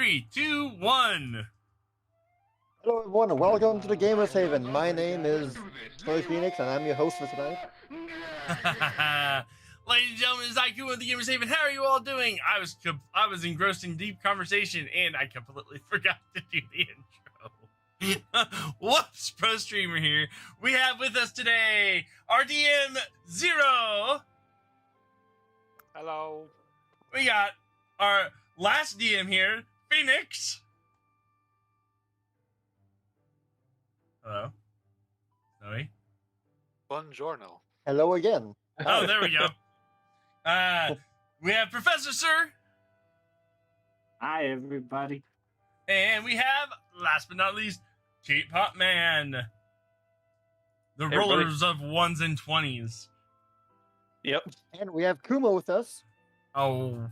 3, 2, 1. Hello everyone, and welcome to the Gamerz Haven. My name is Story Phoenix, and I'm your host for tonight. Ladies and gentlemen, it's IQ of the Gamerz Haven. How are you all doing? I was engrossed in deep conversation, and I completely forgot to do the intro. Whoops, Pro Streamer here. We have with us today our DM Zero. Hello. We got our last DM here, Phoenix. Hello. Zoe. Buongiorno. Hello again. Oh, there we go. We have Professor Sir. Hi, everybody. And we have, last but not least, CheapPopMan. The Hey, rollers of 1s and 20s. Yep. And we have Kuma with us. Oh.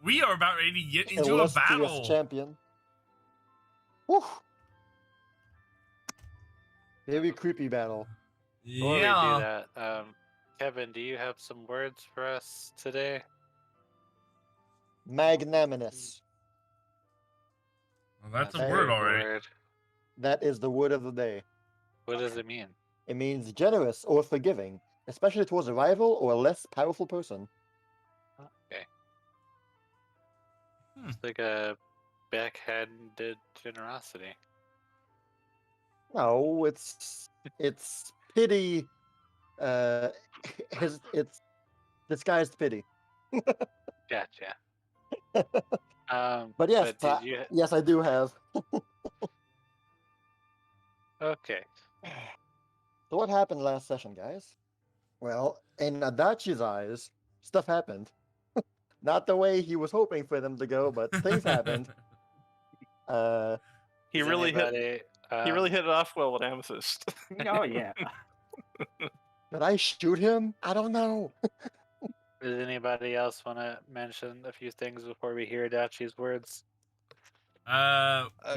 We are about ready to get into a illustrious battle. champion. Woo! Very creepy battle. Before we do Yeah. that, Kevin, do you have some words for us today? Magnanimous. Well, that's a Hey, word, all right. Word. That is the word of the day. What does it mean? It means generous or forgiving, especially towards a rival or a less powerful person. Okay. It's like a backhanded generosity. No, it's pity. It's disguised pity. Gotcha. But yes, did you... yes, I do have. Okay. So what happened last session, guys? Well, in Adachi's eyes, stuff happened. Not the way he was hoping for them to go, but things happened. He Does really hit. anybody, He really hit it off well with Amethyst. Oh, yeah. Did I shoot him? I don't know. Does anybody else want to mention a few things before we hear Adachi's words?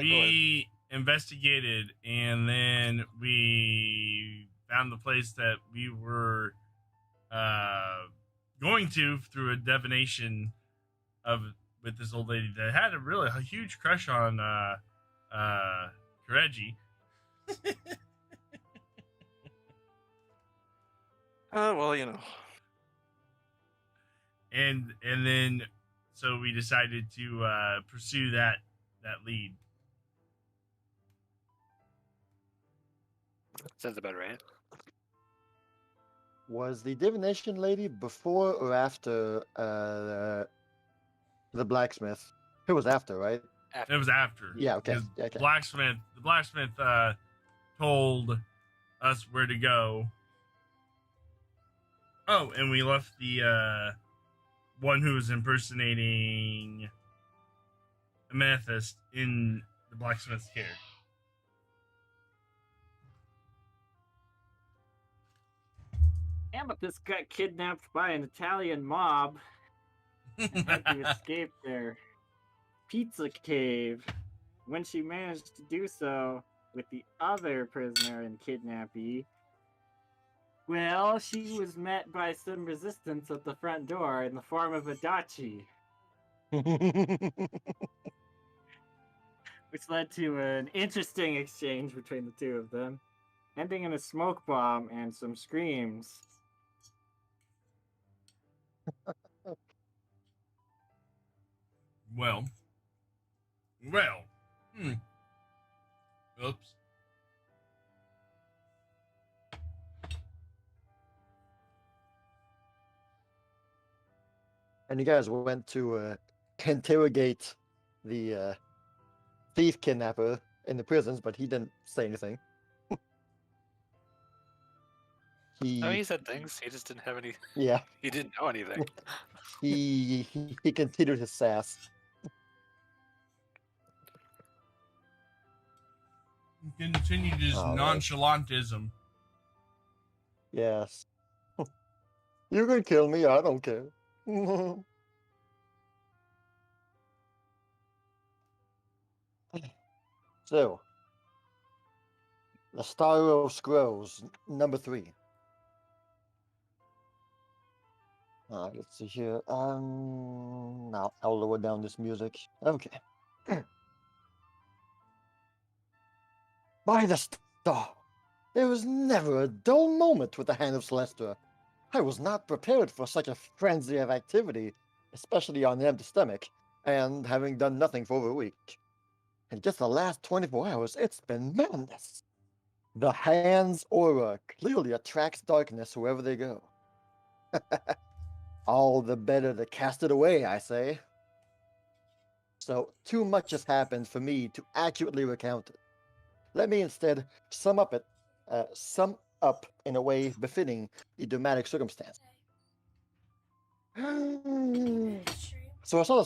We investigated, and then we found the place that we were going to through a divination with this old lady that had a huge crush on Kireji. Well, you know. And then so we decided to pursue that lead. Sounds about right. Was the divination lady before or after the blacksmith? It was after, right? It was after. Yeah, okay. 'Cause Okay. The blacksmith told us where to go. Oh, and we left the one who was impersonating Amethyst in the blacksmith's care. Amethyst got kidnapped by an Italian mob and had to escape their pizza cave. When she managed to do so with the other prisoner and kidnappee, well, she was met by some resistance at the front door in the form of Adachi, which led to an interesting exchange between the two of them, ending in a smoke bomb and some screams. Well. Oops. And you guys went to interrogate the thief kidnapper in the prisons, but he didn't say anything. He said things. He just didn't have any. Yeah, He didn't know anything. he continued his sass. Continued his All right. nonchalantism. Yes. You can kill me, I don't care. So, the Star of Scrolls, number 3. Let's see here. Now I'll lower down this music. Okay. By the star, there was never a dull moment with the hand of Celestia. I was not prepared for such a frenzy of activity, especially on an empty stomach, and having done nothing for over a week. In just the last 24 hours, it's been madness. The hand's aura clearly attracts darkness wherever they go. All the better to cast it away, I say. So, too much has happened for me to accurately recount it. Let me instead sum up in a way befitting the dramatic circumstance. So I saw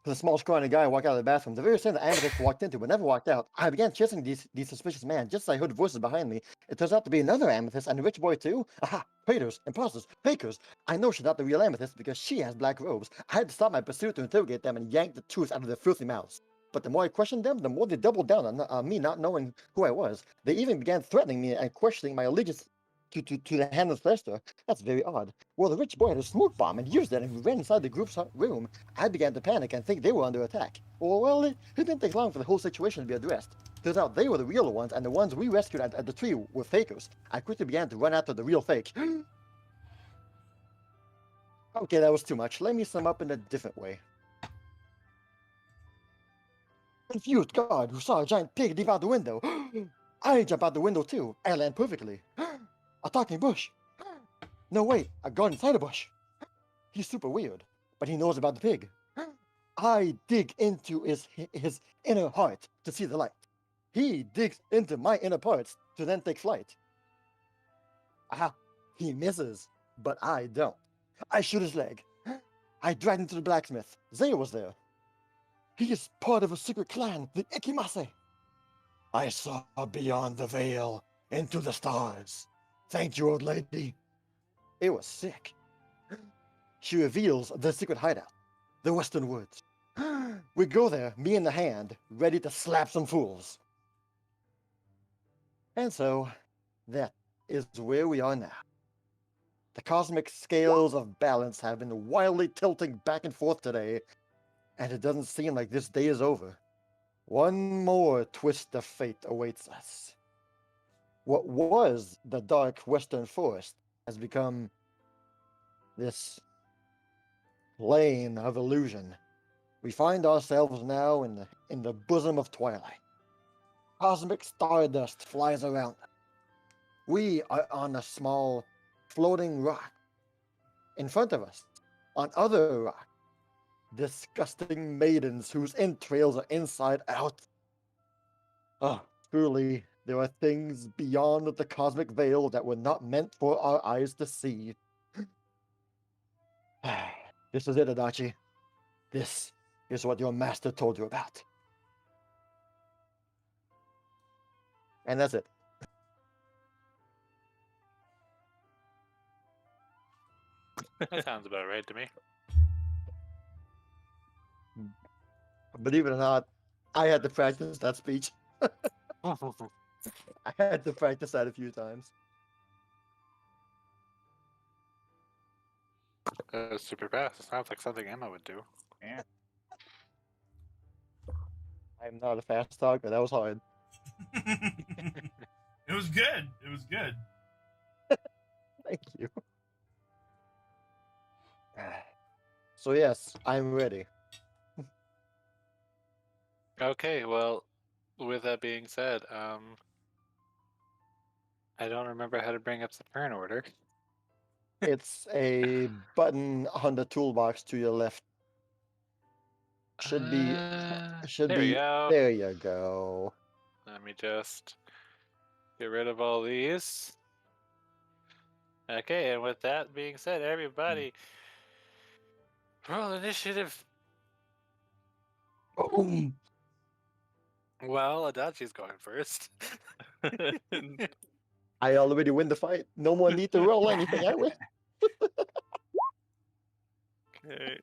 the small, scrawny guy walk out of the bathroom. The very same that Amethyst walked into, but never walked out. I began chasing these suspicious man just as I heard voices behind me. It turns out to be another Amethyst and a rich boy too. Aha! Traitors, imposters, fakers. I know she's not the real Amethyst because she has black robes. I had to stop my pursuit to interrogate them and yank the truth out of their filthy mouths. But the more I questioned them, the more they doubled down on me not knowing who I was. They even began threatening me and questioning my allegiance to the hand of Celestia. That's very odd. Well, the rich boy had a smoke bomb and used it, and we ran inside the group's room. I began to panic and think they were under attack. Well, it didn't take long for the whole situation to be addressed. Turns out they were the real ones, and the ones we rescued at the tree were fakers. I quickly began to run after the real fake. Okay, that was too much. Let me sum up in a different way. Confused guard who saw a giant pig leap out the window. I jump out the window too. I land perfectly. A talking bush. No, wait, a guard inside a bush. He's super weird, but he knows about the pig. I dig into his inner heart to see the light. He digs into my inner parts to then take flight. Aha, he misses, but I don't. I shoot his leg. I dragged him to the blacksmith. Zaya was there. He is part of a secret clan, the Ikimase. I saw beyond the veil, into the stars. Thank you, old lady. It was sick. She reveals the secret hideout, the Western Woods. We go there, me in the hand, ready to slap some fools. And so, that is where we are now. The cosmic scales of balance have been wildly tilting back and forth today, and it doesn't seem like this day is over. One more twist of fate awaits us. What was the dark western forest has become this plane of illusion. We find ourselves now in the bosom of twilight. Cosmic stardust flies around us. We are on a small floating rock. In front of us, on other rock, disgusting maidens whose entrails are inside out. Oh, truly, there are things beyond the cosmic veil that were not meant for our eyes to see. This is it, Adachi. This is what your master told you about. And that's it. That sounds about right to me. Believe it or not, I had to practice that speech. I had to practice that a few times. Super fast. It sounds like something Emma would do. Yeah. I'm not a fast talker. That was hard. It was good. It was good. Thank you. So yes, I'm ready. Okay, well, with that being said, I don't remember how to bring up the turn order. It's a button on the toolbox to your left. Should be. There we go. There you go. Let me just get rid of all these. Okay, and with that being said, everybody, roll initiative. Boom. Well, Adachi's going first. I already win the fight. No more need to roll anything. I win. Okay.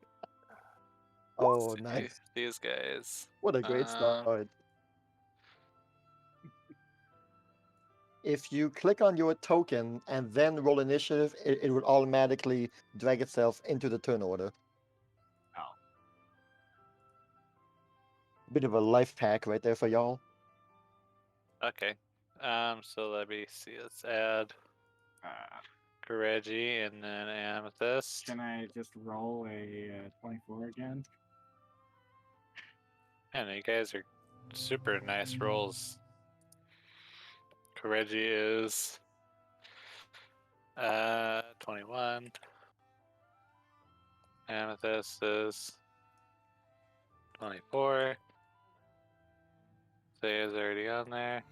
Oh, Let's see nice. these guys. What a great start. If you click on your token and then roll initiative, it would automatically drag itself into the turn order. Oh. Bit of a life hack right there for y'all. Okay. So let me see. Let's add Uh, Kireji and then Amethyst. can I just roll a 24 again? Man, you guys are super nice rolls. Kireji is 21. Amethyst is 24. Zaya's already on there.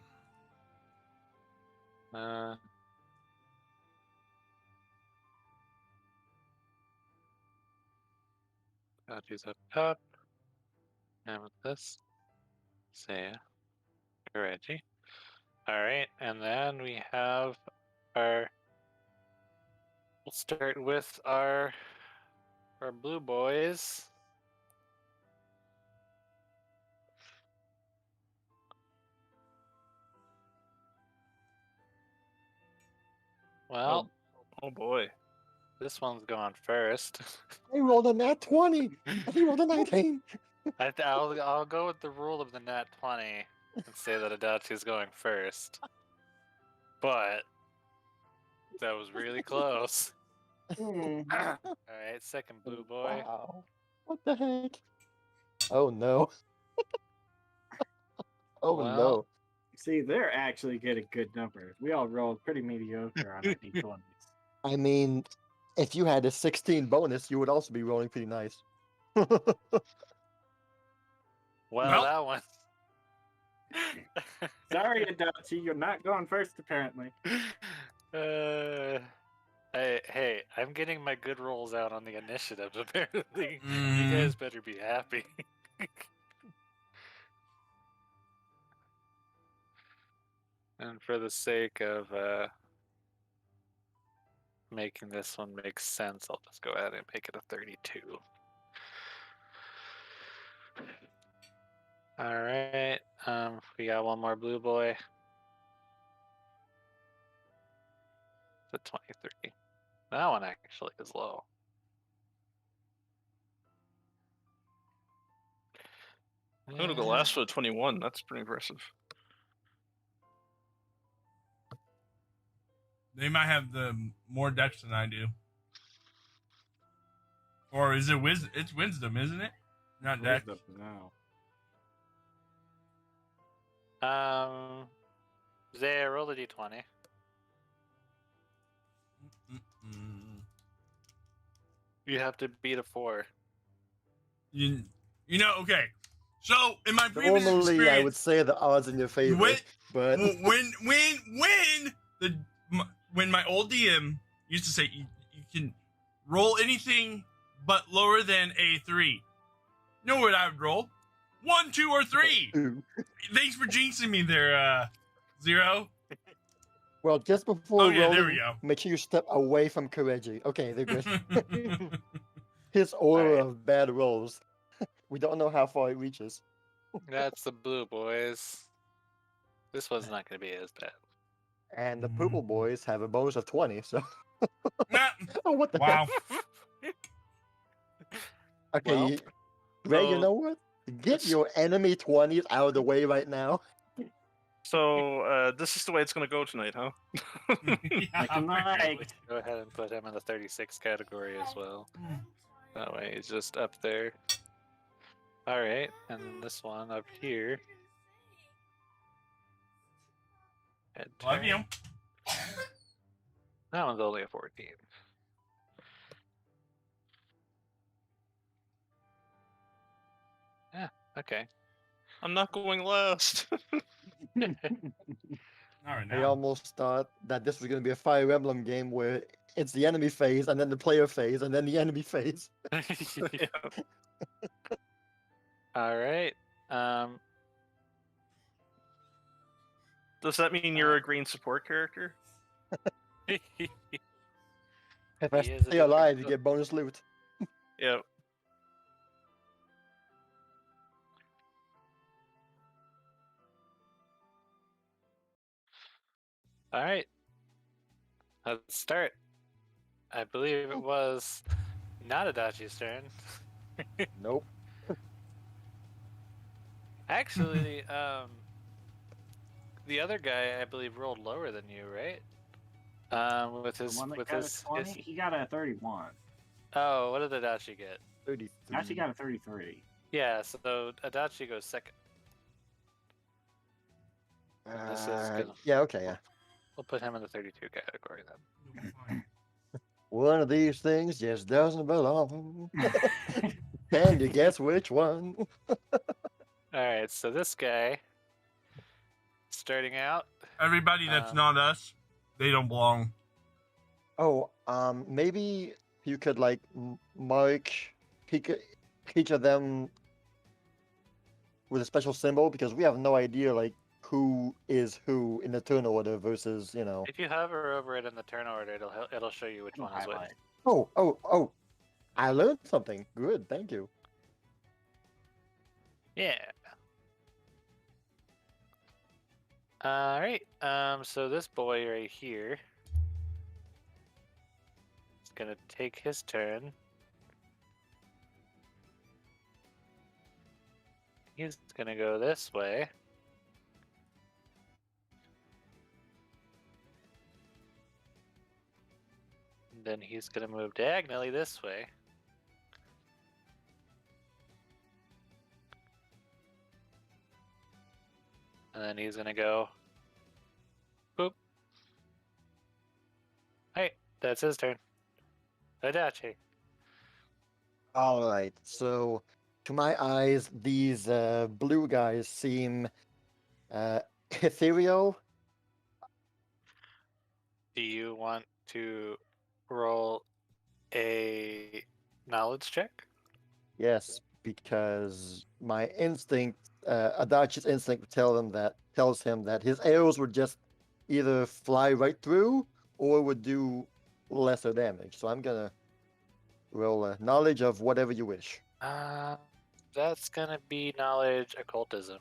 Adachi's up top. Amethyst. Zaya. Kireji. Alright, and then we have our... We'll start with our blue boys. Well, Oh boy. this one's going first. I rolled a nat 20! And he rolled a 19! I'll go with the rule of the nat 20 and say that Adachi's going first. But that was really close. Alright, second blue boy. Wow. What the heck? Oh no. Oh Well, no. See, they're actually getting good numbers. We all rolled pretty mediocre on our d20s. I mean, if you had a 16 bonus, you would also be rolling pretty nice. Well, that one. Sorry, Adachi, you're not going first, apparently. Hey, I'm getting my good rolls out on the initiative, apparently. You Mhm. guys better be happy. And for the sake of making this one make sense, I'll just go ahead and make it a 32. Alright, we got one more blue boy. It's a 23. That one actually is low. I'm gonna go last for the 21. That's pretty impressive. They might have the more dex than I do. Or is it wisdom? It's wisdom, isn't it? Not dex. No. Zaya, roll a d20. You have to beat a 4. You know, okay. So in my previous Normally, experience, I would say the odds in your favor, when but when my old DM used to say you can roll anything but lower than a 3. You know what I would roll? 1, 2, or 3. Ooh. Thanks for jinxing me there, Zero. Well, just before Oh yeah, rolling, there we go. make sure you step away from Kireji. Okay, they're good. His aura Alright. of bad rolls. We don't know how far it reaches. That's the blue boys. This one's not going to be as bad. And the purple boys have a bonus of 20, so... Nah. Oh, what the Wow. heck? Okay, Well, Ray, you so- know what? Get your enemy 20s out of the way right now. So, this is the way it's gonna go tonight, huh? Yeah, Like, apparently. go ahead and put him in the 36 category as well. That way he's just up there. Alright, and then this one up here. Head Love turn. you. That one's only a 14. Yeah, okay. I'm not going last. All right I now. almost thought that this was going to be a Fire Emblem game where it's the enemy phase, and then the player phase, and then the enemy phase. Yeah. Alright. Does that mean you're a green support character? If I He is a stay different alive, you cook. get bonus loot. Yeah. All right. Let's start. I believe it was not Adachi's turn. Nope. Actually, the other guy I believe rolled lower than you, right? With The his one that with got his, a 20, he got a 31. Oh, what did Adachi get? 33. Actually got a 33. Yeah, so Adachi goes second. This is gonna, Yeah, okay, yeah. we'll put him in the 32 category then. One of these things just doesn't belong. Can you guess which one? All right, so this guy, starting out, Everybody that's not us, they don't belong. Oh, maybe you could like mark each of them with a special symbol because we have no idea like who is who in the turn order versus if you hover over it in the turn order, it'll show you which one is which. Highlight. Oh! I learned something. Good, thank you. Yeah. All right. So this boy right here is gonna take his turn. He's gonna go this way. And then he's gonna move diagonally this way. And then he's gonna go boop. Hey, that's his turn. Adachi. All right, so to my eyes, these blue guys seem ethereal. Do you want to roll a knowledge check? Yes, because my instinct, Adachi's instinct, tells him that his arrows would just either fly right through or would do lesser damage. So I'm gonna roll a knowledge of whatever you wish. That's gonna be knowledge occultism.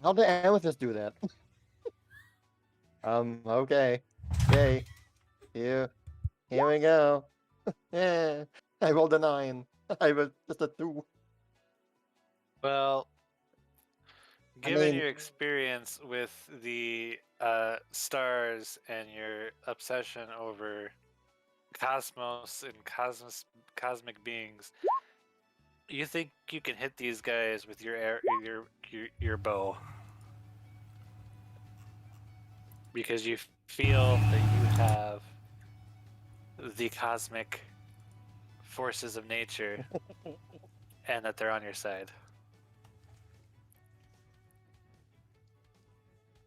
How did Amethyst do that? Okay. Yay. Here we go. Yeah. I rolled a 9. I was just a 2. Well, given mean- your experience with the stars and your obsession over cosmos and cosmic beings, you think you can hit these guys with your bow because you feel that you have the cosmic forces of nature and that they're on your side.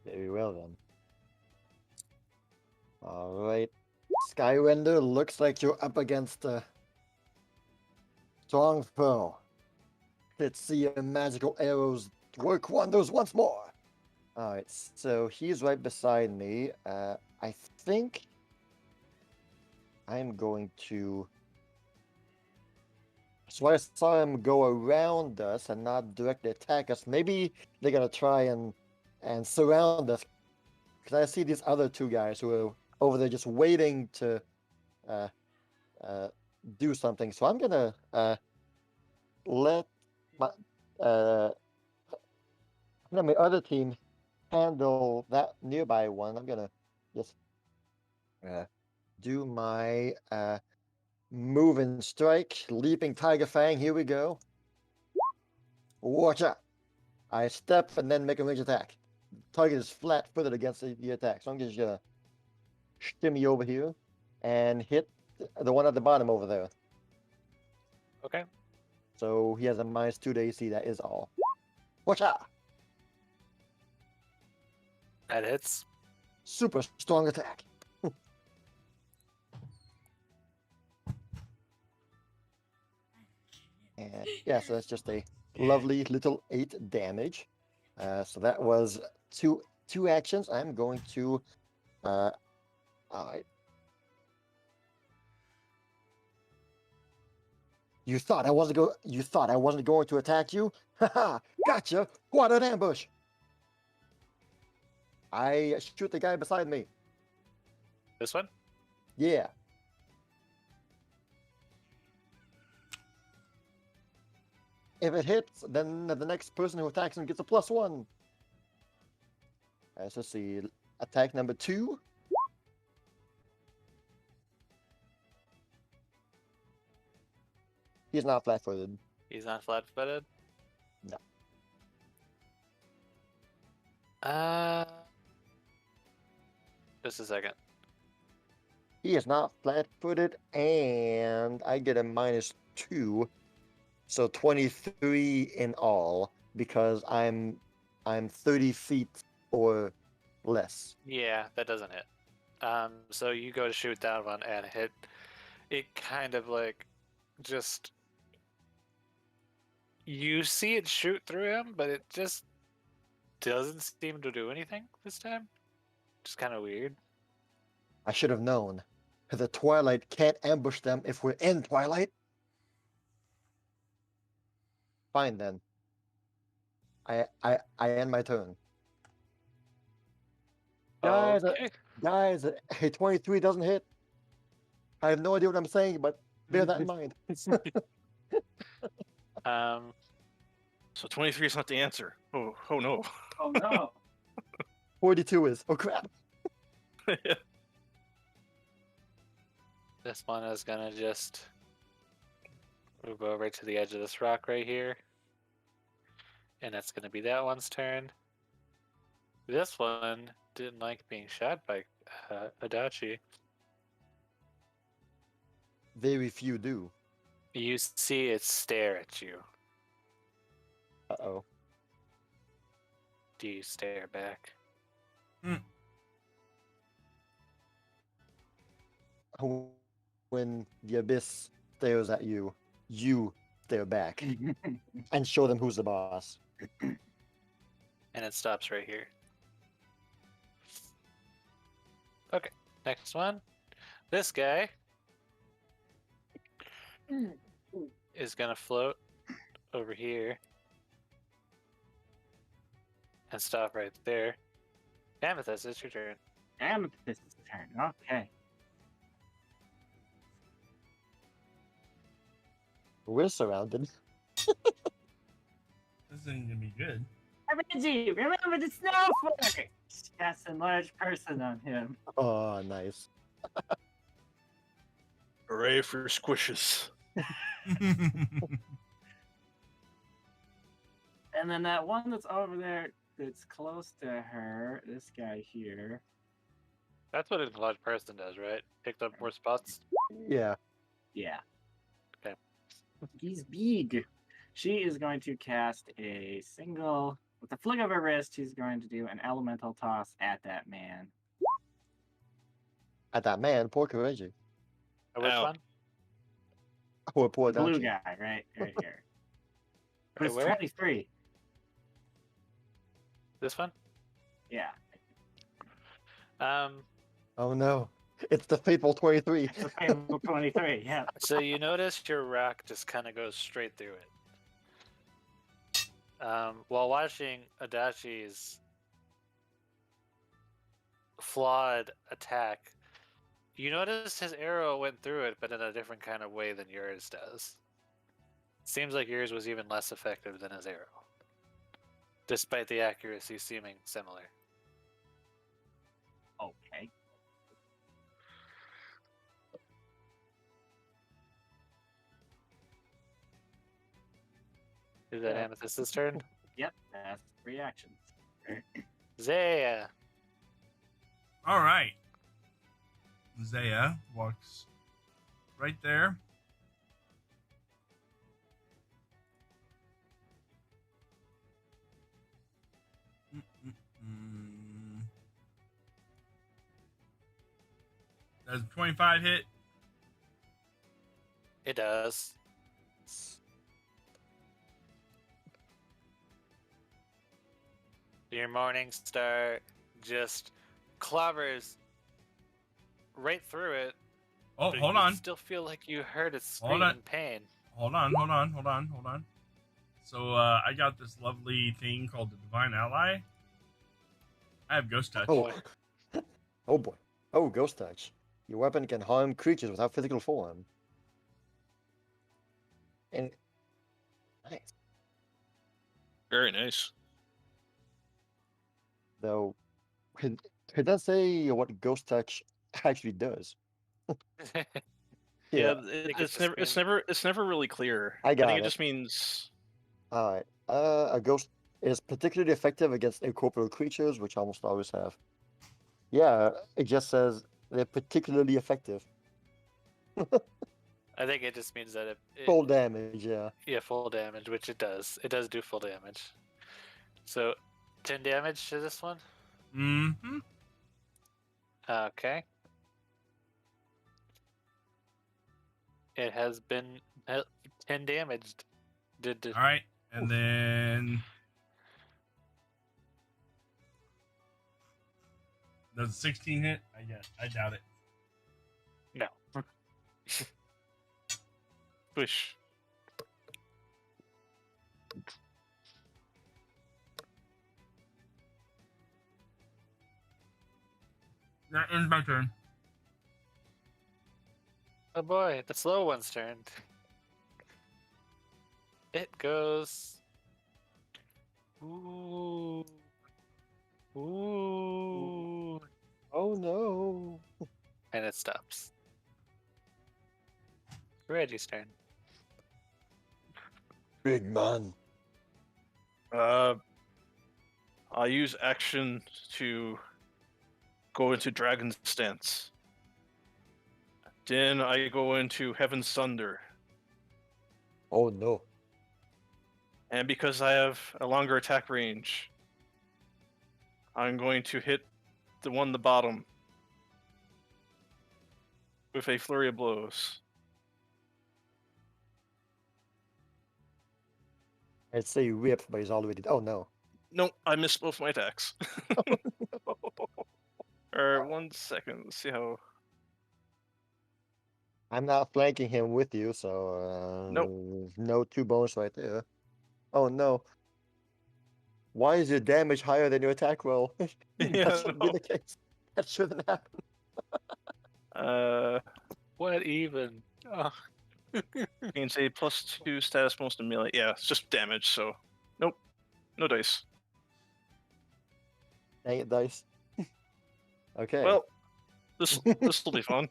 Very well then. Alright. Skyrender, looks like you're up against a strong foe. Let's see your magical arrows work wonders once more. Alright, so he's right beside me. I think I'm going to. So I saw him go around us and not directly attack us. Maybe they're gonna try and surround us. Because I see these other two guys who are over there just waiting to do something. So I'm gonna let my other team handle that nearby one. I'm gonna just do my move and strike, leaping tiger fang. Here we go. Watch out! I step and then make a range attack. Target is flat-footed against the attack, so I'm just gonna shimmy over here and hit the one at the bottom over there. Okay. So he has a -2 to AC. That is all. Watch out! That hits. Super strong attack. And yeah, so that's just a lovely little 8 damage. So that was two actions. I'm going to alright. You thought I wasn't going to attack you? Haha, gotcha! What an ambush! I shoot the guy beside me. This one? Yeah. If it hits, then the next person who attacks him gets a +1. Let's just see. Attack number 2. He's not flat-footed. He's not flat-footed? No. Just a second. He is not flat-footed, and I get a -2, so 23 in all because I'm 30 feet or less. Yeah, that doesn't hit. So you go to shoot that one and hit. It kind of like just you see it shoot through him, but it just doesn't seem to do anything this time. Just kind of weird. I should have known. The Twilight can't ambush them if we're in Twilight. Fine then. I end my turn. Guys, Okay. guys, a 23 doesn't hit. I have no idea what I'm saying, but bear that in mind. So 23 is not the answer. Oh no. Oh no. 42 is. Oh crap. This one is gonna just move over to the edge of this rock right here. And that's gonna be that one's turn. This one didn't like being shot by Adachi. Very few do. You see it stare at you. Uh-oh. Do you stare back? When the abyss stares at you, you stare back and show them who's the boss. And it stops right here. Okay, next one. This guy is gonna float over here and stop right there. Amethyst, it's your turn. Amethyst's turn. Okay. We're surrounded. This isn't gonna be good. Reggie, remember the snowflake! Cast a large person on him. Oh, nice. Hooray for squishes. And then that one that's over there that's close to her, this guy here. That's what a large person does, right? Picked up more spots. Yeah. Yeah. Okay. He's big. She is going to cast a single, with a flick of her wrist, she's going to do an elemental toss at that man. At that man, poor Kireji. Which Ow. one? Poor The blue Adachi. guy, right here. But it's Where? 23. This one? Yeah. Um, Oh no. It's the fateful 23. It's a painful 23, yeah. so you notice your rock just kind of goes straight through it. While watching Adachi's flawed attack, you notice his arrow went through it, but in a different kind of way than yours does. Seems like yours was even less effective than his arrow, despite the accuracy seeming similar. Okay. Is that Yeah. Amethyst's turn? Yep, that's 3 actions. Zaya. All right. Zaya walks right there. Does 25 hit? It does. Your morning star just clobbers right through it. Oh, but hold you on. Still feel like you heard it Hold scream on. in pain. Hold on. So I got this lovely thing called the Divine Ally. I have ghost touch. Oh, oh boy. Oh, ghost touch. Your weapon can harm creatures without physical form. And nice. Very nice. Though, could that say what ghost touch actually does? Yeah, think it's it just it's never really clear. I got think it. it just means All right. A ghost is particularly effective against incorporeal creatures, which almost always have. Yeah, it just says they're particularly effective. I think it just means that Full damage, yeah. yeah, full damage, which it does. It does do full damage. So, 10 damage to this one. Mm-hmm. Okay. It has been 10 damaged. All right, and then does 16 hit? I doubt it. No. push. That ends my turn. Oh boy, the slow one's turn. It goes. Ooh. Ooh. Oh no. And it stops. Reggie's turn. Big man. I use action to go into Dragon's Stance. Then I go into Heaven's Thunder. Oh no. And because I have a longer attack range, I'm going to hit the one the bottom with a flurry of blows. I'd say rip, but he's already. Oh no. Nope, I missed both my attacks. Or 1 second, let's see how. I'm not flanking him with you, so Nope. no 2 bonus right there. Oh no. Why is your damage higher than your attack roll? Yeah, That shouldn't be the case. That shouldn't happen. What even? Oh. Gains a +2 status bonus to melee. Yeah, it's just damage, so. Nope. No dice. Dang it, dice. Okay. Well, this will be fun.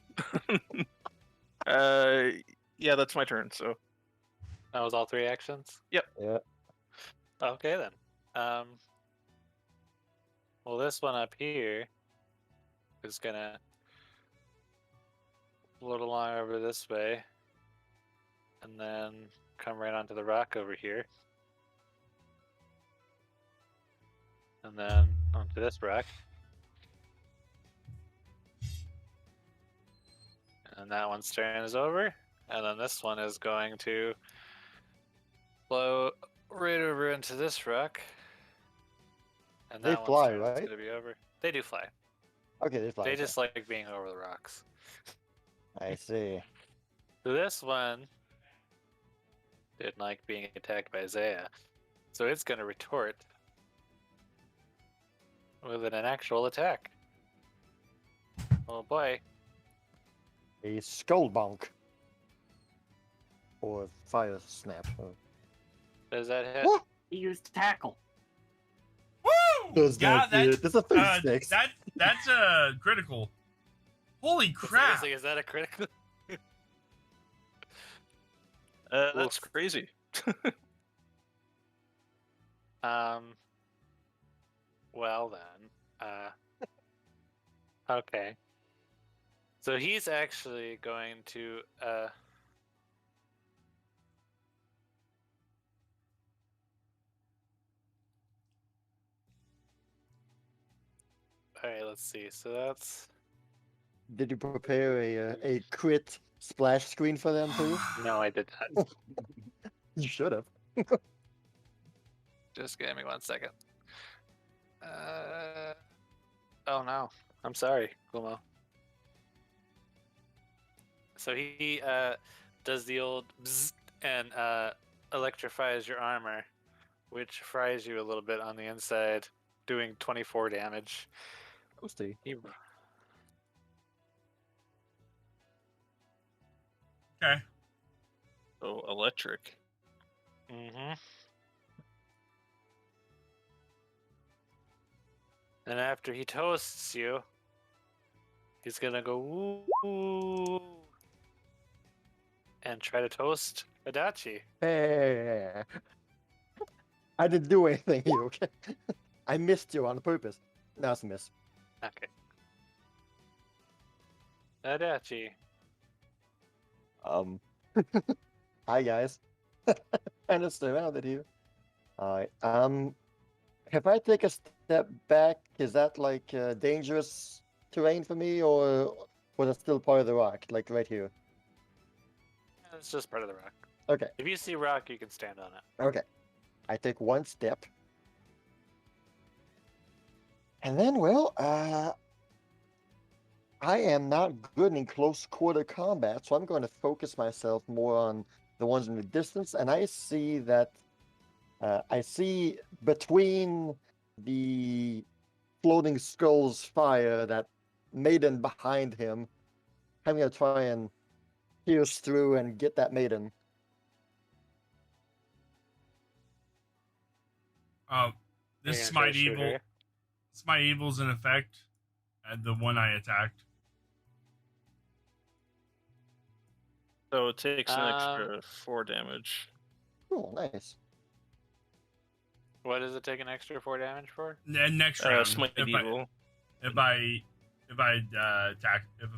Yeah, that's my turn, so. That was all 3 actions? Yeah. Okay then. Well, this one up here is gonna float along over this way, and then come right onto the rock over here, and then onto this rock, and that one's turn is over, and then this one is going to float right over into this rock. And They that fly, one's turn right? is gonna be over. They do fly. Okay, they fly. They okay. just like being over the rocks. I see. So this one didn't like being attacked by Zaya. So it's gonna retort with an actual attack. Oh boy. A skull bonk. Or fire snap. Does that hit? What? He used tackle. Woo! Does God, that hit? That's a 36. That's a critical. Holy crap! Seriously, is that a critical? That's crazy. Well then. Okay. So he's actually going to Alright, let's see. So that's Did you prepare a crit splash screen for them too? no, I did not. You should have. Just give me 1 second. Oh no. I'm sorry, Kumo. So he does the old bzzz and electrifies your armor, which fries you a little bit on the inside, doing 24 damage. Toasty. He... Okay. So electric. Mm-hmm. And after he toasts you, he's gonna go ooh and try to toast Adachi. Hey, I didn't do anything here, okay? I missed you on purpose. That's a miss. Okay. Adachi. Hi guys. Kind of surrounded here. Alright, if I take a step back, is that like dangerous terrain for me, or was it still part of the rock, like right here? It's just part of the rock. Okay, If you see rock, you can stand on it. okay. I take one step. And then, well, I am not good in close quarter combat, so I'm going to focus myself more on the ones in the distance. And I see that I see between the floating skull's fire that maiden behind him. I'm going to try and pierce through and get that maiden. This You're gonna try Smite to shoot Evil. her? Smite Evil's in effect at the one I attacked. So it takes an extra 4 damage. Oh, nice. What does it take an extra 4 damage for? Next round, Smite Evil. if a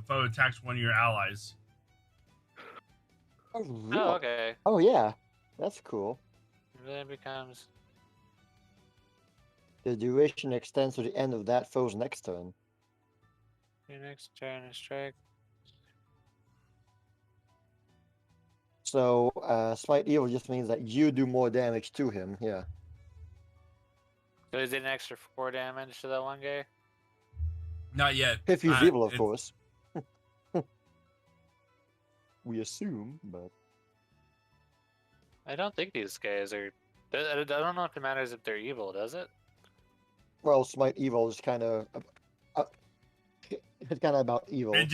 foe attacks one of your allies, Oh, really? Oh, okay. Oh, yeah. That's cool. And then it becomes... The duration extends to the end of that foe's next turn. Your next turn is strike. So, Smite Evil just means that you do more damage to him, yeah. So is it an extra 4 damage to that one guy? not yet. If he's evil, of it's- course. We assume, but... I don't think these guys are... I don't know if it matters if they're evil, does it? Well, Smite Evil is kind of... it's kind of about evil. It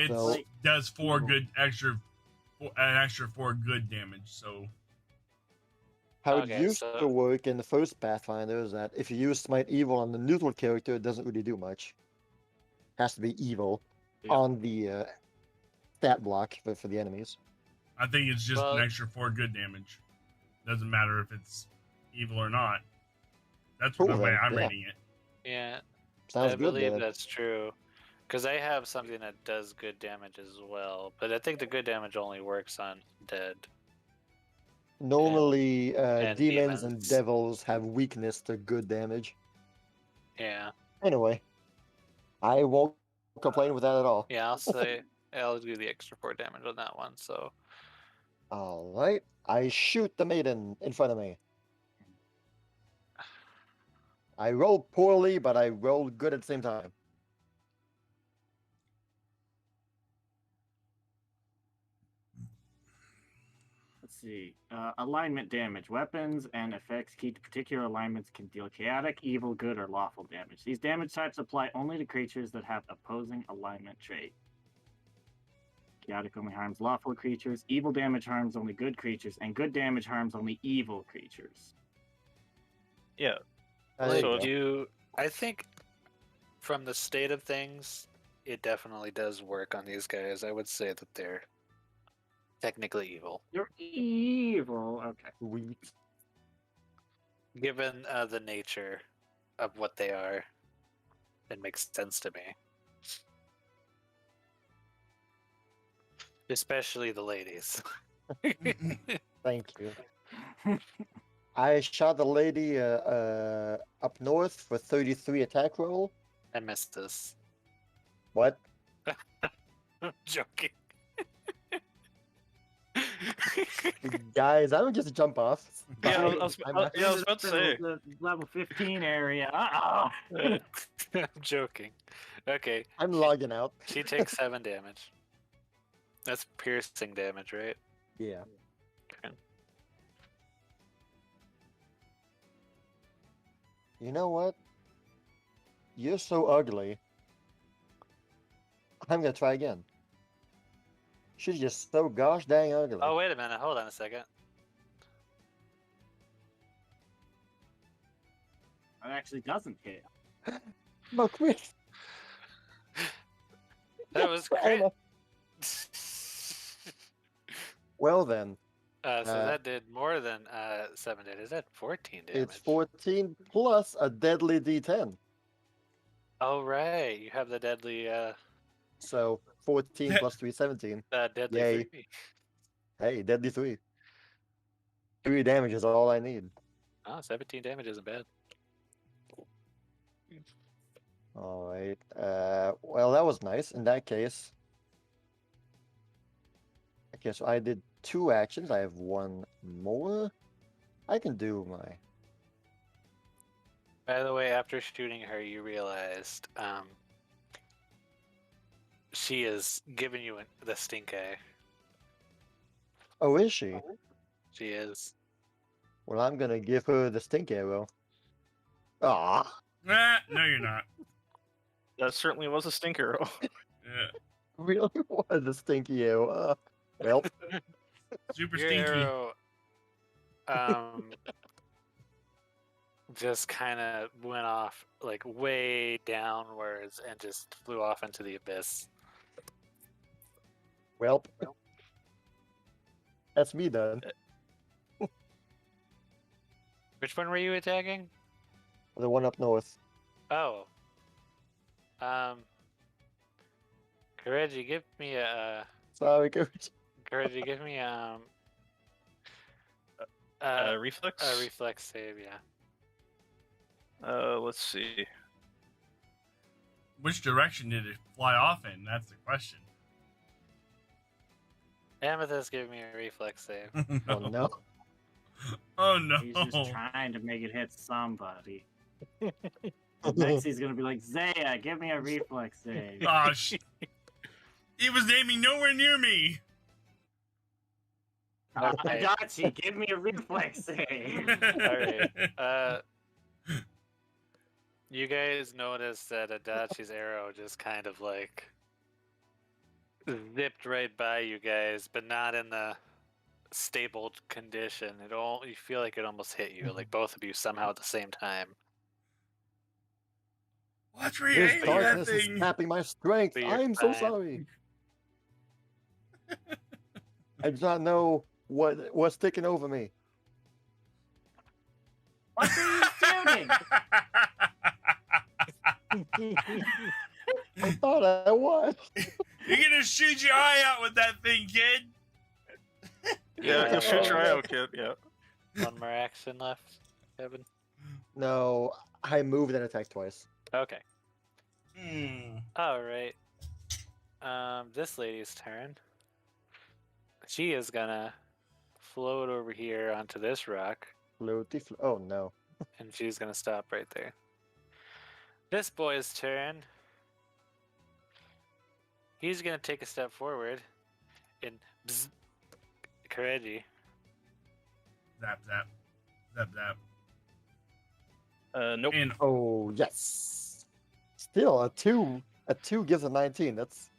So- does four Evil. good an extra 4 good damage. So How it Okay, used so- to work in the first Pathfinder is that if you use Smite Evil on the neutral character, it doesn't really do much. Has to be evil Yeah. on the stat block for the enemies. I think it's just Well- an extra 4 good damage. Doesn't matter if it's evil or not. That's Cool, the way then, I'm yeah. reading it. Yeah, Sounds I good believe then. that's true. Because I have something that does good damage as well, but I think the good damage only works on dead. Normally, and demons and demons. devils have weakness to good damage. Yeah, Anyway, I won't complain with that at all. yeah. I'll say I'll do the extra 4 damage on that one. So All right, I shoot the maiden in front of me. I rolled poorly, but I rolled good at the same time. Let's see. Alignment damage. Weapons and effects key to particular alignments can deal chaotic, evil, good, or lawful damage. These damage types apply only to creatures that have opposing alignment trait. Chaotic only harms lawful creatures. Evil damage harms only good creatures, and good damage harms only evil creatures. Yeah. There you So go. I think from the state of things, it definitely does work on these guys. I would say that they're technically evil, They're evil. Okay. Sweet. given the nature of what they are. It makes sense to me. Especially the ladies. Thank you. I shot the lady up north for 33 attack roll. I missed this. What? I'm joking. Guys, I would just jump off. Yeah, Bye. I was I'm about to say. The level 15 area. Uh-oh. I'm joking. Okay, I'm logging out. she takes 7 damage. That's piercing damage, right? Yeah. Okay. You know what? You're so ugly. I'm gonna try again. She's just so gosh dang ugly. Oh, wait a minute. Hold on a second. It actually doesn't hit. No, Chris. That was I crit. know. Well then, So Uh, that did more than 7 damage. Is that 14 damage? it's 14 plus a deadly D10. Oh, right. You have the deadly So 14 plus 3, 17. deadly Yay. 3. Hey, deadly 3. 3 damage is all I need. Oh, 17 damage isn't bad. Alright. Well, that was nice. In that case, okay, so I did 2 actions. I have 1 more. I can do my. By the way, after shooting her, you realized she is giving you the stink eye. Oh, is she? She is. Well, I'm gonna give her the stink arrow. Ah, No, you're not. That certainly was a stinker. Yeah. really was a stinky arrow. Well, Super Your stinky. arrow, just kind of went off like way downwards and just flew off into the abyss. well, that's me done. Which one were you attacking? The one up north. Oh. Kireji, give me a Sorry, coach. Kireji, give me Reflex? a reflex save, yeah. Let's see. Which direction did it fly off in? That's the question. Amethyst, give me a reflex save. Oh no. Oh no. He's just trying to make it hit somebody. Next, he's gonna be like, Zaya, give me a reflex save. Oh, he was aiming nowhere near me. Okay. Adachi, give me a reflex save. Alright. You guys notice that Adachi's arrow just kind of like zipped right by you guys, but not in the stable condition. You feel like it almost hit you, like both of you somehow at the same time. Watch where you This aim that darkness is thing. tapping my strength. But you're I'm so fine. sorry. I do not know what's taking over me. What are you shooting? I thought I was. You're gonna shoot your eye out with that thing, kid. Yeah, you'll shoot your Oh, eye no. out, kid. Yeah. One more action left, Kevin. No, I moved and attacked twice. Okay. Hmm. Alright. This lady's turn. She is gonna float over here onto this rock, Oh no. and she's gonna stop right there. This boy's turn. He's gonna take a step forward and bzz, Kireji. Zap, zap. Zap, zap. Nope. And Oh yes. Still a 2. A 2 gives a 19. That's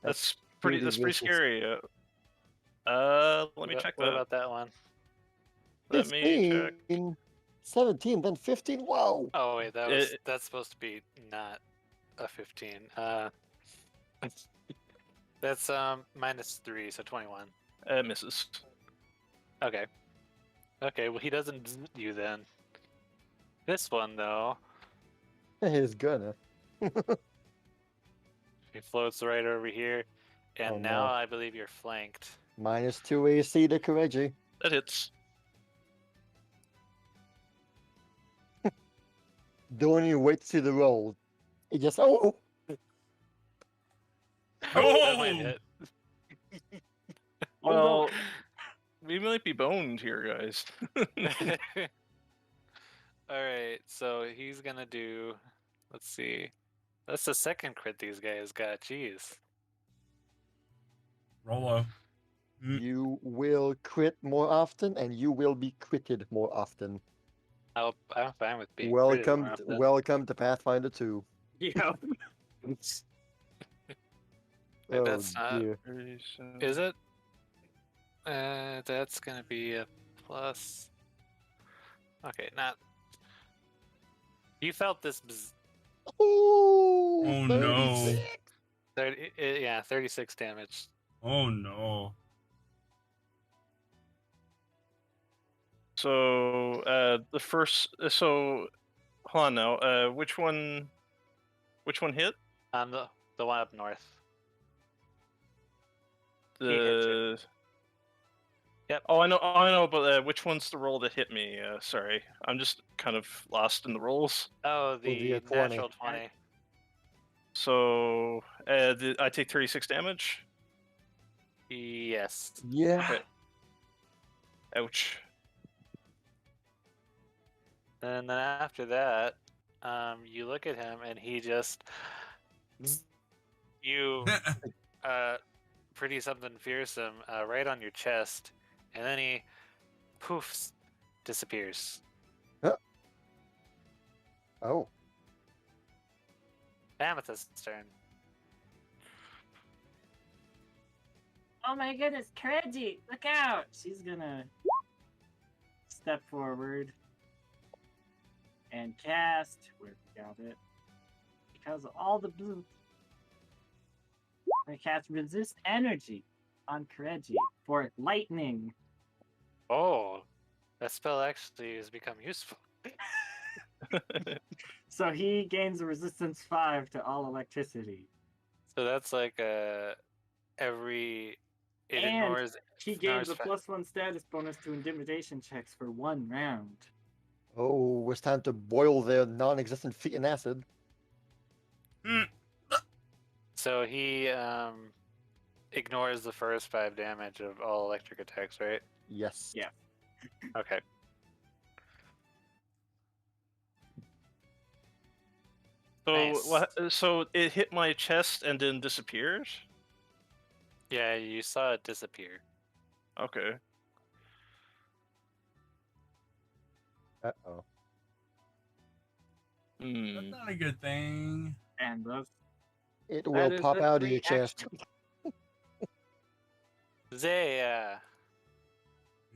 That's pretty useless. scary. Let me check What that. about that one? Let me check. 17, then 15. Whoa. Oh wait, that's supposed to be not a 15. That's -3, so 21. Misses. Okay. Okay, well he doesn't bzz you then. This one though, He's gonna. he floats right over here, and Oh, now no. I believe you're flanked. -2 AC to Kireji. That hits. Don't even wait to see the roll. It just oh. That might hit. Well, we might be boned here, guys. Alright, so he's gonna do. Let's see. That's the second crit these guys got. Jeez. Rolo. You will crit more often, and you will be critted more often. I'm fine with being Welcome, more often. welcome to Pathfinder 2. Yeah. Oh That's not- dear. Is it? That's gonna be a plus. Okay, not. You felt this. Oh, Oh, no. 36. 36 damage. Oh no. So the first. So hold on now. Which one? Which one hit? The one up north. hit The. Yep. Oh, I know. I know. But which one's the roll that hit me? Sorry, I'm just kind of lost in the rolls. Oh, be a the 20. natural 20. So I take 36 damage. Yes. Yeah. Okay. Ouch. And then after that, you look at him and he just you pretty something fearsome right on your chest, and then he poofs, disappears. Oh. Amethyst's turn. Oh my goodness, Kireji, look out! She's gonna step forward and cast. Where we got it? Because of all the blue. I cast resist energy on Kireji for lightning. Oh, that spell actually has become useful. So he gains a resistance 5 to all electricity. So that's like every it And ignores. He gains a ignores +1 status bonus to intimidation checks for 1 round. Oh, it's time to boil their non-existent feet in acid. So he ignores the first 5 damage of all electric attacks, right? Yes. Yeah. Okay. So Nice. So it hit my chest and then disappeared. Yeah, you saw it disappear. Okay. Uh-oh. That's not a good thing. And those It will is pop the out of 3 your chest. actions. Zaya.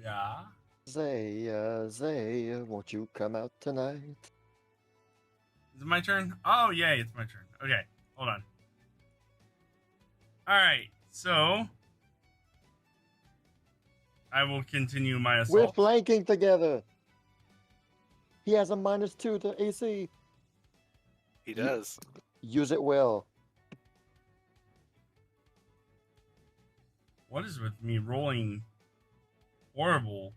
Yeah. Zaya, won't you come out tonight? Is it my turn? Oh, yay, it's my turn. Okay, hold on. Alright, so I will continue my We're assault. flanking together. He has a -2 to AC. He does. Use it well. What is with me rolling horrible?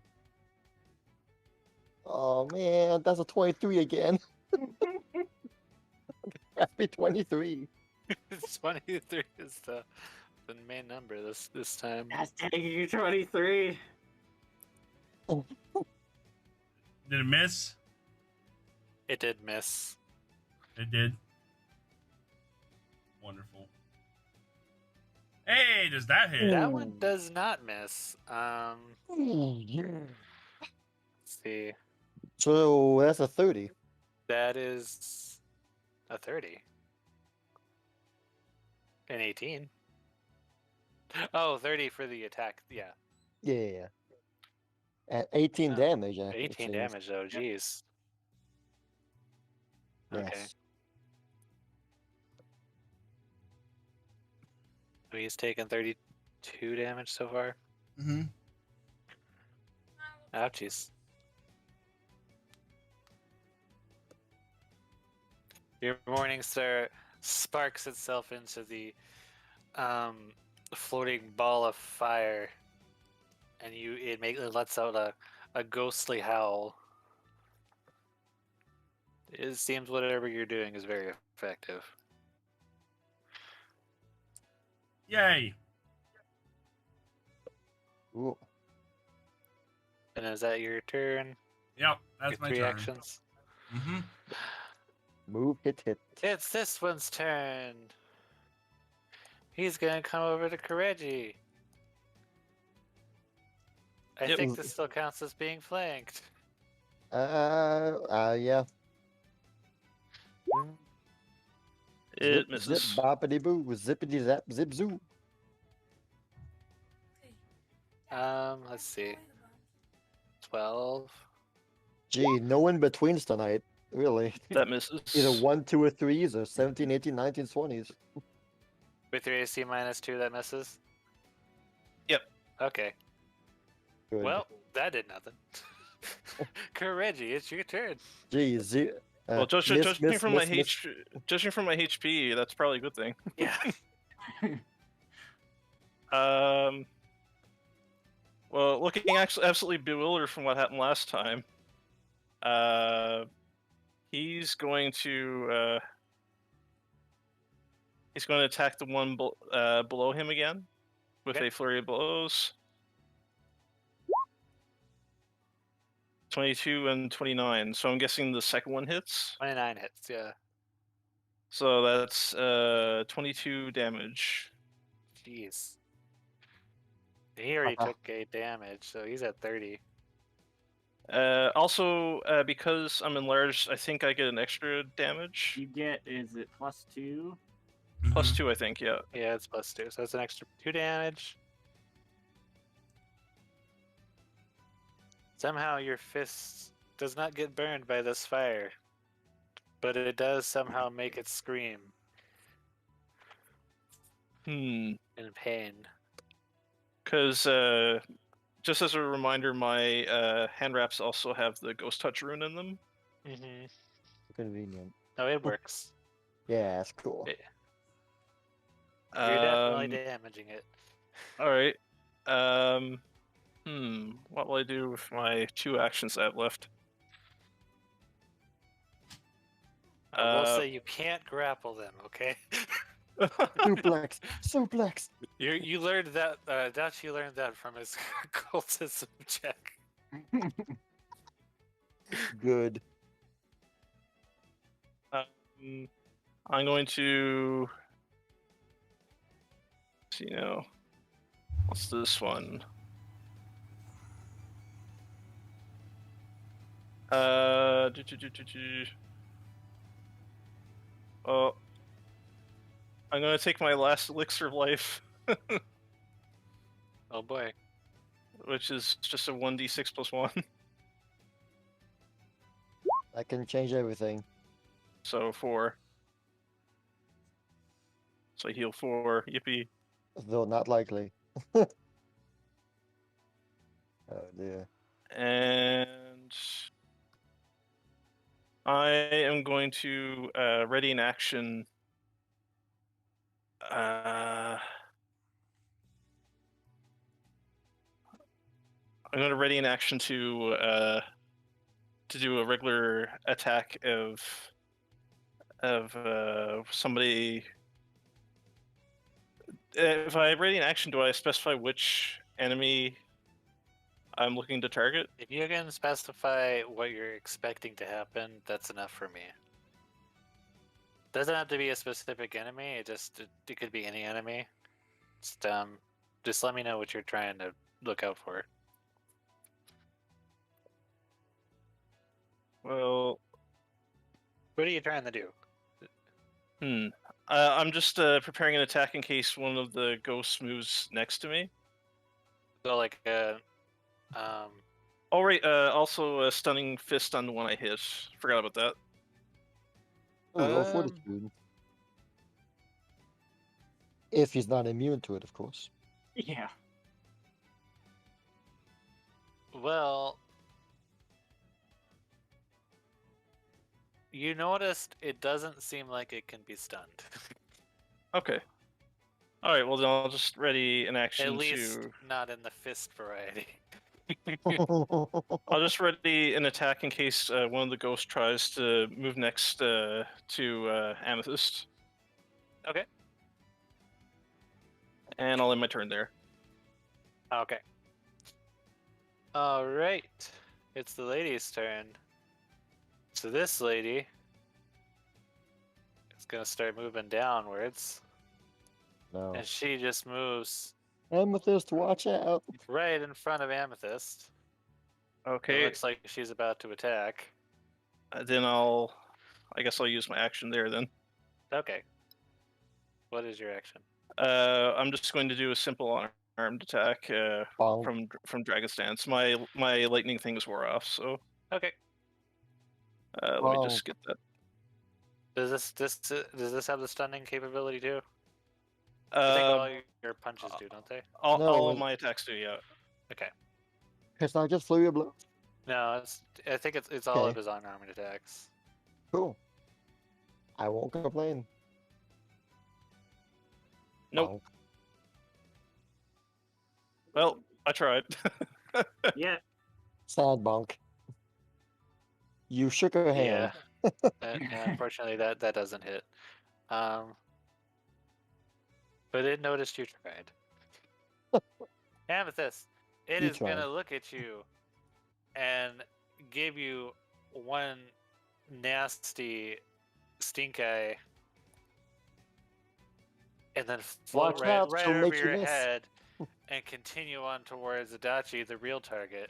Oh man, that's a 23 again. Happy 23. 23 is the main number this time. That's taking you 23. Did it miss? It did miss. It did. Wonderful. Hey, does that hit? That one does not miss. Let's see. So that's a 30. That is a 30. An 18. Oh, 30 for the attack. Yeah. Yeah. At 18 Oh, damage. 18 damage though, jeez. Okay. Yes. So he's taken 32 damage so far. Mm-hmm. Ouchies. Your morning star sparks itself into the floating ball of fire, and it lets out a ghostly howl. It seems whatever you're doing is very effective. Yay. Ooh. And is that your turn? Yep, that's Your my 3 turn. actions? Mm-hmm. Move, hit. It's this one's turn. He's gonna come over to Kireji. I Yep. think this still counts as being flanked. Yeah. It Zip, misses. boppity boo, zippity zap, zip zoo. Let's see. 12. Gee, no in betweens tonight. Really. That misses. Either 1, 2, or 3s, or 17, 18, 19, 20s. With your AC -2, that misses? Yep. Okay. Good. Well, that did nothing. Kireji, it's your turn. Gee, Well, judging from my miss. judging from my HP, that's probably a good thing. Yeah. Well, looking actually absolutely bewildered from what happened last time. He's going to attack the one below him again with Okay. a flurry of blows. 22 and 29. So I'm guessing the second one hits. 29 hits, yeah. So that's 22 damage. Jeez. He already took 8 damage, so he's at 30. Also, because I'm enlarged, I think I get an extra damage. You get, is it +2? Plus 2, I think, yeah. Yeah, it's +2, so it's an extra 2 damage. Somehow your fist does not get burned by this fire, but it does somehow make it scream in pain. Because, just as a reminder, my hand wraps also have the Ghost Touch rune in them. Mm-hmm. Convenient. Oh, it works. Yeah, that's cool. You're definitely damaging it. Alright. What will I do with my 2 actions I have left? I will say you can't grapple them, okay? Suplex, suplex. You learned that, Adachi learned that from his cultism check. Good. I'm going to see now. What's this one? Oh, I'm gonna take my last elixir of life, Oh boy. which is just a 1d6 plus 1. I can change everything. So 4. So I heal 4. Yippee. Though not likely. Oh dear. And I am going to ready in action. I'm going to ready in action to do a regular attack of somebody. If I ready in action, do I specify which enemy I'm looking to target? If you can specify what you're expecting to happen, that's enough for me. Doesn't have to be a specific enemy. It could be any enemy. Just let me know what you're trying to look out for. Well, What are you trying to do? I'm just preparing an attack in case one of the ghosts moves next to me. So like Oh right, also a stunning fist on the one I hit. Forgot about that. Oh, roll fortitude. If he's not immune to it, of course. Yeah. well, you noticed it doesn't seem like it can be stunned. Okay. Alright, well then I'll just ready an action At least to... not in the fist variety. I'll just ready an attack in case one of the ghosts tries to move next to Amethyst. Okay. And I'll end my turn there. Okay. Alright. It's the lady's turn. So this lady is gonna start moving downwards. No. And she just moves Amethyst, watch out. right in front of Amethyst. Okay, looks like she's about to attack. then I guess I'll use my action there then. Okay. What is your action? I'm just going to do a simple unarmed attack Bonk. from Dragon's Dance. My lightning things wore off, so Okay. let me just get that. Does this have the stunning capability too? I think all your punches do, don't they? All No, of my attacks do, yeah. Okay. It's not just flurry of blows. No, I think it's all of Okay. his unarmed attacks. Cool. I won't complain. Nope. Bonk. Well, I tried. Yeah. Sad bonk. You shook her hand. Yeah, unfortunately, that doesn't hit. But it noticed you tried. Amethyst, it You is gonna tried. look at you and give you one nasty stink eye, and then float Watch out, right she'll over make you your miss. head and continue on towards Adachi, the real target.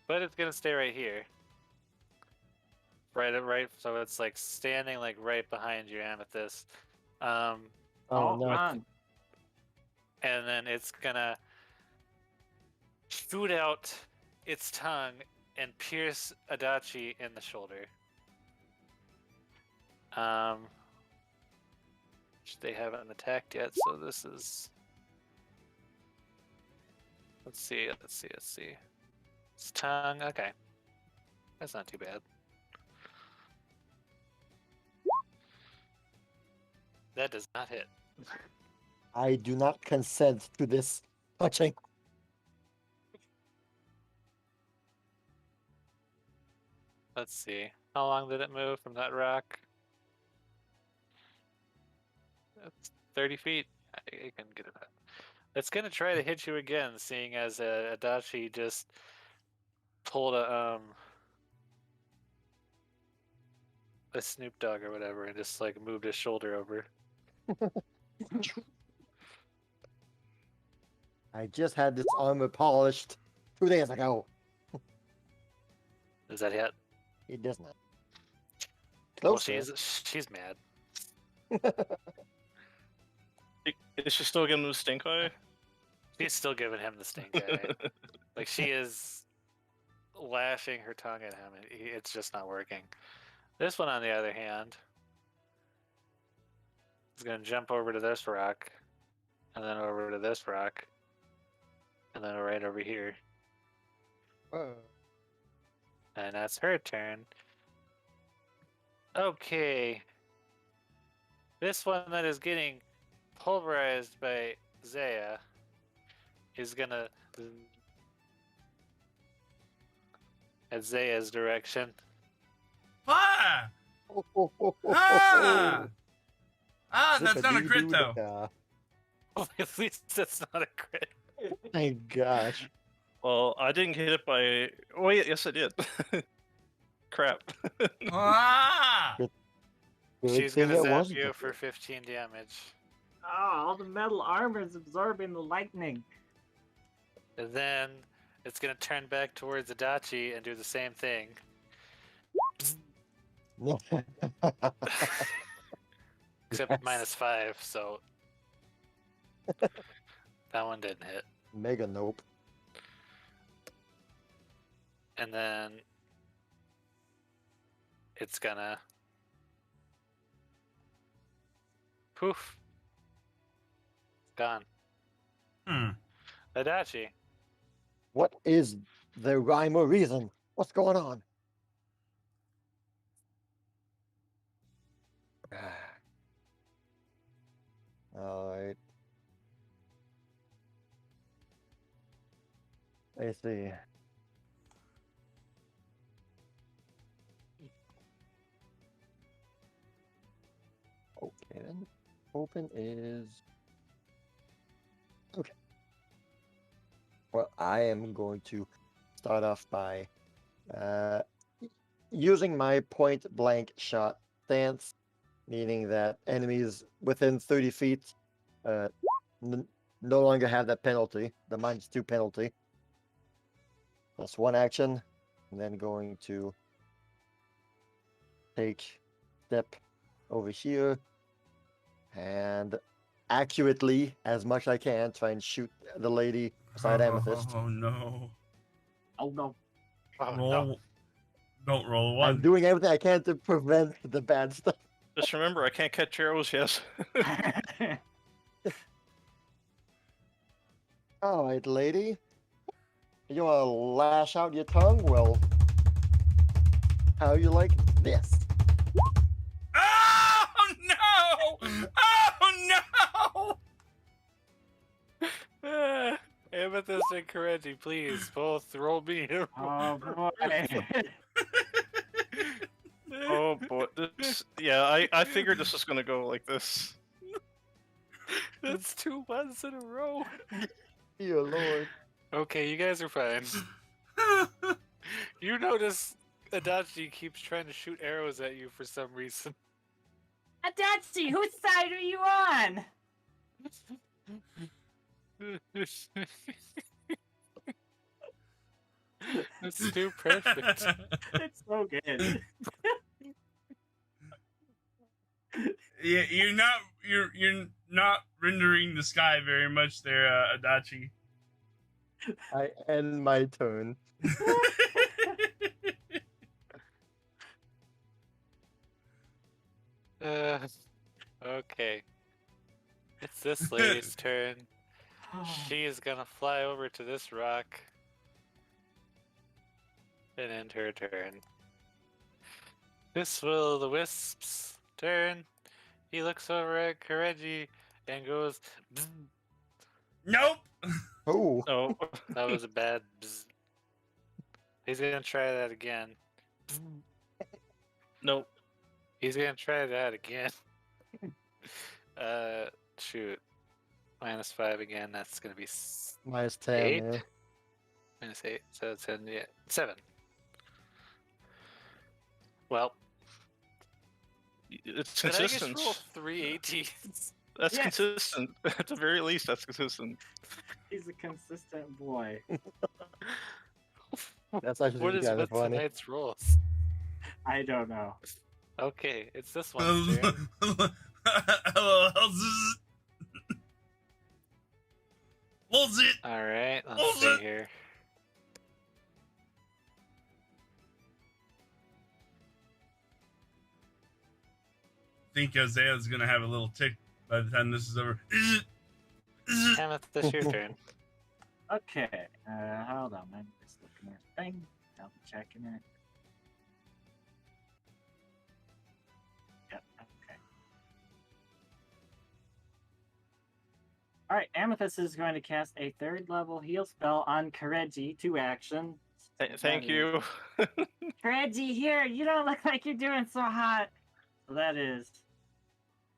But it's gonna stay right here. Right. So it's like standing like right behind you, Amethyst. Oh no. Man. And then it's gonna shoot out its tongue and pierce Adachi in the shoulder. Which they haven't attacked yet, so this is. Let's see. Its tongue. Okay, that's not too bad. That does not hit. I do not consent to this touching. Let's see. How long did it move from that rock? That's 30 feet. I can get it up. It's gonna try to hit you again, seeing as Adachi just pulled a Snoop Dogg or whatever and just like moved his shoulder over. I just had this armor polished 2 days ago. Does that hit? It does not. Well, Closer. she's mad. Is she still getting the stink eye? She's still giving him the stink eye. Like she is lashing her tongue at him, and it's just not working. This one, on the other hand, is gonna jump over to this rock, and then over to this rock, and then right over here. And that's her turn. Okay. This one that is getting pulverized by Zaya is gonna at Zaya's direction. Ah! Ah! Ah, that's not a crit though. At least that's not a crit. Thank gosh. Well, I didn't get it by. Oh wait, yes I did. Crap. Ah! Good She's thing gonna it zap wasn't you a for crit. 15 damage. Oh, all the metal armor is absorbing the lightning. And then it's gonna turn back towards Adachi and do the same thing. Except Yes. -5, so that one didn't hit. Mega nope. And then it's gonna poof. Gone. Adachi. What is the rhyme or reason? What's going on? Alright. I see. Okay, then. Open is... Okay. Well, I am going to start off by using my point blank shot stance, meaning that enemies within 30 feet no longer have that penalty, the -2 penalty. That's one action, and then going to take step over here and accurately, as much I can, try and shoot the lady beside Amethyst. Oh no. Oh no. Oh, Roll. no. Don't roll a I'm 1. doing everything I can to prevent the bad stuff. Just remember, I can't catch arrows. Yes. All right, lady. You want to lash out your tongue? Well, how you like this? Oh no! Oh no! Amethyst and Kireji, please both roll me. Oh boy. Oh boy. This. Yeah, I figured this was gonna go like this. That's 2 1s in a row. Dear Lord. Okay, you guys are fine. You notice Adachi keeps trying to shoot arrows at you for some reason. Adachi, whose side are you on? It's too perfect. It's so good. Yeah, you're not rendering the sky very much there, Adachi. I end my turn. Okay. It's this lady's turn. She is gonna fly over to this rock and end her turn. This will the Wisp's turn. He looks over at Kireji and goes, bzz. Nope. Oh, No. That was a bad bzz. He's gonna try that again. Bzz. Nope. He's gonna try that again. Shoot. -5 again, that's gonna be -10. Eight? Yeah. -8, so 10, yeah, 7. Well, It's did I consistent. just roll 3 18s? That's Yes. consistent. At the very least, that's consistent. He's a consistent boy. That's actually What is kind with of funny. tonight's rolls? I don't know. Okay, it's this one's turn. What's it? Alright, let's Hold see it. here. I think Isaiah's gonna have a little tick by the time this is over. Amethyst, your turn. Okay, hold on. I'm just looking at the thing. Double checking it. Yep, okay. Alright, Amethyst is going to cast a 3rd level heal spell on Kireji, 2 actions. Thank you. Kireji, here! You don't look like you're doing so hot! So that is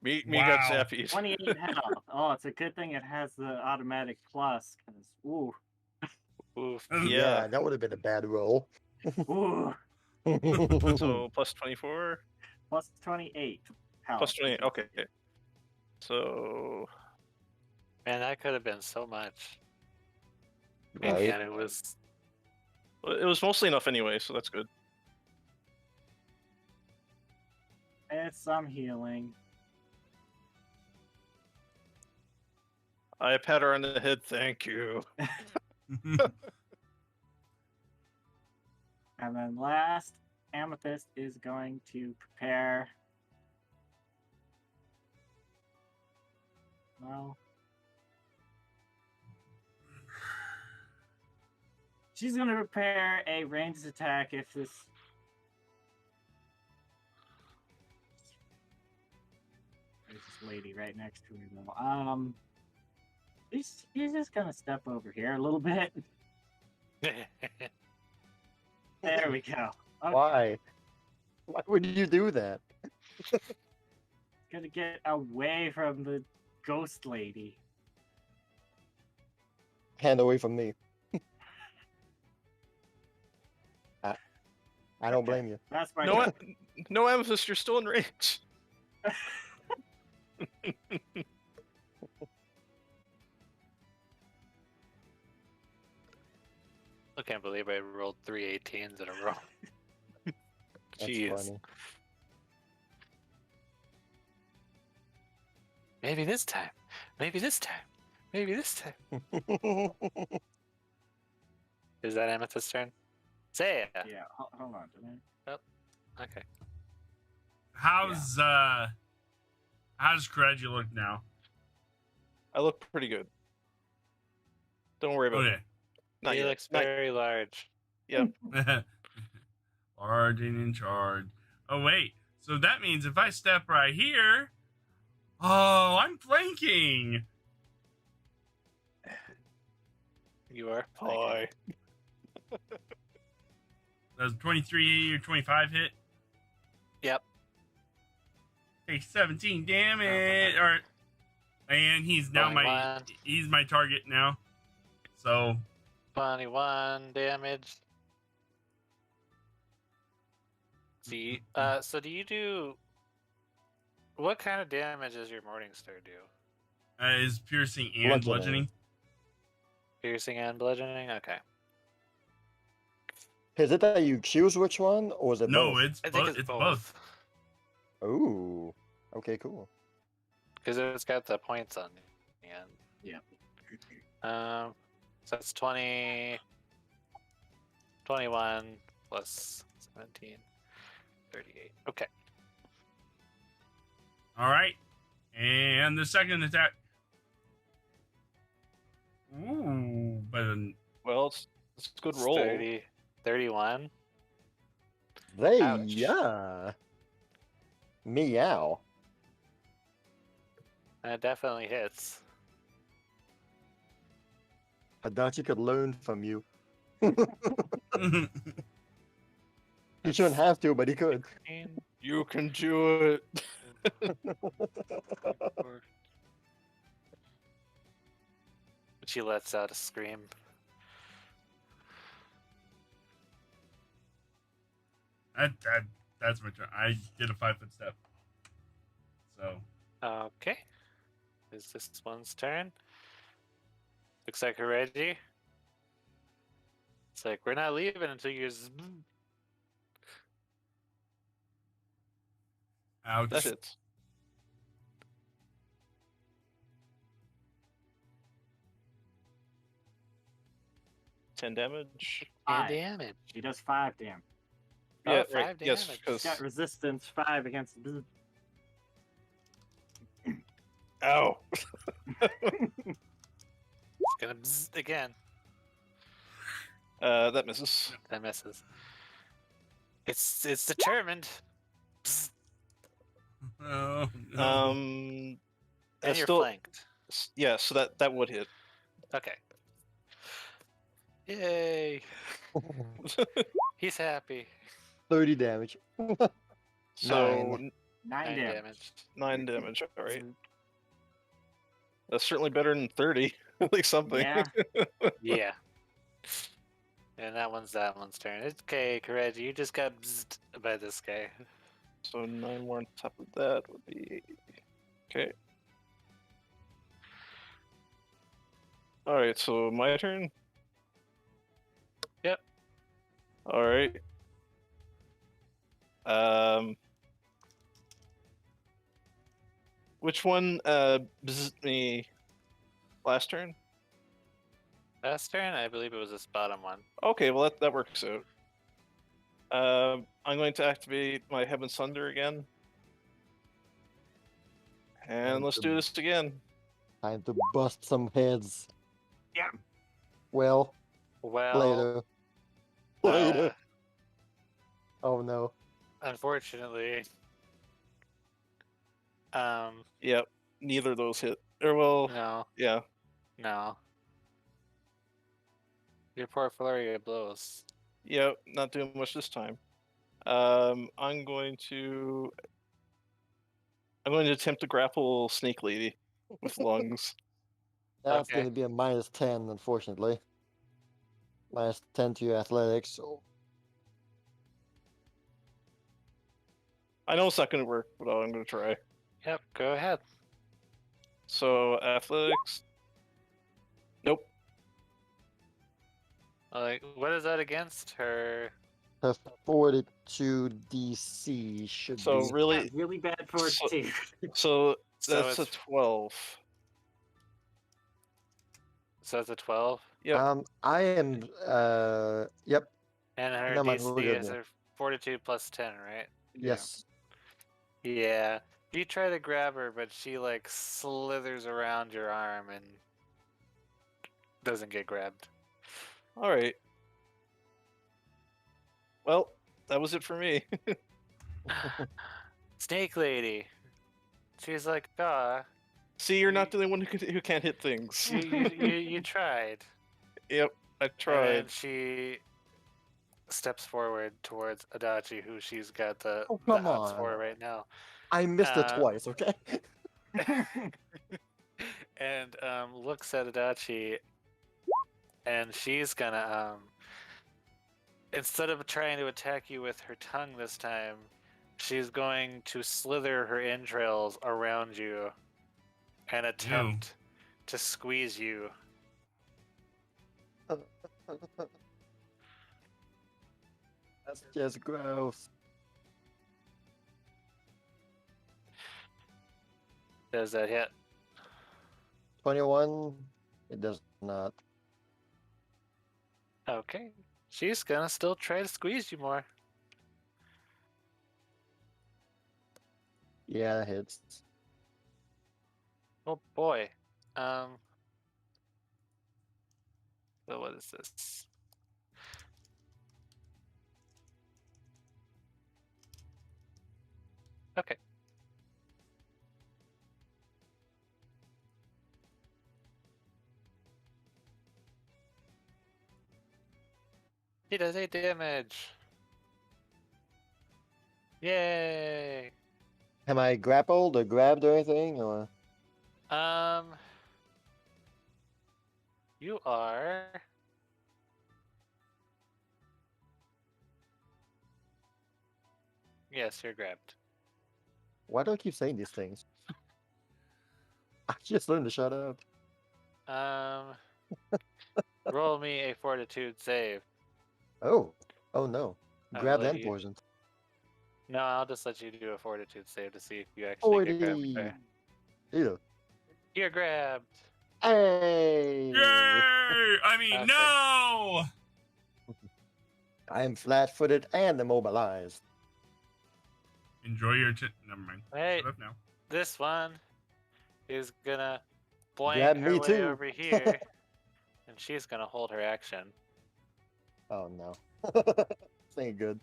Me Wow. got zappies. 28 health. Oh, it's a good thing it has the automatic plus, because, ooh. Oof. Yeah. That would have been a bad roll. Ooh. So plus 24, Plus 28 health. plus 28. Okay. So Man, that could have been so much. Right. And it was. it was mostly enough anyway, so that's good. It's some healing. I pat her on the head. Thank you. And then last, Amethyst is going to prepare. Well. She's going to prepare a ranged attack if this. There's this lady right next to her, though. He's just going to step over here a little bit. There we go. Okay. Why? Why would you do that? Gonna get away from the ghost lady. Hand away from me. I don't blame you. That's my No, no, Amethyst, you're still in range. 17s in a row. That's Jeez. funny. Maybe this time. Maybe this time. Maybe this time. Is that Amethyst's turn? Say it. Yeah, hold on. Did Okay. How's Kireji look now? I look pretty good. Don't worry about Okay. it. Not He yet. looks Not- very large. yeah. Large and in charge. Oh wait, so that means if I step right here, oh, I'm flanking. You are. Boy. Does 23 or 25 hit? Yep. Take 17 damage, and he's now 21. he's my target now. So 21 damage. See, so do you do... What kind of damage does your Morningstar do? is piercing and Bludgeoning. bludgeoning. Piercing and bludgeoning? Okay. Is it that you choose which one, or is it No, both? it's I think both. it's both. Ooh. Okay, cool. Because it's got the points on the end. Yeah. So that's 20... 21 plus 17. 38. Okay. All right, and the second attack. Ooh, but Well, it's a good It's roll. 30, 31. They, Ouch. yeah. Meow. That definitely hits. Adachi could learn from you. oh, He shouldn't have to, but he could. 15, You can do it. 24. She lets out a scream. that's my turn. I did a 5-foot step. So Okay. Is this one's turn? Looks like we're ready. It's like, we're not leaving until you... ouch. That hits. Ten damage. And Five. damage. She does 5 damage. Yeah, Oh, right. 5 Yes, damage. because She's got resistance 5 against. ow. It's gonna bzz again. That misses. That misses. It's determined. Bzz. Oh, no. And That's you're still flanked. yeah. So that would hit. Okay. Yay! He's happy. 30 damage. So 9. 9 9 damage. 9 damage. All right. That's certainly better than 30. At least something. Yeah. Yeah. And that one's turn. It's okay, Kireji. You just got bzzed by this guy. So 9 more on top of that would be okay. All right. So my turn. Yep. All right. Which one bzzed me last turn? Last turn, I believe it was this bottom one. Okay, well that works out. I'm going to activate my Heaven's Thunder again. And let's do this again. Time to bust some heads. Yeah. Well, Well, later. Later. Oh no. unfortunately, Yep, neither of those hit. Or well, no, yeah. no. Your poor flurry of blows. Yep, not doing much this time. I'm going to attempt to grapple Snake Lady with lungs. That's Okay. going to be a -10, unfortunately. -10 to your athletics. So I know it's not going to work, but I'm going to try. Yep, go ahead. So athletics. Nope. Like, what is that against her The 42 DC should So be. really, Really bad for it so- too. so So that's a it's 12. so it's a 12, Yep. I am. Yep. and her Never mind, DC we're good is now. her fortitude plus 10, right? Yes. Yeah. You try to grab her, but she like slithers around your arm and doesn't get grabbed. All right. Well, that was it for me. Snake lady. She's like, ah, See, you're not the only one who can't hit things. you tried. Yep, I And then tried. she steps forward towards Adachi, who she's got the Oh, come hots on. for right now. I missed it Uh, twice. Okay. And looks at Adachi, and she's gonna instead of trying to attack you with her tongue this time, she's going to slither her entrails around you and attempt to squeeze you. That's just gross. Does that hit? 21. It does not. Okay. She's gonna still try to squeeze you more. Yeah, that hits. Oh boy. So what is this? Okay. He does 8 damage. Yay! Am I grappled or grabbed or anything? Or You are. Yes, you're grabbed. why do I keep saying these things? I just learned to shut up. Roll me a fortitude save. Oh. Oh no. I Grabbed will and let you- poisoned. No, I'll just let you do a fortitude save to see if you actually get grabbed. 40. Okay. Ew. You're grabbed. Hey! Yay! I mean, Okay. no! I am flat-footed and immobilized. Enjoy your never mind. Hey, Shut up now. this one is gonna Grab boing her me way too. over here, and she's gonna hold her action. Oh no. This ain't good.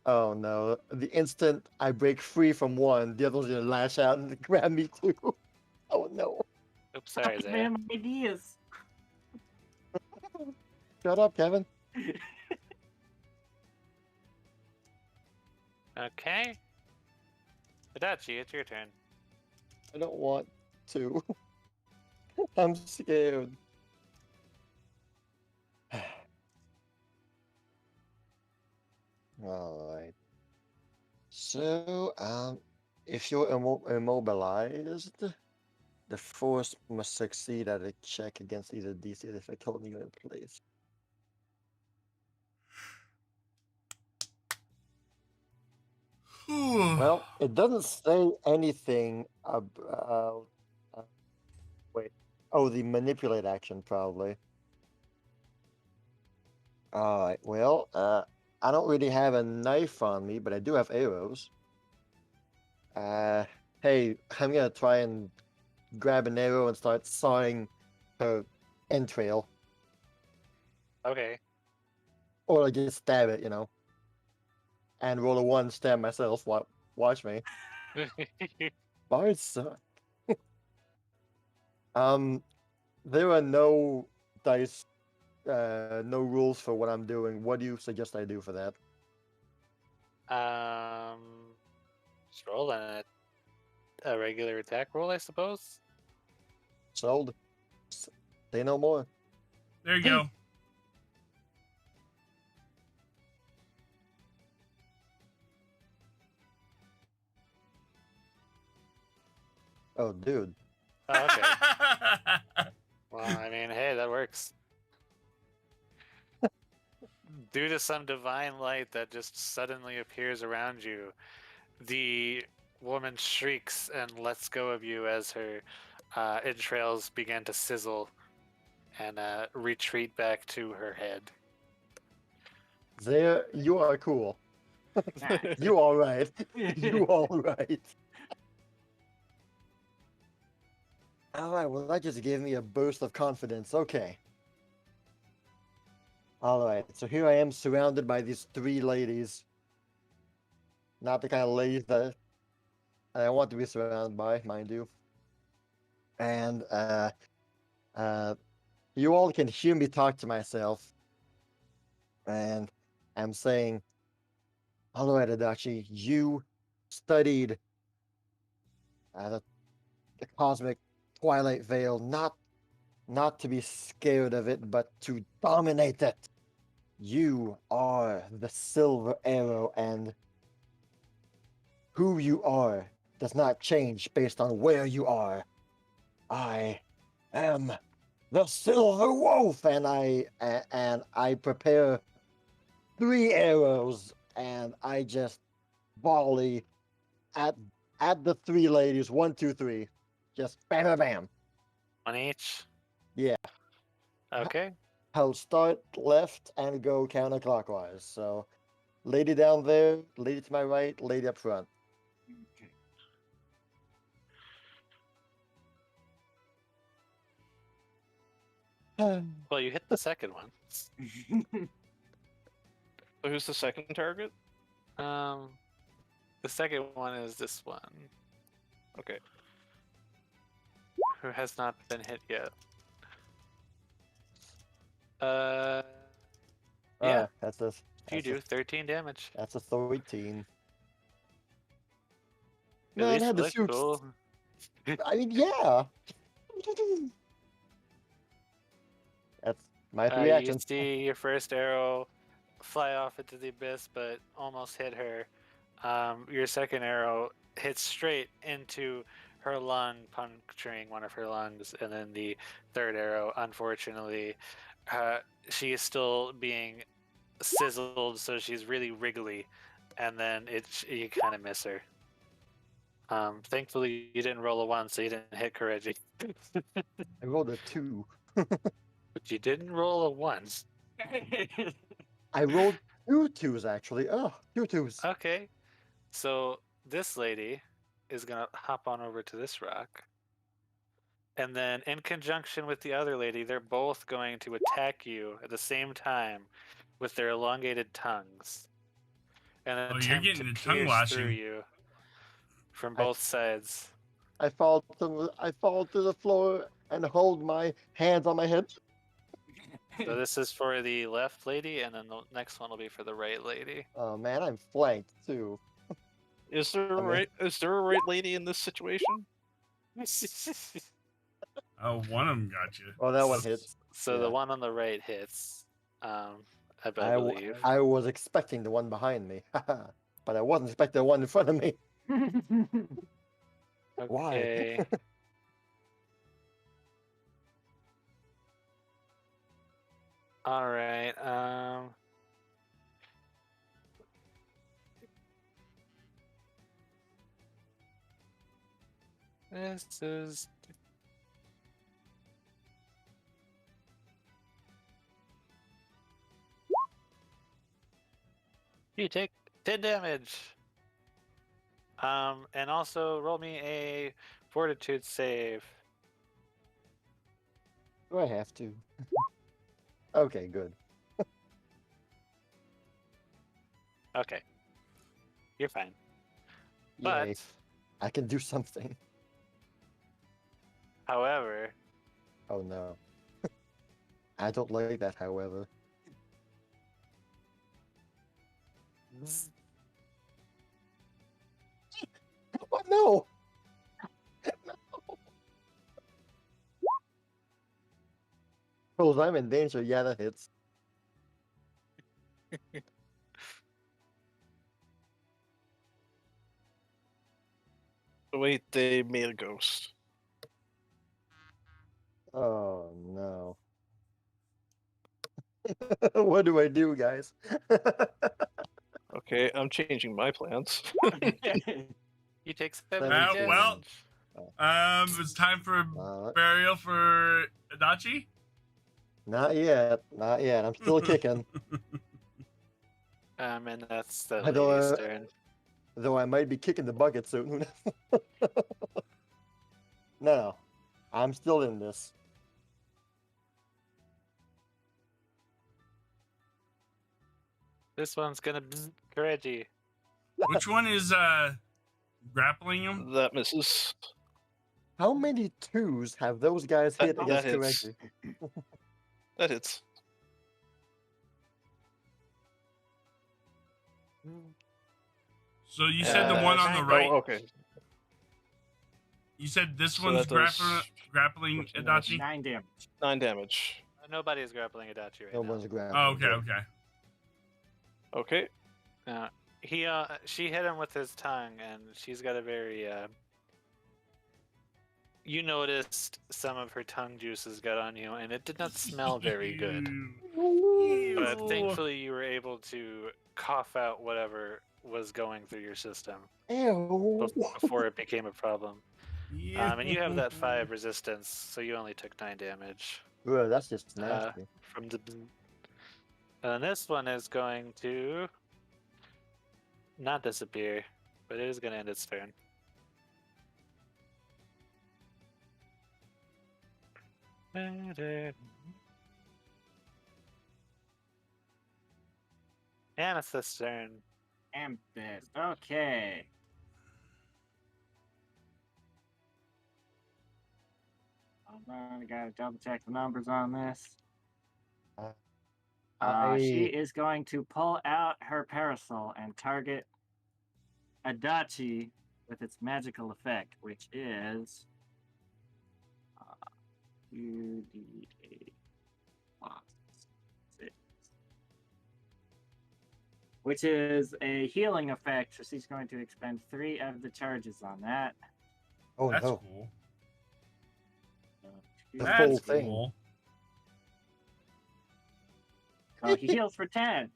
Oh no. The instant I break free from one, the other one's gonna lash out and grab me too. Oh no. Oops, sorry, Zaya. Man, my ideas. Shut up, Kevin. Okay. Adachi, it's your turn. I don't want to. I'm scared. Alright. So, if you're immobilized, the force must succeed at a check against either DC effect holding you in place. Well, it doesn't say anything about. Wait. Oh, the manipulate action, probably. Alright, well, I don't really have a knife on me, but I do have arrows. Hey, I'm gonna try and grab an arrow and start sawing her entrail. Okay. Or like just stab it, and roll a 1, stab myself. Watch me. Bards suck. There are no dice, no rules for what I'm doing. What do you suggest I do for that? Just roll a regular attack roll, I suppose. Sold. Say no more. There you go. Oh, dude. Oh, okay. Well, I mean, hey, that works. due to some divine light that just suddenly appears around you, the woman shrieks and lets go of you as her entrails begin to sizzle and retreat back to her head. There, you are cool. You all right. You all right. All right, well, that just gave me a burst of confidence. Okay. All right, so here I am surrounded by these three ladies. Not the kind of ladies that I want to be surrounded by, mind you. And you all can hear me talk to myself. And I'm saying, all right, Adachi, you studied the cosmic twilight veil, not to be scared of it, but to dominate it. You are the silver arrow, and who you are does not change based on where you are. I am the silver wolf, and I prepare 3 arrows, and I just volley at the 3 ladies. 1, 2, 3, just bam, bam, bam. One each? Yeah. Okay. I'll start left and go counterclockwise. So, lady down there, lady to my right, lady up front. Well, you hit the second one. So who's the second target? The second one is this one, Okay. who has not been hit yet. Yeah, That's a you do 13 damage. that's a 13. At Man, least had it to looks shoot. cool. I mean, yeah. That's my 3 You actions. see your first arrow fly off into the abyss, but almost hit her. Your second arrow hits straight into her lung, puncturing one of her lungs, and then the third arrow, unfortunately, she is still being sizzled, so she's really wriggly, and then you kind of miss her. Thankfully, you didn't roll a 1, so you didn't hit Kireji. I rolled a 2. But you didn't roll a 1. I rolled 2 2s actually. Oh, 2 2s. Okay, so this lady is gonna hop on over to this rock, and then in conjunction with the other lady, they're both going to attack you at the same time with their elongated tongues, and Oh, you're attempt getting to the tongue pierce lashing. through you from I- both sides. I fall to the floor and hold my hands on my head. So this is for the left lady, and then the next one will be for the right lady. Oh man, I'm flanked too. Is there a I mean- right lady in this situation? Oh, one of them got you. Oh, that one hits. So Yeah. the one on the right hits, I I believe. was expecting the one behind me, but I wasn't expecting the one in front of me. Why? Okay. All right. This is. You take 10 damage. And also roll me a fortitude save. Do I have to? Okay, good. Okay. You're fine. Yay. But, I can do something. however, Oh no. I don't like that, however. Oh no! Because I'm in danger, yeah, that hits. Wait, they made a ghost. Oh no. What do I do, guys? Okay, I'm changing my plans. You take 70 17. well, damage. it's time for Uh, burial for Adachi. Not yet. Not yet. I'm still kicking. And that's the I don't, lady's turn. Though I might be kicking the bucket soon. No. I'm still in this. This one's gonna bzz, Kireji. Which one is grappling him? That misses. How many twos have those guys hit That against hits. Kireji? That hits. So you said the one on the right. Oh, okay. You said this So one's that does grappling 14 damage. Adachi. 9 damage. 9 damage. Nobody is grappling Adachi right No now. one's grabbing. Oh, okay, okay. Okay. She hit him with his tongue, and she's got a very. You noticed some of her tongue juices got on you, and it did not smell very good. Ew. But thankfully, you were able to cough out whatever was going through your system Ew. before it became a problem. Ew. And you have that 5 resistance, so you only took 9 damage Ugh, that's just nasty. from the. And this one is going to not disappear, but it is going to end its turn. Amethyst's turn. Amethyst. Okay. Hold on, I gotta double check the numbers on this. She is going to pull out her parasol and target Adachi with its magical effect, which is 2d8 plus 6. Which is a healing effect, so she's going to expend 3 of the charges on that. Oh That's no. cool. The That's full thing. cool. So he heals for 10.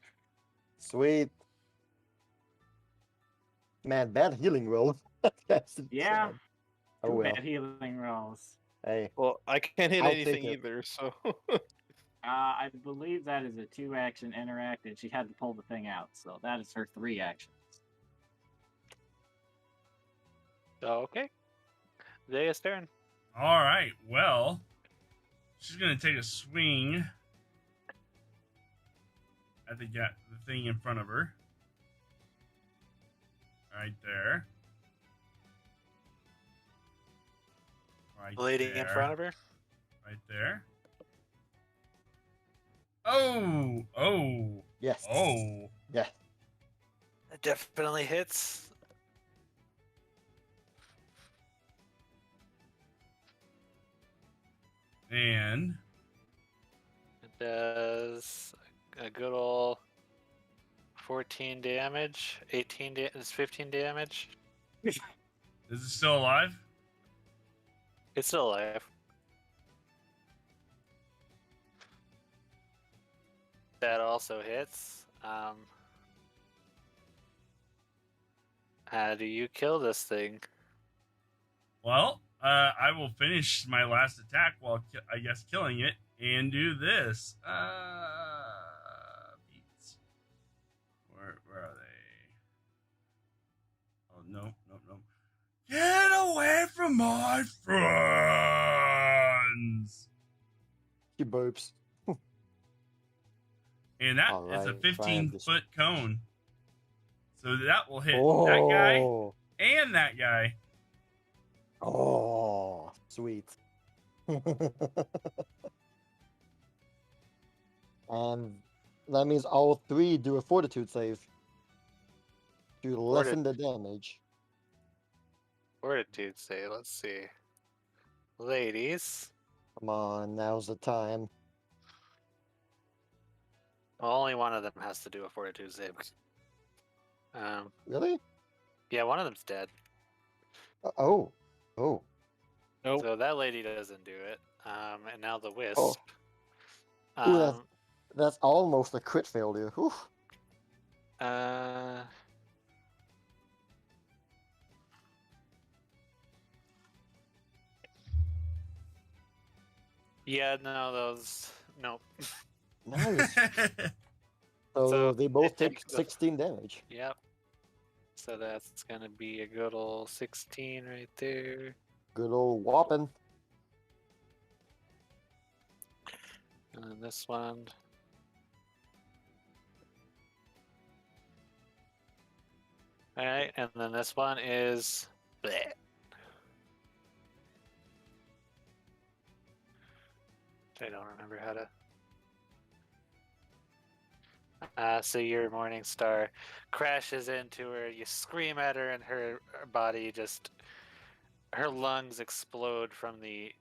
Sweet. Man, bad healing roll. That's Yeah. sad. Oh Two well. bad healing rolls. Hey, Well, I can't hit I'll anything take it. either, so. I believe that is a 2-action interact, and she had to pull the thing out, so that is her 3 actions. Okay. Zea's turn. All right. Well, she's gonna take a swing at the thing in front of her. Right there. Right Lady there. in front of her. Right there. Oh! Oh! yes. Oh! Yeah. That definitely hits. And It does a good ol' 14 damage. 18 it's 15 damage. is it still alive? It's still alive. That also hits. How do you kill this thing? Well, I will finish my last attack while I guess killing it and do this. Beats. Where are they? Oh no. Get away from my friends! She burps. And that All is a right, 15-foot cone. So that will hit that guy Oh. and that guy. Oh, sweet. And that means all 3 do a fortitude save to lessen the damage. Fortitude save. Let's see. Ladies. Come on, now's the time. Well, only one of them has to do a fortitude save. Really? Yeah, one of them's dead. Oh. Nope. So that lady doesn't do it. And now the wisp. Oh. Ooh, that's- That's almost a crit failure. Whew. Yeah, no, those nope. Nice. So So they both it take takes the- 16 damage. Yep. So that's gonna be a good old 16 right there. Good old whopping. And then this one. Alright, and then this one is bleh. I don't remember how to. So your Morning Star crashes into her. You scream at her, and her body just, her lungs explode from the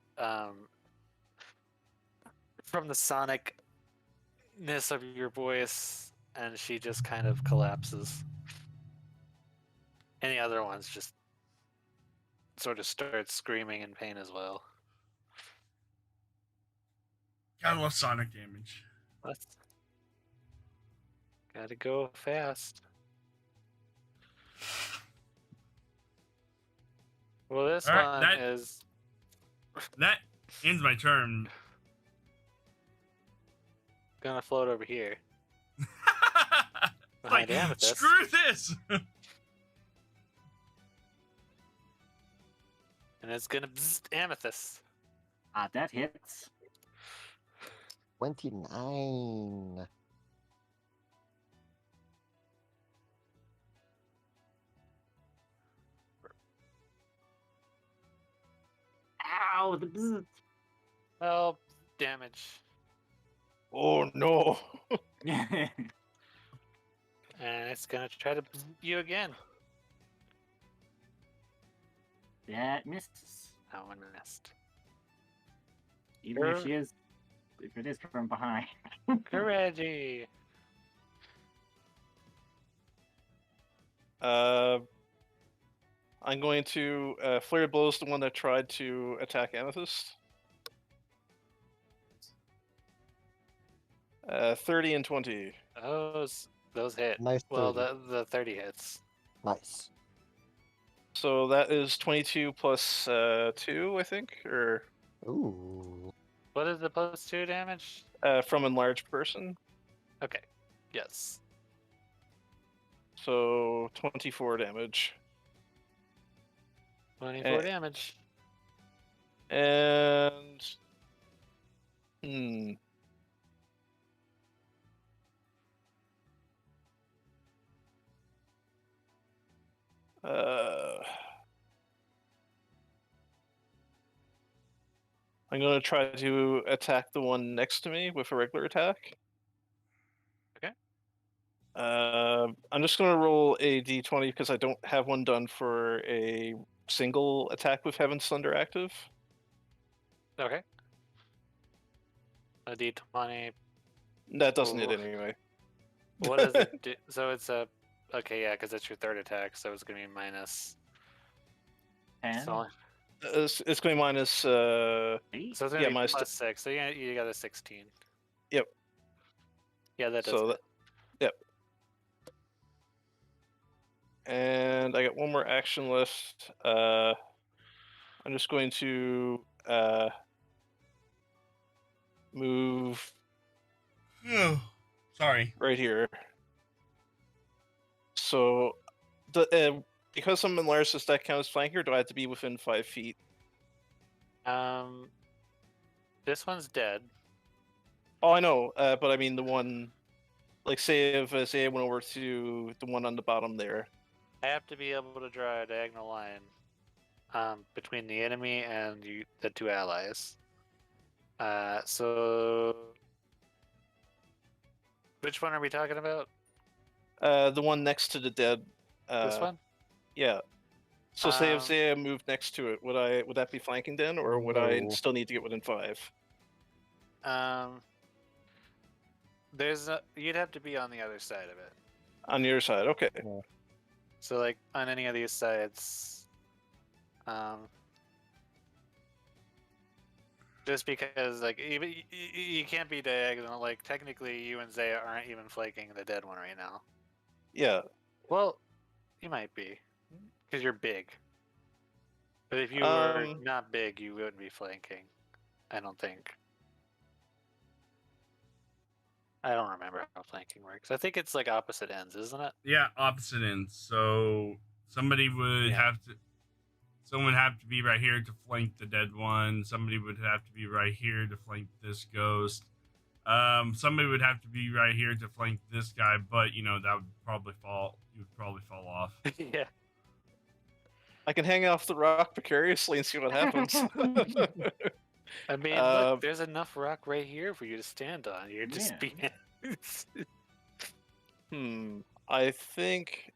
sonicness of your voice, and she just kind of collapses. And the other ones just sort of start screaming in pain as well. Gotta love sonic damage. Let's gotta go fast. Well, this All right, one is That ends my turn. gonna float over here Like, behind Amethyst. screw this! And it's gonna bzz Amethyst. Ah, that hits. 29. Ow, the bzzz. Well, damage. Oh no! And it's gonna try to bzz you again. That misses. That one missed. Even if she is, if it is from behind. Kireji. I'm going to flare blows the one that tried to attack Amethyst. 30 and 20. Those hit. Nice. Well, 30. the 30 hits. Nice. So that is 22 plus 2, I think, or Ooh. What is the +2 damage? from enlarged person. Okay. Yes. So 24 damage. 24 damage. And I'm going to try to attack the one next to me with a regular attack. Okay. I'm just going to roll a d20 because I don't have one done for a single attack with Heaven's Thunder active. Okay. A d20. That doesn't hit Ooh. anyway. What does it do? So it's a. Okay, yeah, because it's your third attack, so it's going to be minus. 10? So It's going to be minus. so it's going to Yeah, be minus +6, so you got a 16. Yep. Yeah, that does So hit. yep. And I got one more action left. I'm just going to move Sorry. right here. So, because I'm enlarged, does that count as flanking, or do I have to be within 5 feet? This one's dead. Oh, I know, but I mean the one, like, say if I went over to the one on the bottom there. I have to be able to draw a diagonal line between the enemy and the two allies. So which one are we talking about? The one next to the dead. This one? Yeah. So say Um, if I moved next to it, would that be flanking then, or would I No. still need to get within 5? You'd have to be on the other side of it. On your side, okay. So like on any of these sides, Just because, like, you can't be diagonal. Like, technically, you and Zaya aren't even flanking the dead one right now. Yeah. Well, you might be, because you're big. But if you were not big, you wouldn't be flanking. I don't think. I don't remember how flanking works. I think it's like opposite ends, isn't it? Yeah, opposite ends. So somebody would have to. Someone would have to be right here to flank the dead one. Somebody would have to be right here to flank this ghost. Somebody would have to be right here to flank this guy, but you know that would probably fall. You would probably fall off. Yeah. I can hang off the rock precariously and see what happens. I mean, look, there's enough rock right here for you to stand on. You're just being. I think.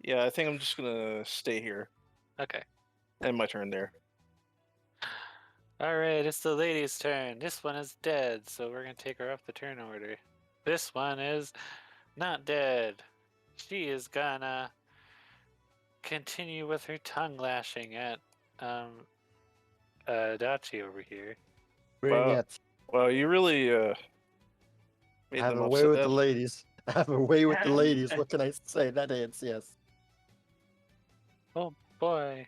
Yeah, I think I'm just gonna stay here. Okay. End my turn there. All right, it's the lady's turn. This one is dead, so we're gonna take her off the turn order. This one is not dead. She is gonna continue with her tongue lashing at Adachi over here. Bring it. Well, you really made Have them a way upset. with the ladies. Have a way with the ladies. What can I say? That hits, yes. Oh boy.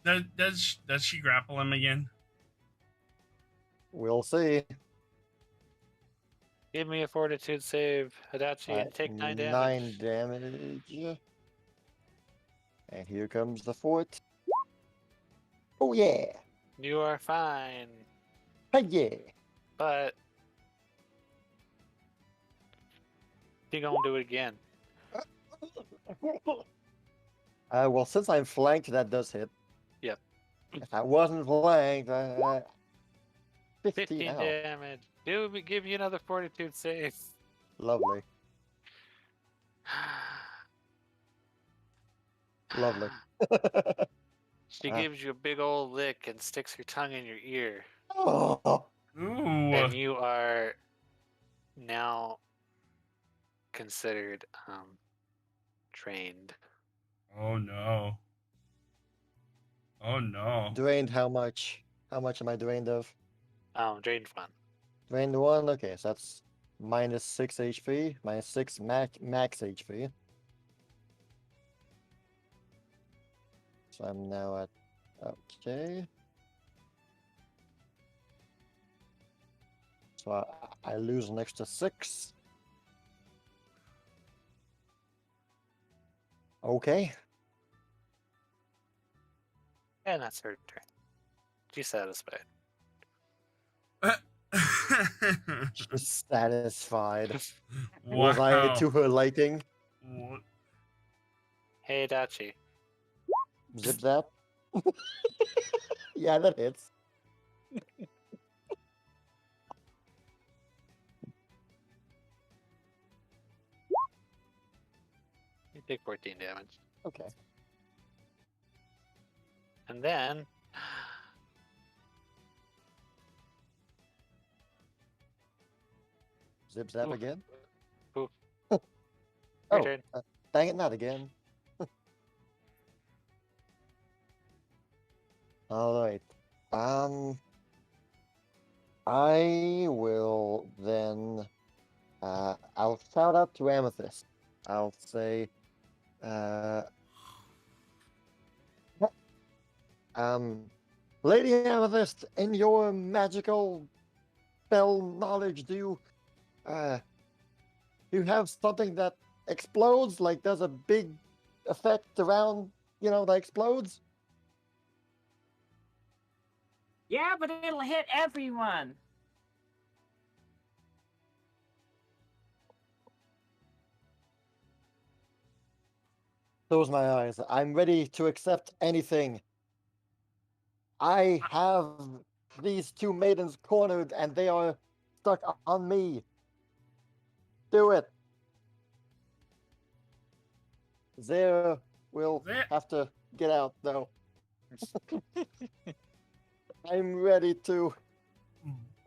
Does she grapple him again? We'll see. Give me a fortitude save, Adachi, and take 9 damage. 9 damage. And here comes the fort. Oh yeah. You are fine, Hey yeah. but you gonna do it again. Well, since I'm flanked, that does hit. Yep. If I wasn't flanked, 15 Ow. damage. Give you another fortitude save. Lovely. Lovely. She gives you a big old lick and sticks her tongue in your ear. Oh. Ooh. And you are now considered trained. Oh no. Oh no. Drained how much? How much am I drained of? Drained 1. Drained 1? Okay, so that's minus 6 HP. Minus 6 max HP. So I'm now at... Okay. So I lose an extra 6. Okay. And that's her turn. She's satisfied. Just satisfied. Wow. Was I to her liking? What? Hey, Adachi. Zip zap? Yeah, that hits. You take 14 damage. Okay. And then... Zip zap Oof. again? Oof. Oh, Your turn. dang it, not again. Alright. I will then I'll shout out to Amethyst. I'll say Lady Amethyst, in your magical spell knowledge, do you have something that explodes, like does a big effect around, that explodes? Yeah, but it'll hit everyone. Close my eyes. I'm ready to accept anything. I have these two maidens cornered and they are stuck on me. Do it. Zara will have to get out, though. I'm ready to.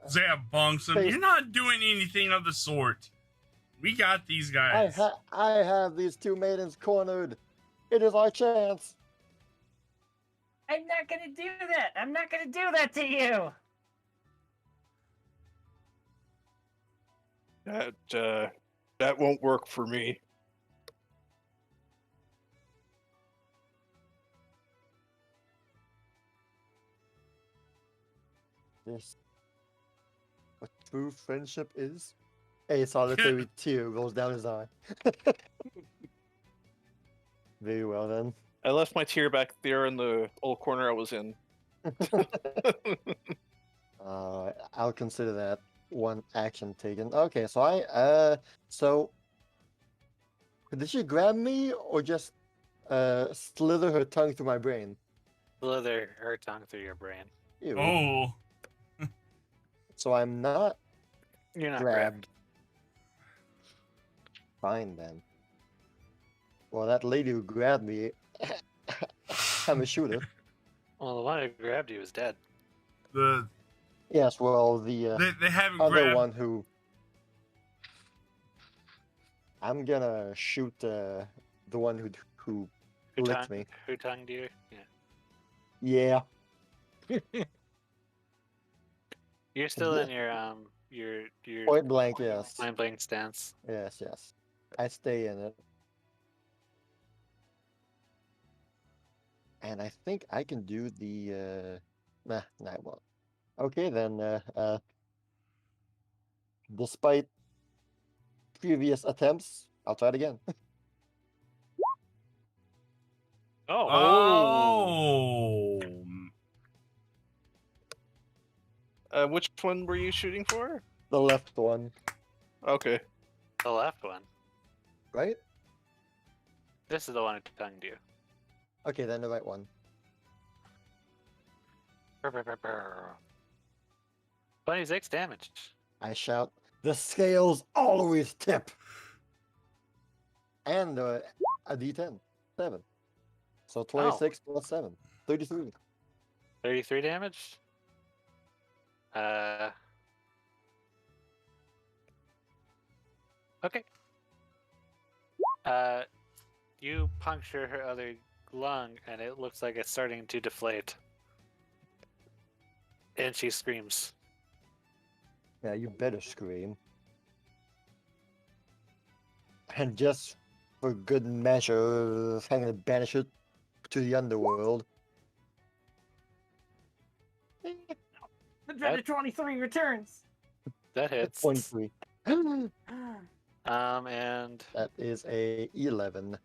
Zab bonks him. You're not doing anything of the sort. We got these guys. I have these two maidens cornered. It is our chance. I'm not gonna do that. I'm not gonna do that to you. That won't work for me. This what true friendship is? A solitary tear rolls down his eye. Very well then. I left my tear back there in the old corner I was in. I'll consider that one action taken. Okay, so so did she grab me or just slither her tongue through my brain? Slither her tongue through your brain. Ew. Oh. So I'm not You're not grabbed. Fine then. Well, that lady who grabbed me, I'm a shooter. Well, the one who grabbed you is dead. The Yes, well, the they haven't other grabbed. one who I'm gonna shoot the one who Who licked me. Who tongued you? Yeah. Yeah, You're still in your point blank. Yes, mind blank stance. yes. I stay in it, and I think I can do the nah, I won't. Okay then. Despite previous attempts, I'll try it again. Oh. Which one were you shooting for? The left one, Okay. The left one. right? This is the one who tongued you. Okay, then the right one. Brr, brr, brr, brr. 26 damage. I shout, "The scales always tip!" And a D10, 7. So 26 plus 7, 33. 33 damage. Okay. You puncture her other lung, and it looks like it's starting to deflate. And she screams. Yeah, you better scream. And just for good measure, I'm gonna banish it to the underworld. The dreaded 23 returns. That hits. 23. And That is a 11.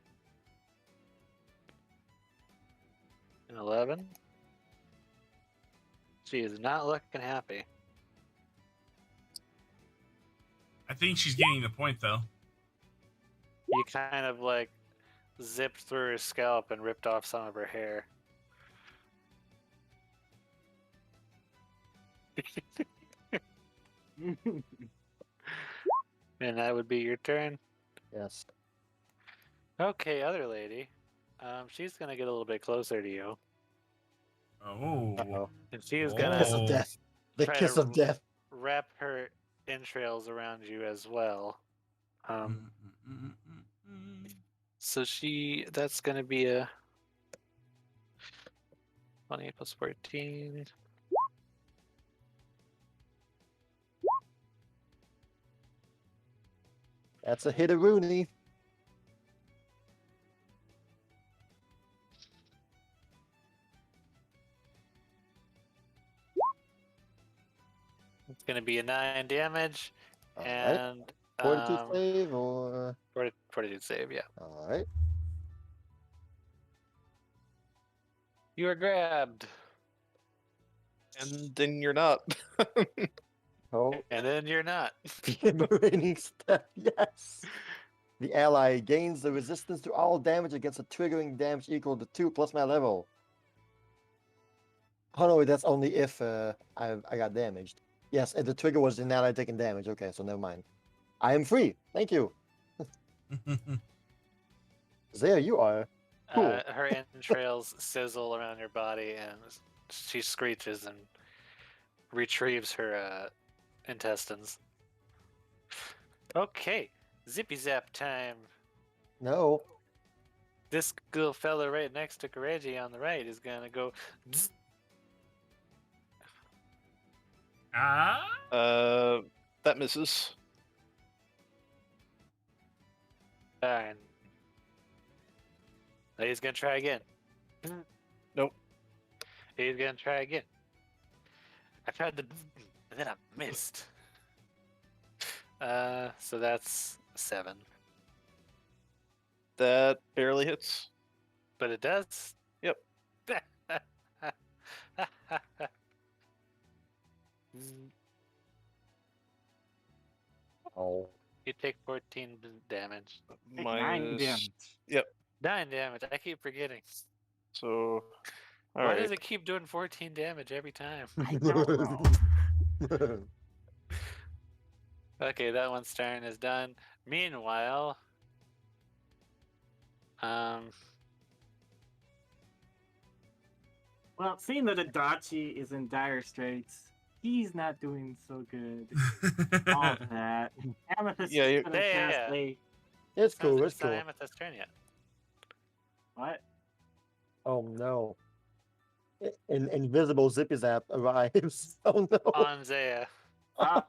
an 11. She is not looking happy. I think she's getting the point though. You kind of like zipped through her scalp and ripped off some of her hair. And that would be your turn. Yes. Okay, other lady. She's gonna get a little bit closer to you, Oh. Uh-oh. and she is Oh. gonna Kiss of death. The Try kiss to- of death. wrap her entrails around you as well. So that's gonna be a 20 plus 14. That's a hit of Rooney. It's gonna be a 9 damage, Alright. and Fortitude save or... fortitude save. Yeah, Alright. you are grabbed, And then you're not. Oh, and then you're not. remaining step, yes. The ally gains the resistance to all damage against a triggering damage equal to 2 plus my level. Oh no, that's only if I got damaged. Yes, and the trigger was an ally taking damage. Okay, so never mind. I am free. Thank you. There you are. Cool. Her entrails sizzle around your body, and she screeches and retrieves her intestines. Okay, zippy zap time. No. this little fella right next to Kireji on the right is gonna go. Bzz. Ah, That misses. And he's gonna try again. Nope. He's gonna try again. I tried the, and then I missed. So that's 7. That barely hits. But it does. Yep. Oh. You take 14 damage. Take 9 damage. Yep. 9 damage. I keep forgetting. So, all Why right. does it keep doing 14 damage every time? I don't know. Okay, that one's turn is done. Meanwhile, Well, seeing that Adachi is in dire straits, he's not doing so good. All of that. Amethyst Yeah, is gonna yeah. cast a It's cool. It's it's not cool. Amethyst's turn yet. what? Oh no. An invisible zippy zap arrives. Oh no. On Zaya. Oh,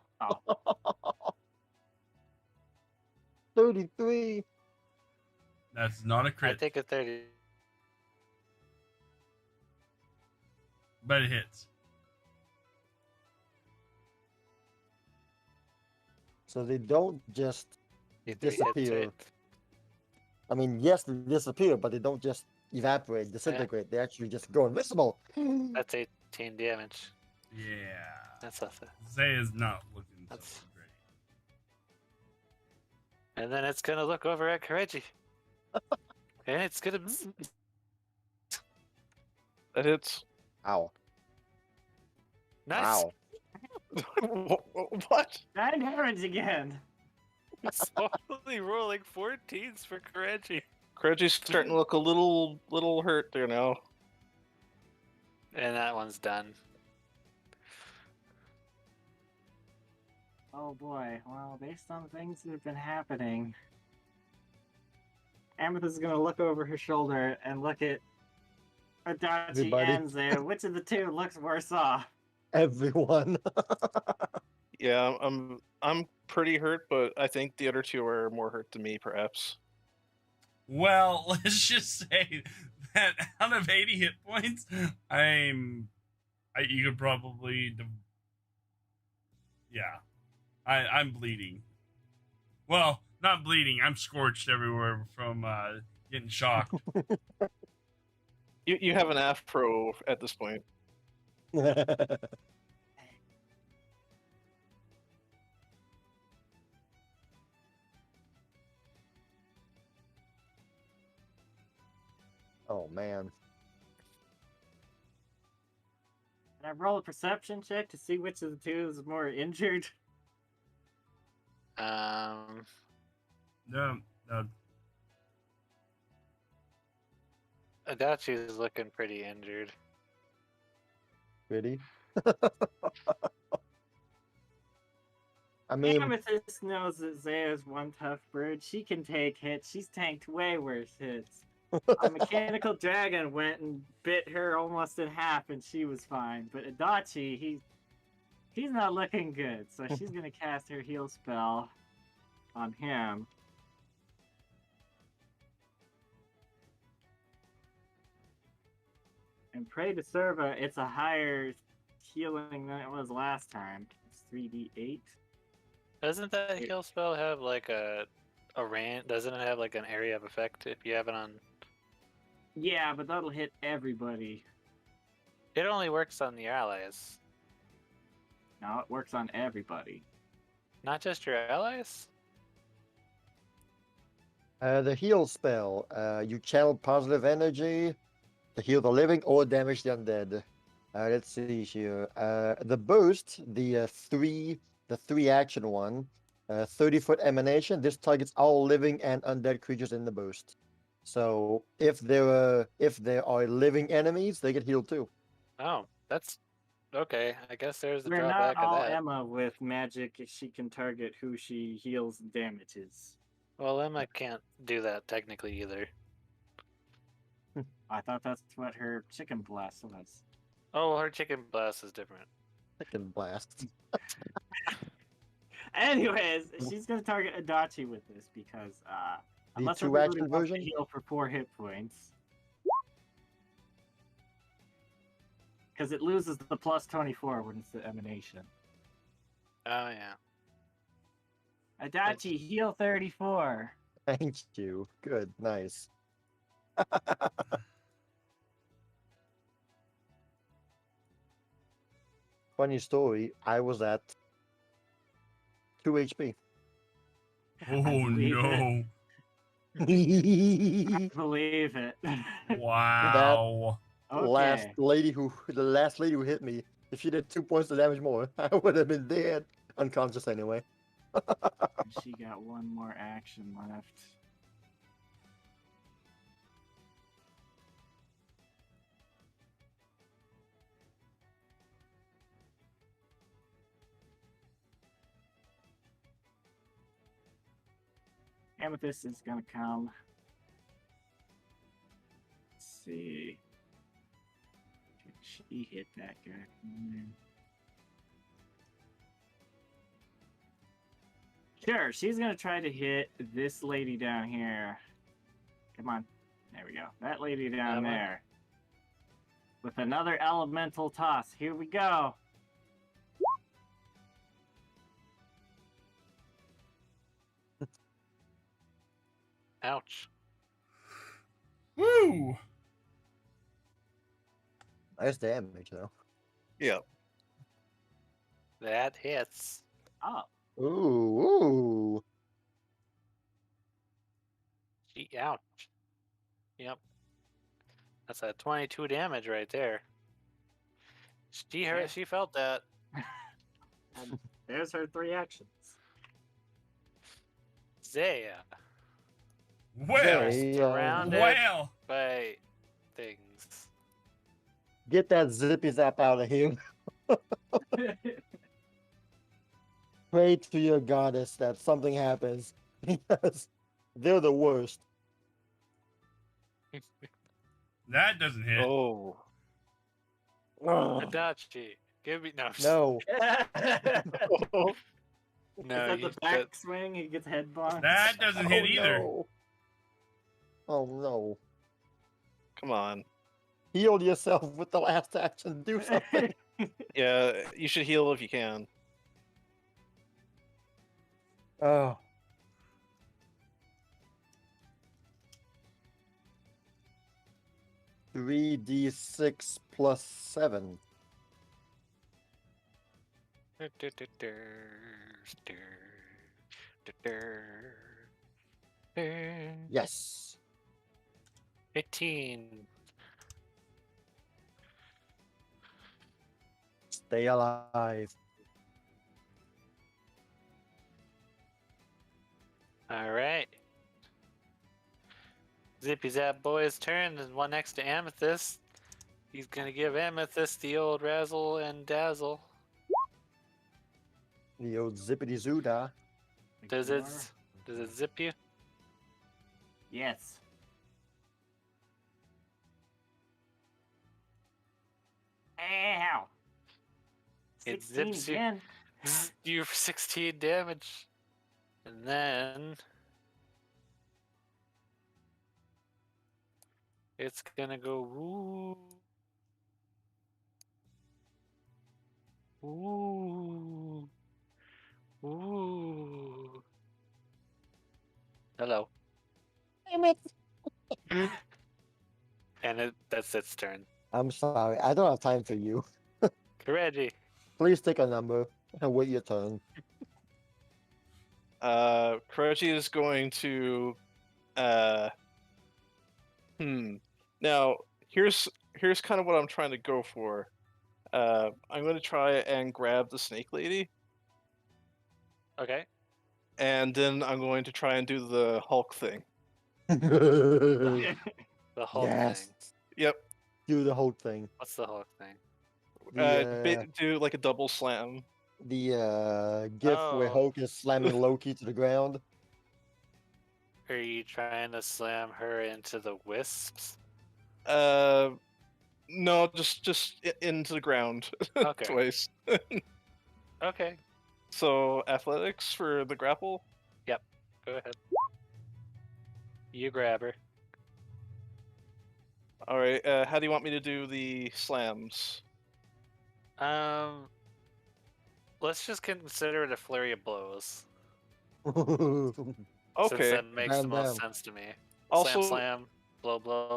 33. that's not a I crit, take a 30. but it hits. So they don't just You 3 hits, disappear. right? I mean, yes, they disappear, but they don't just evaporate, disintegrate. They actually just go invisible. That's 18 damage. Yeah. That's nothing. Zaya's not looking so That's- great. And then it's gonna look over at Kireji. And it's gonna. That hits. Ow. Nice. Ow. What? 9 damage again. It's only rolling 14s for Kireji. Kireji's starting to look a little hurt there now. And that one's done. Oh boy. Well, based on things that have been happening, Amethyst is gonna look over her shoulder and look at Adachi Everybody. and Zaya. Which of the two looks worse off? Everyone. Yeah, I'm pretty hurt, but I think the other two are more hurt than me, perhaps. Well, let's just say that out of 80 hit points, you could probably, I'm bleeding. Well, not bleeding. I'm scorched everywhere from getting shocked. You have an afro at this point. Oh man. Can I roll a perception check to see which of the two is more injured? No, Adachi's looking pretty injured. Pretty. I mean, Amethyst knows that Zaya's one tough bird. She can take hits. She's tanked way worse hits. A mechanical dragon went and bit her almost in half, and she was fine. But Adachi, he's not looking good. So she's gonna cast her heal spell on him. And pray to Serva, it's a higher healing than it was last time. It's 3d8. Doesn't that heal spell have like a range? Doesn't it have like an area of effect if you have it on? Yeah, but that'll hit everybody. It only works on your allies, No, it works on everybody. not just your allies. the heal spell. You channel positive energy to heal the living or damage the undead. Let's see here. The boost, the three action one, 30-foot emanation. This targets all living and undead creatures in the boost. So if there are living enemies, they get healed too. Oh, that's okay. I guess there's the We're not drawback of all that. Emma with magic. She can target who she heals and damages. Well, Emma can't do that technically either. I thought that's what her chicken blast was. Oh, her chicken blast is different. Chicken blast. Anyways, she's gonna target Adachi with this because The unless 2 everybody action wants to version? heal for 4 hit points. Because it loses the plus 24 when it's the emanation. Oh yeah. Adachi, heal 34. Thank you. Good. Nice. Funny story. I was at 2 HP. Oh believe no! the Believe it. Wow! last lady who hit me, if she did 2 points of damage more, I would have been dead, unconscious anyway. She got one more action left. Amethyst is gonna come. Let's see. Can she hit that guy? Sure, she's gonna try to hit this lady down here. Come on. There we go. That lady down That one? there. With another elemental toss. Here we go. Ouch. Woo! Nice damage, though. Yeah. That hits. Oh, Ooh. Ouch. Yep. That's a 22 damage right there. She Yeah. she felt that. and there's her 3 actions. Zaya. Well, Hey, surrounded. well. By things. get that zippy zap out of here. Pray to your goddess that something happens, because they're the worst. That doesn't hit. Oh. Ugh. Adachi. Give me no. No. No. Is that the back swing? He gets head bonked. That doesn't hit either. No. Oh no. Come on. Heal yourself with the last action. Do something. Yeah, you should heal if you can. Oh. $3d6 plus 7. Yes. 15. Stay alive. All right. Zippy Zap Boy's turn. There's one next to Amethyst. He's gonna give Amethyst the old razzle and dazzle. The old zippity zoodah. Does it zip you? Yes. Ow. It 16 zips you. again. You for 16 damage. And then it's gonna go woo. Ooh. Ooh. Hello. Damn it. And that's its turn. I'm sorry. I don't have time for you. Kireji. Please take a number and wait your turn. Kireji is going to Now here's kind of what I'm trying to go for. I'm going to try and grab the snake lady, Okay. and then I'm going to try and do the Hulk thing. The Hulk Yes. thing. Yep. Do the whole thing. What's the Hulk thing? Do like a double slam. The gif where Oh. Hulk is slamming Loki to the ground. Are you trying to slam her into the wisps? No, just into the ground Okay. twice. Okay. So athletics for the grapple. Go ahead. You grab her. All right. How do you want me to do the slams? Let's just consider it a flurry of blows, since Okay. that makes the Bam, most bam. sense to me. Also, Slam, blow, blow.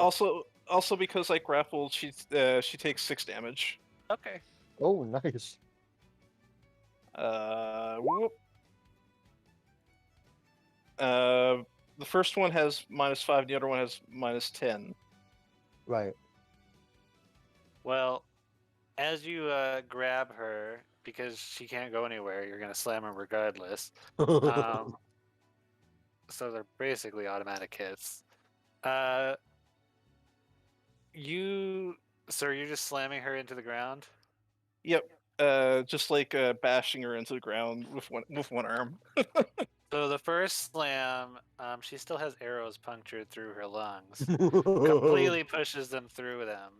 also because I grappled, she takes 6 damage. Okay. Oh, nice. Whoop. The first one has -5, the other one has -10. Right. Well, as you grab her, because she can't go anywhere, you're gonna slam her regardless. So they're basically automatic hits. So you're just slamming her into the ground? Yep. Just like bashing her into the ground with one arm. So the first slam, she still has arrows punctured through her lungs. Completely pushes them through them,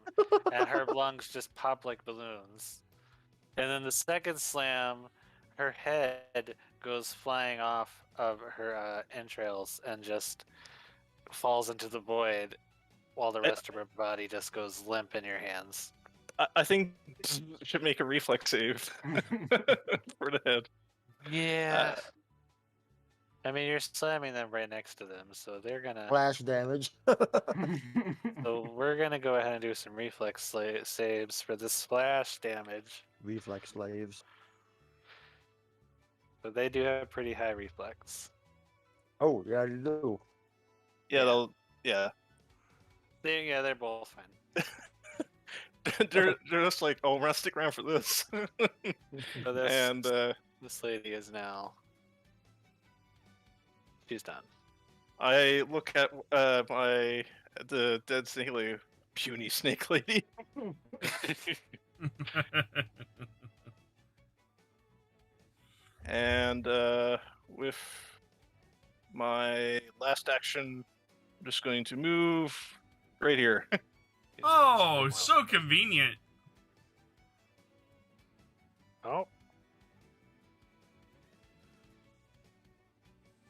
and her lungs just pop like balloons. And then the second slam, her head goes flying off of her entrails and just falls into the void, while the rest of her body just goes limp in your hands. I think this should make a reflex save for the head. Yeah. I mean, you're slamming them right next to them, so they're gonna. Flash damage. So we're gonna go ahead and do some reflex saves for the splash damage. Reflex slaves. But they do have pretty high reflex. Oh, yeah, you do. Yeah, yeah. They're both fine. they're just like, oh, we're gonna stick around for this. So this, And this lady is now. She's done. I look at the dead snake lady, puny snake lady, and with my last action, I'm just going to move right here. Oh, so convenient. Oh.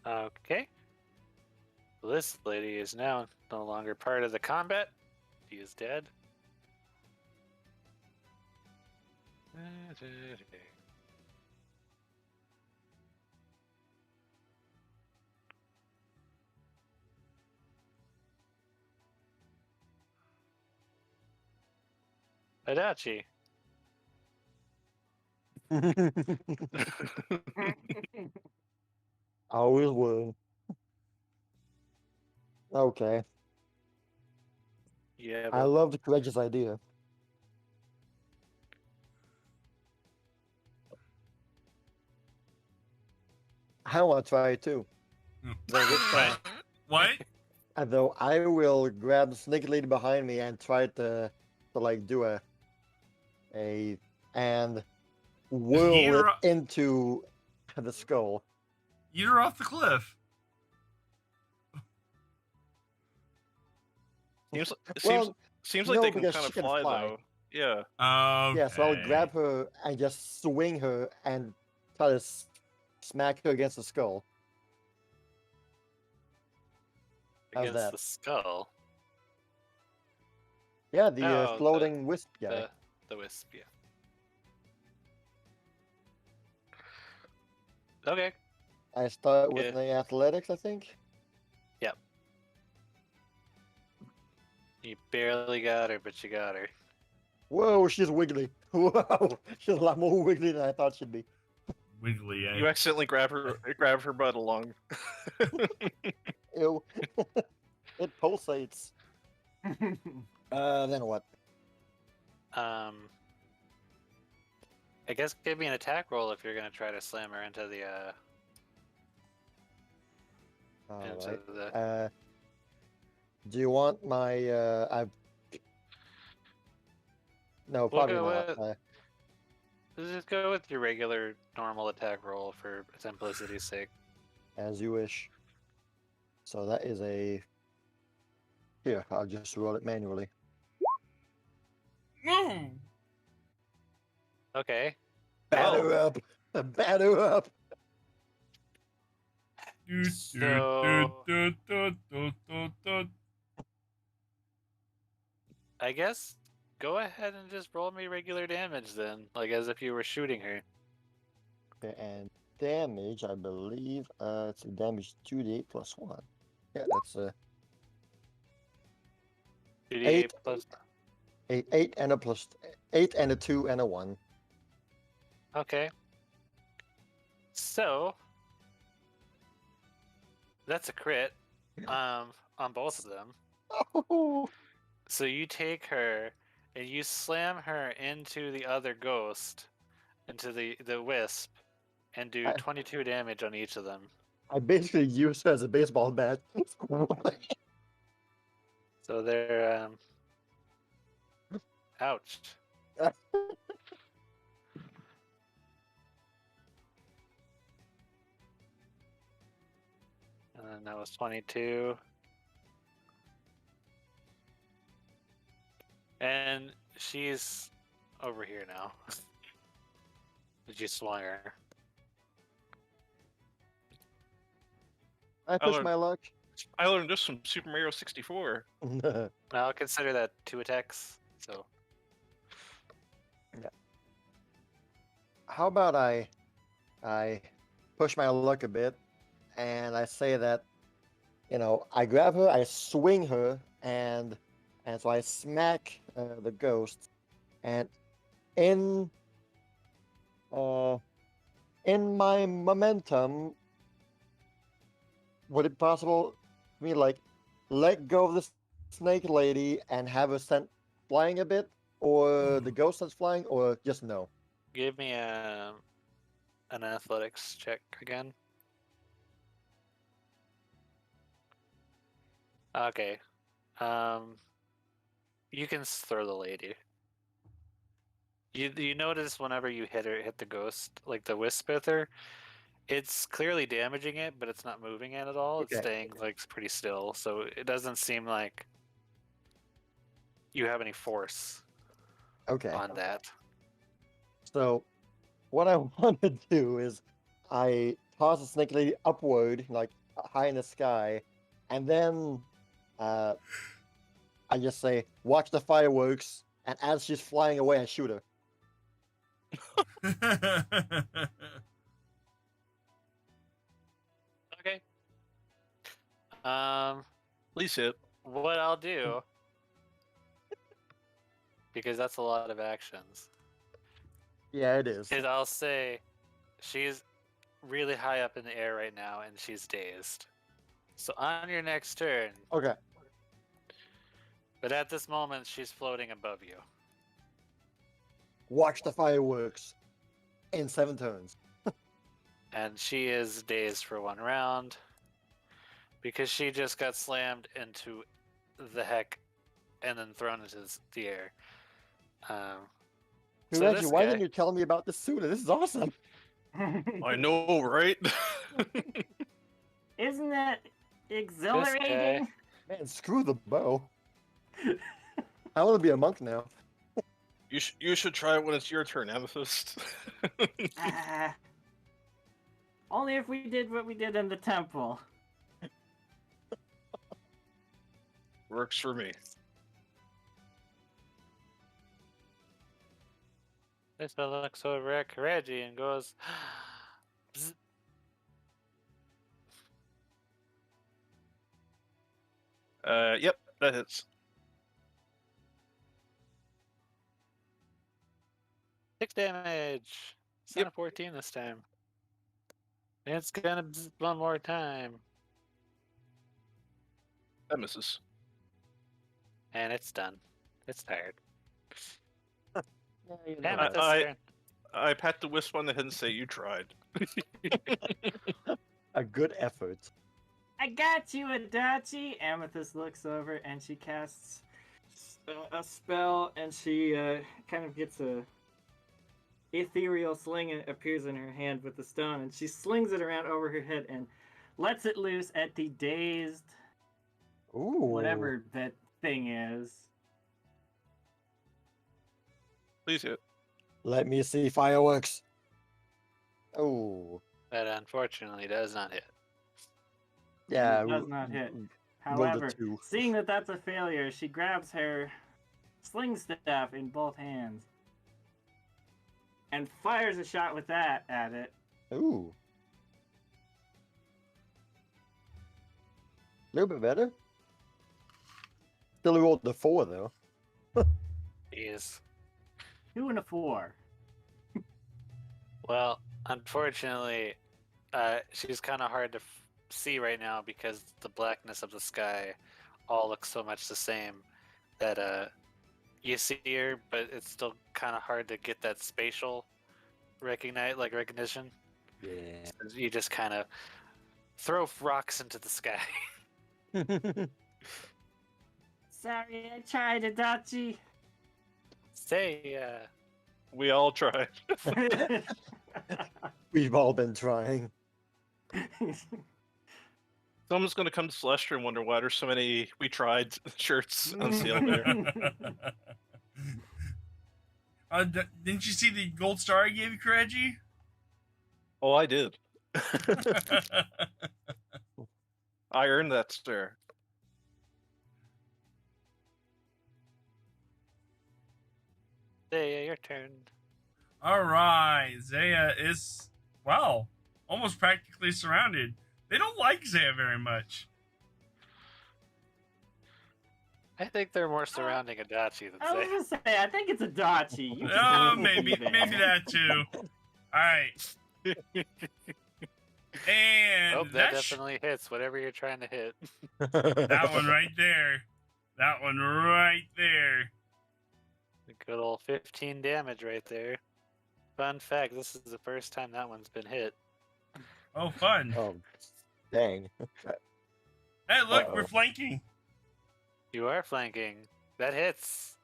Okay. Well, this lady is now no longer part of the combat. She is dead. Adachi. Always will. Okay. Yeah, I love the courageous idea. I want to try it too. Then this time, What? though I will grab the snake lady behind me and try to like do a and whirl You're- it into the skull. You're off the cliff. Seems like no, they can because kind she of can fly, fly. though. Yeah. Okay. Yeah, so I'll grab her and just swing her and try to smack her against the skull. How's against that? the skull. Yeah, the Oh, floating wisp guy. The wisp, yeah. Okay. I start with Yeah. the athletics, I think. Yep. You barely got her, but you got her. Whoa, she's wiggly. Whoa, she's a lot more wiggly than I thought she'd be. Wiggly. You accidentally grab her butt along. Ew. It pulsates. Then what? I guess give me an attack roll if you're gonna try to slam her into the Alright. Do you want my No, We'll probably go not. with- just go with your regular normal attack roll for simplicity's sake. As you wish. So that is a... Here, I'll just roll it manually. Woo! Okay. Batter up. Batter up. So I guess go ahead and just roll me regular damage then, like as if you were shooting her. Okay, and damage, I believe, it's a damage 2d8 plus 1. Yeah, that's 2d8 8. plus. 8 and a plus 8 and a 2 and a 1. Okay. So that's a crit on both of them. Oh, So you take her and you slam her into the other ghost, into the wisp, and do I- 22 damage on each of them. I basically used her as a baseball bat. So they're ouch. And then that was 22. And she's over here now. Did you swung her? I push learned- my luck. I learned this from Super Mario 64. I'll consider that 2 attacks. So How about I push my luck a bit, and I say that, I grab her, I swing her, and so I smack the ghost, and in my momentum, would it possible for me like let go of the snake lady and have her sent flying a bit, or the ghost that's flying, or just no? give me an athletics check again. Okay. You can throw the lady. You notice whenever you hit the ghost, like the wisp with her, it's clearly damaging it, but it's not moving it at all. It's Okay. staying like pretty still, so it doesn't seem like you have any force Okay. on that. So, what I want to do is, I toss the snake lady upward, like high in the sky, and then I just say, "Watch the fireworks!" And as she's flying away, I shoot her. Okay. Please hit. What I'll do, because that's a lot of actions, Yeah, it is. is I'll say she's really high up in the air right now and she's dazed. So on your next turn, Okay. but at this moment she's floating above you. Watch the fireworks in 7 turns. And she is dazed for 1 round because she just got slammed into the heck and then thrown into the air. So Kireji, this why guy- didn't you tell me about this sooner? This is awesome. I know, right? Isn't that exhilarating? Man, screw the bow. I want to be a monk now. You should try it when it's your turn, Amethyst. Ah. Only if we did what we did in the temple. Works for me. This fellow looks over at Kireji and goes, "Bzz." Yep, that hits. 6 damage. Instead of 14 this time. And it's gonna bzz 1 more time. That misses. And it's done. It's tired. Yeah, you know Damn that. it, this I- turn. I pat the wisp on the head and say, "You tried." A good effort. I got you, Adachi! Amethyst looks over and she casts a spell, and she kind of gets a ethereal sling, and it appears in her hand with the stone, and she slings it around over her head and lets it loose at the dazed Ooh. whatever that thing is. Please hit. Let me see fireworks. Oh, That unfortunately does not hit. yeah. It does not hit. rolled a However, 2. seeing that that's a failure, she grabs her sling staff in both hands and fires a shot with that at it. Ooh. A little bit better. Still rolled the 4 though. Jeez. 2 and a 4. Well, unfortunately, she's kind of hard to see right now because the blackness of the sky all looks so much the same that you see her, but it's still kind of hard to get that spatial recognition. Yeah. So you just kind of throw rocks into the sky. Sorry, I tried, Adachi. Say, We all tried. We've all been trying. Someone's gonna come to Celestia and wonder why there's so many "we tried" shirts on sale there. Didn't you see the gold star I gave you, Kireji? Oh, I did. I earned that star. Say, your turn. All right, Zaya is almost practically surrounded. They don't like Zaya very much. I think they're more surrounding Adachi than I was Say. gonna say, I think it's Adachi. You just Oh, have to maybe be there. that too. All right, and Oh, that definitely hits whatever you're trying to hit. that one right there. That one right there. A good old 15 damage right there. Fun fact, this is the first time that one's been hit. Oh, fun. Oh, dang. Hey, look, we're Uh-oh. flanking. You are flanking. That hits.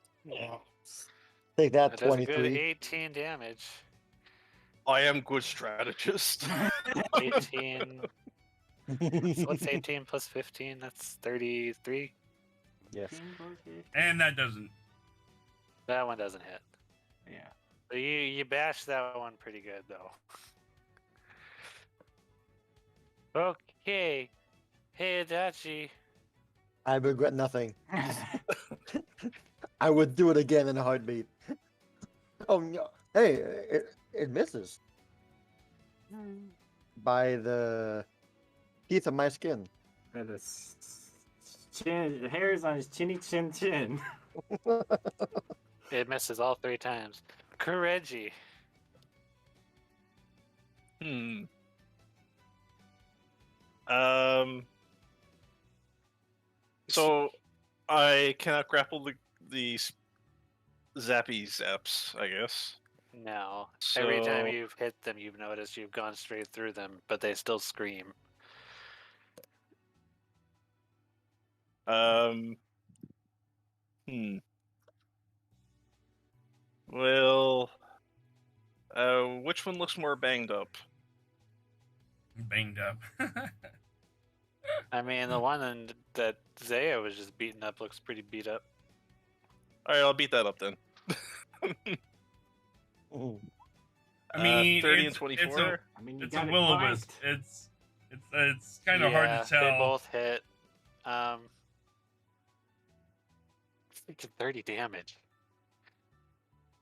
Take that, That does a good 23. 18 damage. I am good strategist. 18. So what's 18 plus 15? That's 33. Yes. And that doesn't. That one doesn't hit. Yeah. So you bashed that one pretty good though. Okay. Hey Adachi. I regret nothing. I would do it again in a heartbeat. Oh no! Hey, it misses by the teeth of my skin. By the the hairs on his chinny chin chin. It misses all 3 times. Kireji. So I cannot grapple the zappy zaps, I guess. No. Every time So- you've hit them, you've noticed you've gone straight through them, but they still scream. Well, which one looks more banged up? Banged up. I mean, the one that Zaya was just beaten up looks pretty beat up. All right, I'll beat that up then. I mean, 30 and it's 24. I mean, you It's a got it will-o-wisp. right. It's kind of hard to tell. They both hit. Freaking 30 damage.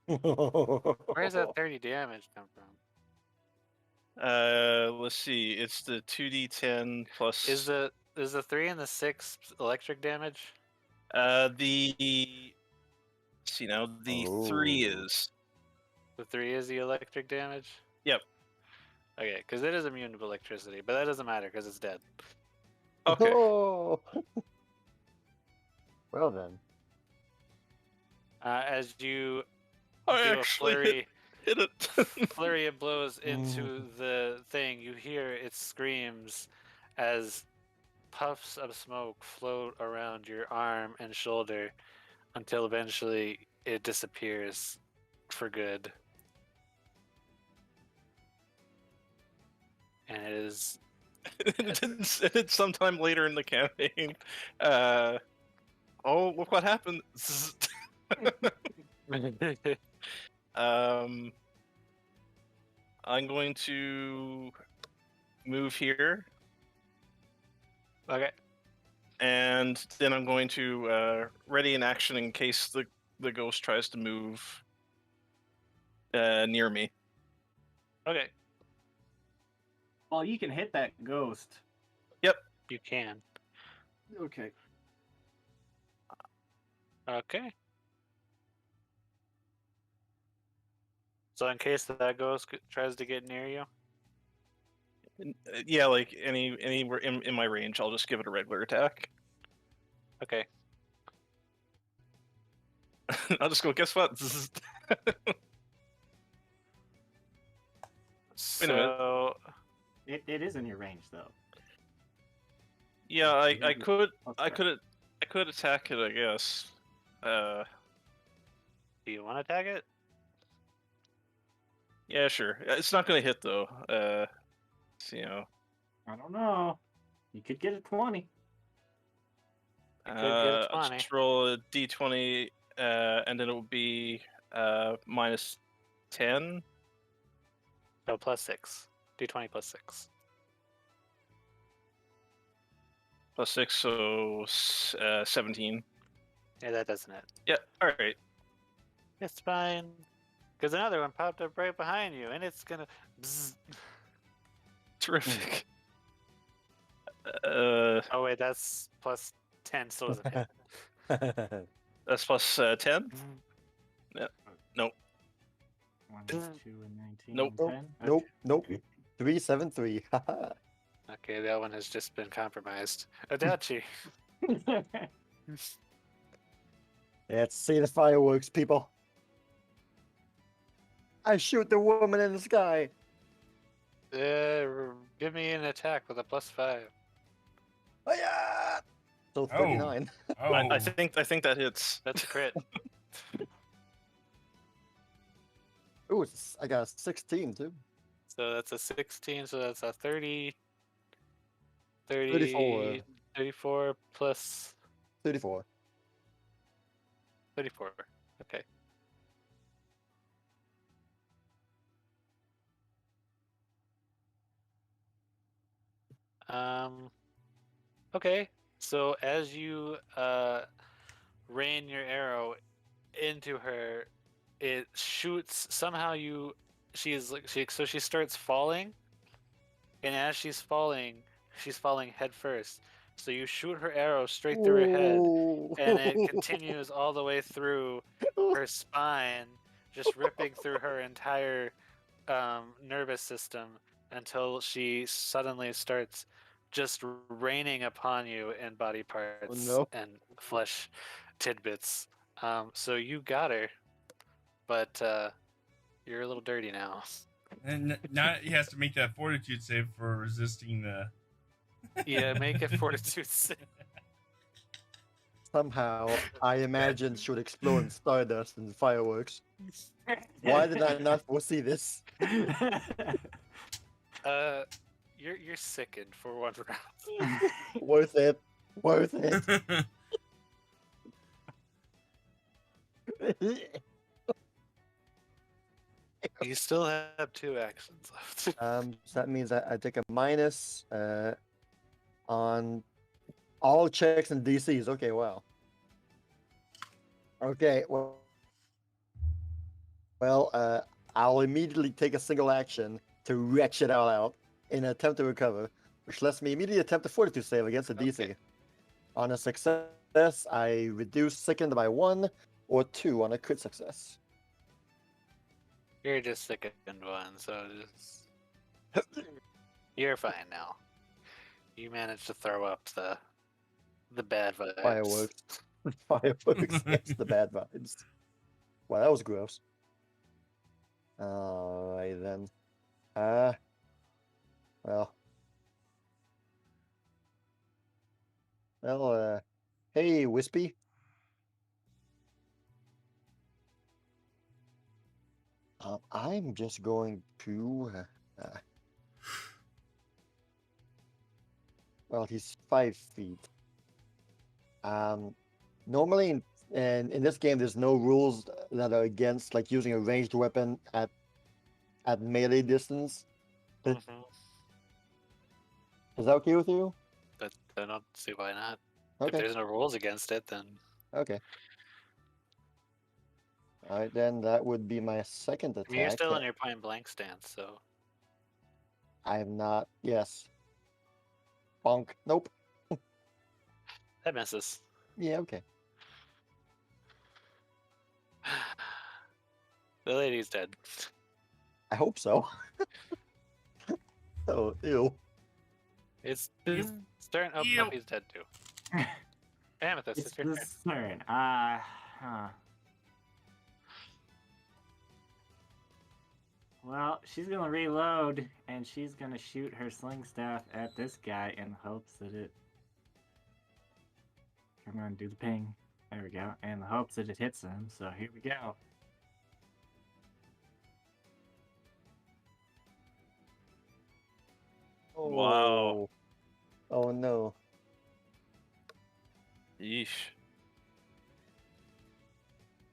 Where does that 30 damage come from? Let's see. It's the 2d10 plus. Is the 3 and the 6 electric damage? Let's see now. The 3 Oh. is. The 3 is the electric damage? Yep. Okay, because it is immune to electricity, but that doesn't matter because it's dead. Okay. Oh. Well then. As you I do a actually hit it. flurry of blows into the thing, you hear its screams as puffs of smoke float around your arm and shoulder until eventually it disappears for good. And it is It's sometime later in the campaign. Oh, look what happened. I'm going to move here, Okay. and then I'm going to ready in action in case the ghost tries to move near me. Okay. Well, you can hit that ghost. You can. Okay. Okay. So in case that ghost tries to get near you. Yeah, like anywhere in my range, I'll just give it a regular attack. Okay. I'll just go. Guess what? Wait a minute. So It is in your range though. Yeah, You I can do could plus I five. could attack it, I guess. do you want to tag it? Yeah, sure. It's not gonna hit though. So, I don't know. You could get a 20. You could get a 20. just roll a d20, and then it will be minus 10. No, plus 6. D20 plus 6. Plus 6, so 17. Yeah, that doesn't hit. Yeah, alright. It's fine. Because another one popped up right behind you, and it's gonna. Bzz. Terrific. Oh wait, that's plus 10, so doesn't hit. That's plus 10? Nope. 1, 2, and 19. Nope. And 10? Nope, nope. 373. Haha. Okay, that one has just been compromised. Adachi. Let's see the fireworks, people. I shoot the woman in the sky. Give me an attack with a plus 5. Hiya! So 39. Oh, I think that hits. That's a crit. Ooh, I got a 16 too. So that's a 16, so that's a 30. 34. 34 plus 34. 34. Okay. Okay. So as you rain your arrow into her, it shoots. Somehow she starts falling, and as she's falling head first. So you shoot her arrow straight through her head, and it continues all the way through her spine, just ripping through her entire nervous system until she suddenly starts just raining upon you in body parts no. and flesh tidbits. So you got her, but you're a little dirty now. and now he has to make that fortitude save for resisting the. Yeah, make a fortitude save. Somehow, I imagined she would explode in stardust and fireworks. Why did I not foresee this? You're sickened for one round. Worth it. Worth it. You still have 2 actions left. So that means I take a minus on all checks and DCs. Okay, wow. Okay, well, I'll immediately take a single action to wrench it all out in an attempt to recover, which lets me immediately attempt a fortitude save against a DC. Okay. On a success, I reduce sickened by 1 or 2 on a crit success. You're just sickened one, so just you're fine now. You managed to throw up the bad vibes. Fireworks. Fireworks. Yes, the bad vibes. Wow, that was gross. Alright then. Well. Well, hey, Wispy. I'm just going to. Well, he's 5 feet. Normally in And in this game, there's no rules that are against like using a ranged weapon at melee distance. Mhm. Is that okay with you? But I don't see why not. If Okay. there's no rules against it, then Okay. All right, then that would be my second I mean, you're attack. still in your point blank stance, so I am not. Yes. Bonk. Nope. that misses. Yeah. Okay. The lady's dead. I hope so. Oh, ew. It's his turn. Oh, Ew. no, he's dead too. Amethyst, It's it's your turn. this turn. Well, she's gonna reload and she's gonna shoot her sling staff at this guy in hopes that it. Come on, do the ping. There we go. In the hopes that it hits him. So here we go. Wow. Oh no. Yeesh.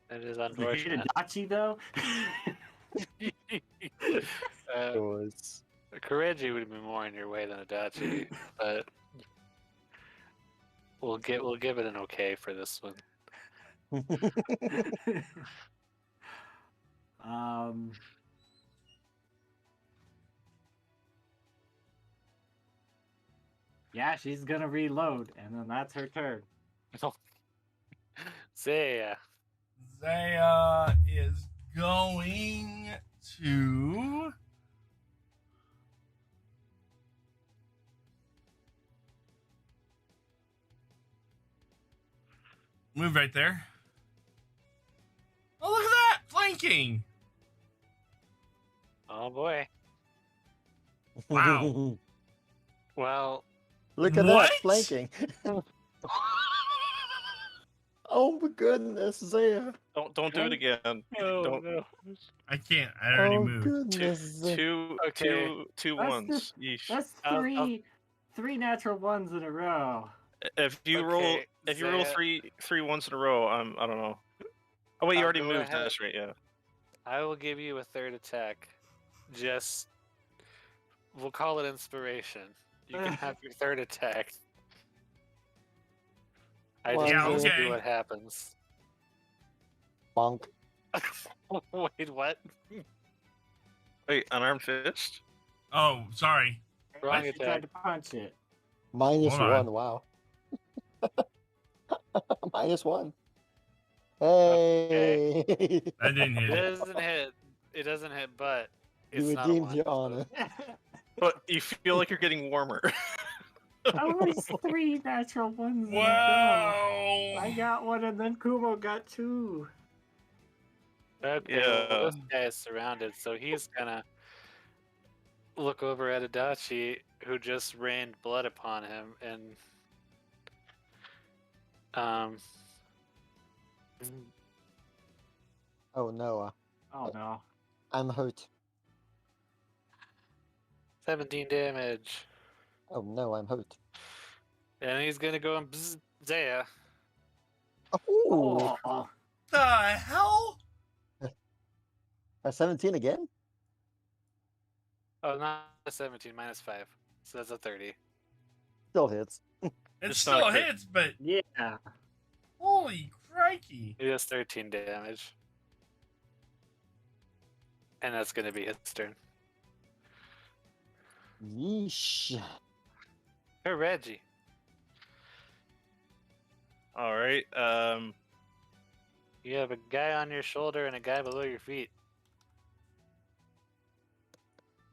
That is Does it hit unfortunate. Adachi though? uh, Was. Kireji would be more in your way than Adachi, but we'll give it an okay for this one. um. Yeah, she's gonna reload, and then that's her turn. Zaya. Zaya is going to move right there. Oh, look at that! Flanking! Oh boy. Wow. Well, Look at What? that flanking. Oh my goodness, Zaya. Don't do it again. oh Don't. no. I can't. I already Oh moved. goodness. Zaya. Okay. Two That's ones. Yeesh. That's I'll- three natural ones in a row. If you roll Okay, Zaya. three ones in a row, I don't know. Oh wait, you I'll already go moved. ahead. That's right. Yeah. I will give you a third attack. Just we'll call it inspiration. You can have your third attack. I just Yeah, want to okay. see what happens. Bonk. Wait, what? Wait, unarmed fist. Oh, sorry. Wrong She attack. tried to punch it. Minus Hold on. one. Wow. Minus one. Hey. That didn't hit It it. doesn't hit. It doesn't hit, but You it's not a redeemed one, your so- honor. But you feel like you're getting warmer. Only three natural ones in a row. Wow. I got one, and then Kumo got two. Okay, well, this guy is surrounded, so he's gonna look over at Adachi, who just rained blood upon him, and Oh no. Oh no. I'm hurt. 17 damage. Oh no, I'm hurt. And he's gonna go and bzz, Zaya. Oh. Oh. The hell? A 17 again? Oh, not a 17, minus 5. So that's a 30. Still hits. It It's still not crit. hits, but Yeah. holy crikey. He does 13 damage. And that's gonna be his turn. Yeesh. Hey, Reggie. All right. You have a guy on your shoulder and a guy below your feet.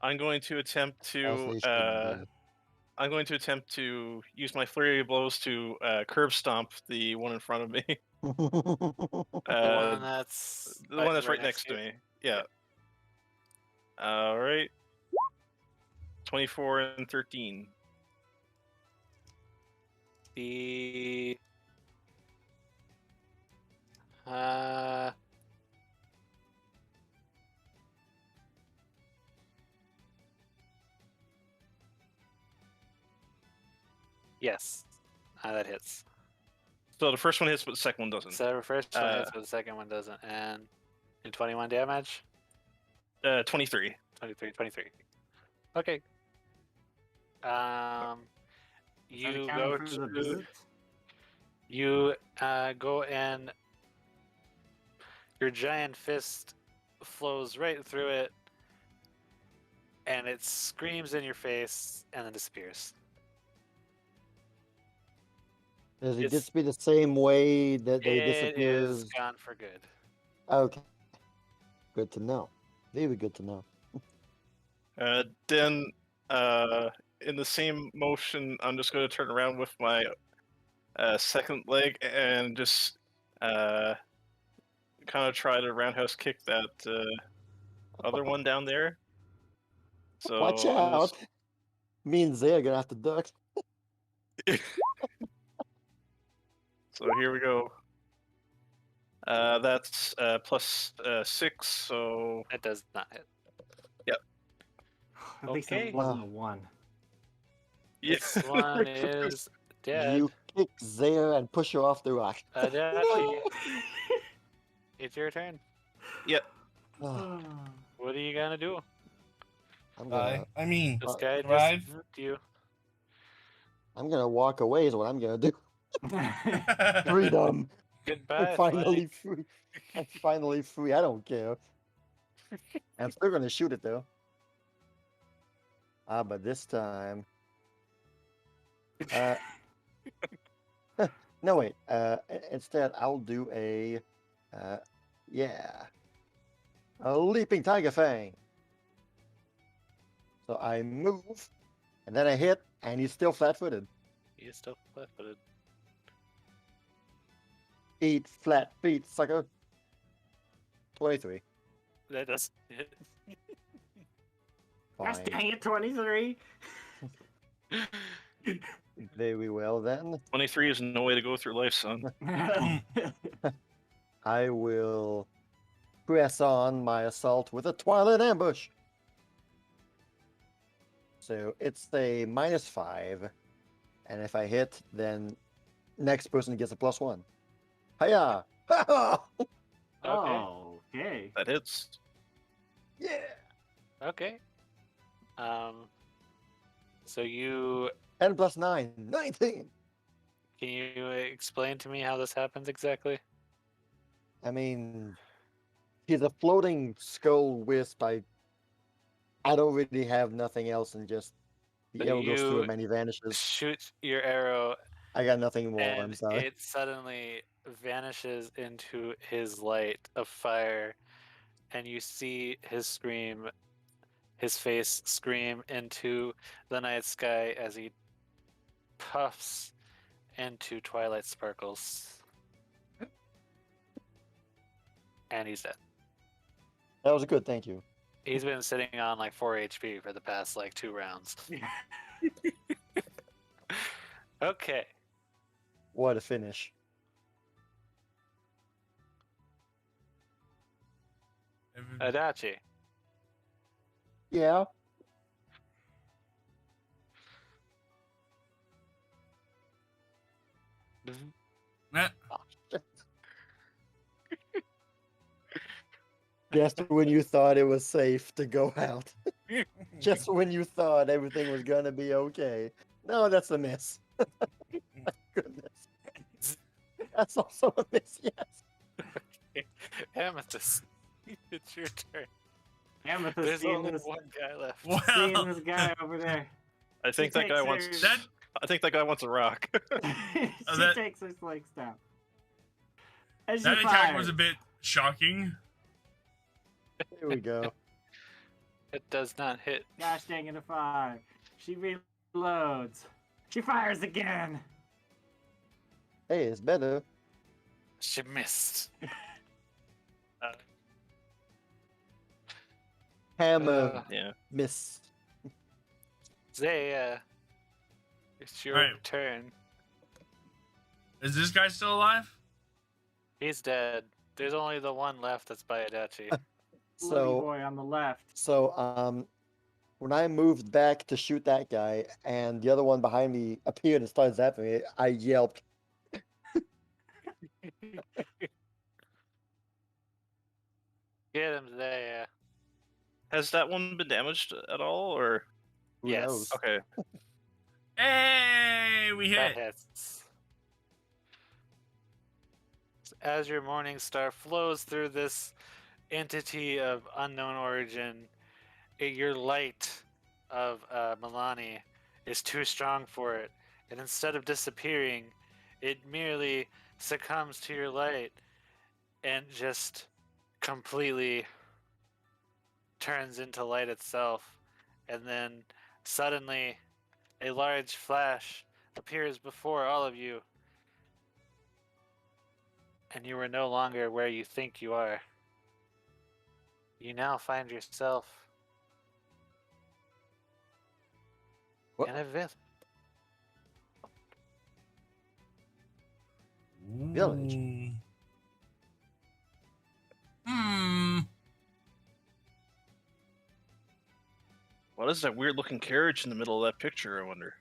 I'm going to attempt As to. they should be. I'm going to attempt to use my flurry of blows to curb stomp the one in front of me. The one that's The one that's right next to me. Yeah. All right. 24 and 13. The yes, that hits. So the first one hits, but the second one doesn't. So the first one hits, but the second one doesn't. And 21 damage? 23. 23. Okay. You go to... You go and your giant fist flows right through it, and it screams in your face and then disappears. Does it It's- just be the same way that they It is disappears? gone for good. Okay. Good to know. Very good to know. Then, in the same motion, I'm just going to turn around with my second leg and just kind of try to roundhouse kick that other one down there. So Watch I'm out. just- Me and Zay are gonna have to duck. So here we go. That's plus 6, so It does not hit. At least Okay. it wasn't a 1. yes. This one is dead. You kick Zaya and push her off the rock. Adachi, it's your turn. Ah, What are you gonna do? I'm gonna I mean, This guy drive. just moved you. I'm gonna walk away is what I'm gonna do. Freedom. Goodbye. I'm finally free. I'm finally free. I don't care. I'm still gonna shoot it though. But this time. No wait. Instead, I'll do a. Yeah. A leaping tiger fang. So I move, and then I hit, and he's still flat-footed. He's still flat-footed. Eat flat feet, sucker. 23. That does hit. Gosh Fine. dang it, 23. Very well then. 23 is no way to go through life, son. I will press on my assault with a Twilight Ambush. So it's a -5, and if I hit, then next person gets a +1. Hiya! Okay. Oh, okay. That hits. Yeah! Okay. So you And +9, 19. can you explain to me how this happens exactly? I mean, he's a floating skull wisp. I don't really have nothing else, and just the So arrow goes through you him and he vanishes. Shoot your arrow, I got nothing more. I'm and sorry. it suddenly vanishes into his light of fire, and you see his face scream into the night sky as he puffs into twilight sparkles. And he's dead. That was good. Thank you. He's been sitting on like 4 HP for the past like 2 rounds. Okay. What a finish. Adachi. Yeah. Nah. Just when you thought it was safe to go out. Just when you thought everything was gonna be okay. No, that's a miss. Goodness. That's also a miss, yes. Amethyst. It's your turn. Amethyst There's seeing only this, one guy left. seeing Well, this guy over there. I think She that guy takes wants. her- that I think that guy wants a rock. she that- takes her slick down. As that she attack fires. was a bit shocking. Here we go. It does not hit. Gosh dang it, a 5. She reloads. She fires again. Hey, it's better. She missed. Hammer Yeah. miss. Zaya, it's your Alright. turn. Is this guy still alive? He's dead. There's only the one left that's by Adachi. Lily So, boy on the left. when I moved back to shoot that guy, and the other one behind me appeared and started zapping me, I yelped. Get him there. Has that one been damaged at all, or Who Yes. knows? okay? Hey, we That hit. hits. As your morning star flows through this entity of unknown origin, your light of Milani is too strong for it, and instead of disappearing, it merely succumbs to your light and just completely turns into light itself. And then suddenly, a large flash appears before all of you, and you are no longer where you think you are. You now find yourself What? in a village. Village. Ooh. Hmm. What is that weird looking carriage in the middle of that picture? I wonder.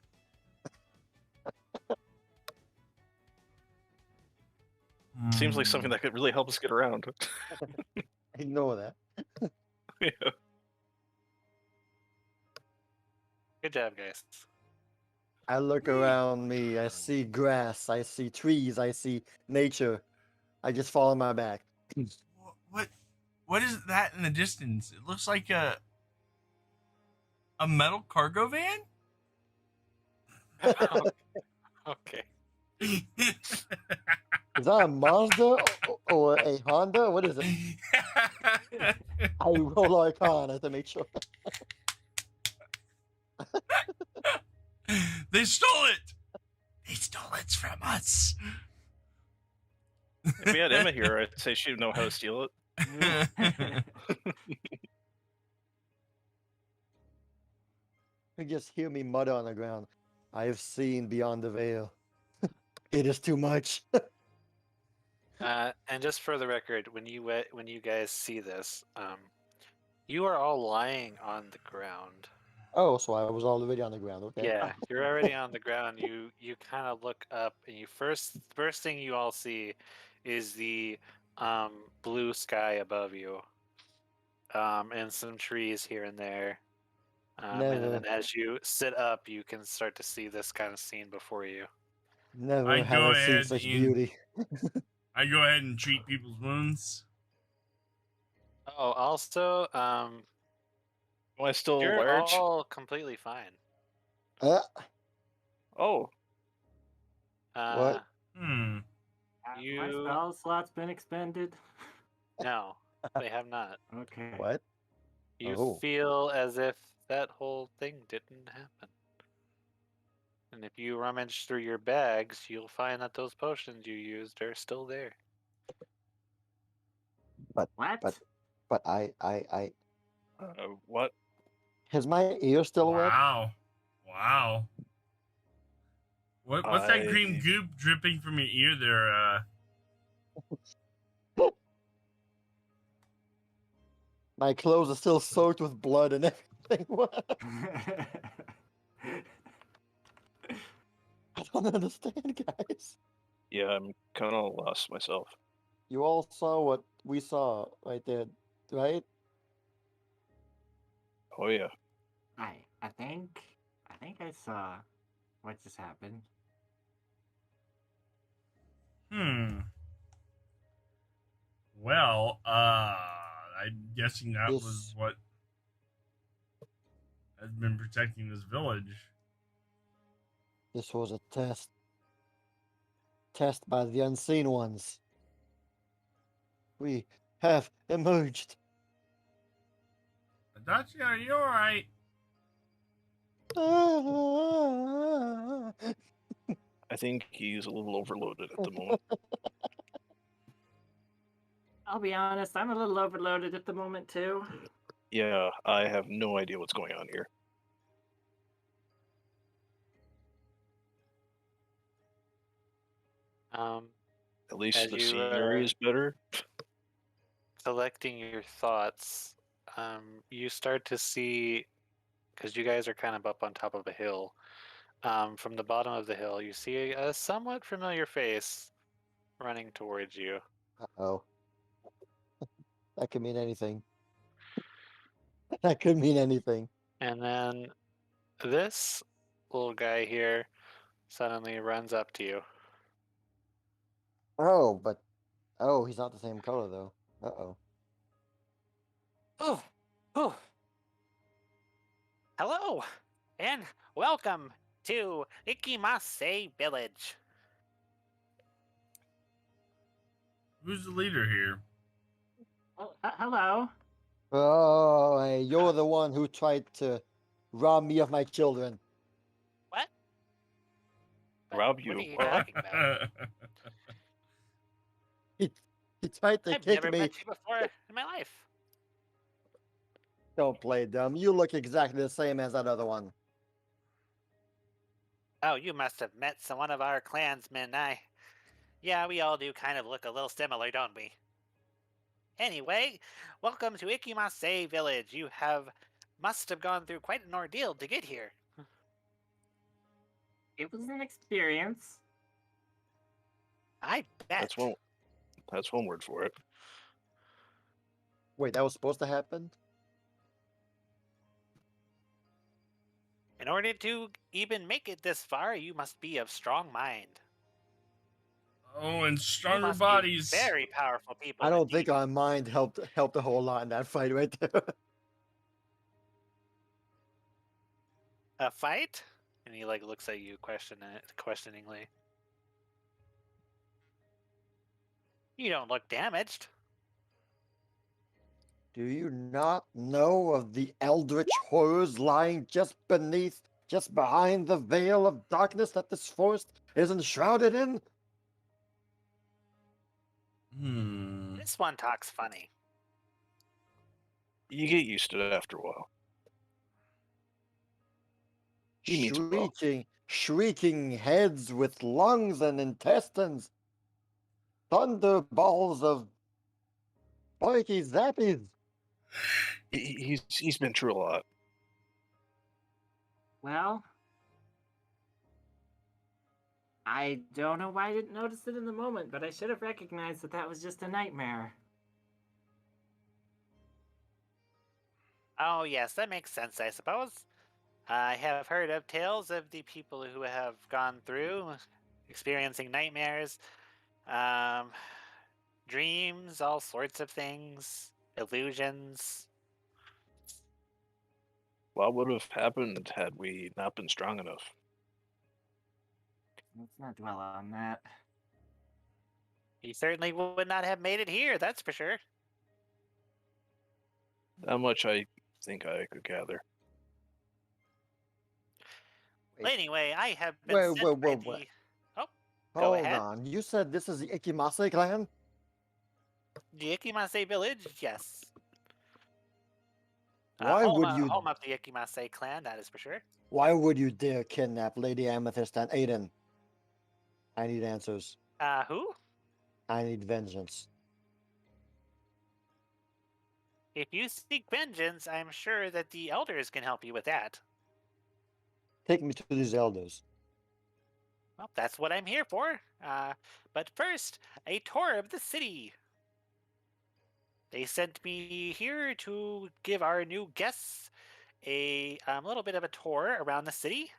Seems like something that could really help us get around. Ignore that. Yeah. Good job, guys. I look around me. I see grass. I see trees. I see nature. I just fall on my back. What is that in the distance? It looks like a metal cargo van. Okay. Is that a Mazda or a Honda? What is it? I roll Arcana to make sure. They stole it. They stole it from us. If we had Emma here, I'd say she'd know how to steal it. You just hear me mutter on the ground. I have seen beyond the veil. It is too much. And just for the record, when you guys see this, you are all lying on the ground. Oh, so I was already on the ground. Okay. Yeah, you're already on the ground. You kind of look up, and you first thing you all see is the blue sky above you, and some trees here and there. And Never. then as you sit up, you can start to see this kind of scene before you. Never I have go I seen ahead such and- beauty. I go ahead and treat people's wounds. Oh, also, Am I still you're large? all completely fine. Uh, Oh, What? Hmm. Have my You- spell slots been expended? No, they have not. Okay. What? You Oh. feel as if that whole thing didn't happen. And if you rummage through your bags, you'll find that those potions you used are still there. What? But I. what? Is my ear still wet? Wow. What's that green I- goop dripping from your ear there? My clothes are still soaked with blood and everything. What? I don't understand, guys. Yeah, I'm kind of lost myself. You all saw what we saw right there, right? Oh yeah. I think I saw what just happened. Well, I'm guessing that was This- what has been protecting this village. This was a test. Test by the unseen ones. We have emerged. Adachi, are you alright? I think he's a little overloaded at the moment. I'll be honest, I'm a little overloaded at the moment too. Yeah, I have no idea what's going on here. At least As the you, scenery is better. Collecting your thoughts, you start to see, because you guys are kind of up on top of a hill. From the bottom of the hill, you see a somewhat familiar face running towards you. Uh-oh. That could mean anything. That could mean anything. And then this little guy here suddenly runs up to you. Oh, but... Oh, he's not the same color, though. Uh-oh. Oh, oh. Hello, and welcome to Ikimase Village. Who's the leader here? Oh, hello. Oh, hey, you're the one who tried to rob me of my children. What? Rob What you. are you talking about? He tried to I've kick never me. met you before in my life. Don't play dumb. You look exactly the same as that other one. Oh, you must have met one of our clansmen. Yeah, we all do kind of look a little similar, don't we? Anyway, welcome to Ikimase Village. You must have gone through quite an ordeal to get here. It was an experience. I bet. That's one word for it. Wait, that was supposed to happen? In order to even make it this far, you must be of strong mind. Oh, and You stronger must be bodies. very powerful people. I don't indeed. think our mind helped a whole lot in that fight right there. A fight? And he like looks at you questioningly. You don't look damaged. Do you not know of the eldritch horrors lying just behind the veil of darkness that this forest is enshrouded in? This one talks funny. You get used to it after a while. He means well. Shrieking heads with lungs and intestines. Thunderballs of spiky zappies. He's been through a lot. Well, I don't know why I didn't notice it in the moment, but I should have recognized that that was just a nightmare. Oh, yes, that makes sense, I suppose. I have heard of tales of the people who have gone through experiencing nightmares, dreams, all sorts of things, illusions. What would have happened had we not been strong enough? Let's not dwell on that. You certainly would not have made it here, that's for sure. That much I think I could gather. Wait. Anyway, I have been Wait, sent by wait. the... Go Hold ahead. on. You said this is the Ikimase clan? The Ikimase village, yes. Why would you home of the Ikimase clan, that is for sure. Why would you dare kidnap Lady Amethyst and Aiden? I need answers. Who? I need vengeance. If you seek vengeance, I'm sure that the elders can help you with that. Take me to these elders. Well, that's what I'm here for. But first, a tour of the city. They sent me here to give our new guests a little bit of a tour around the city.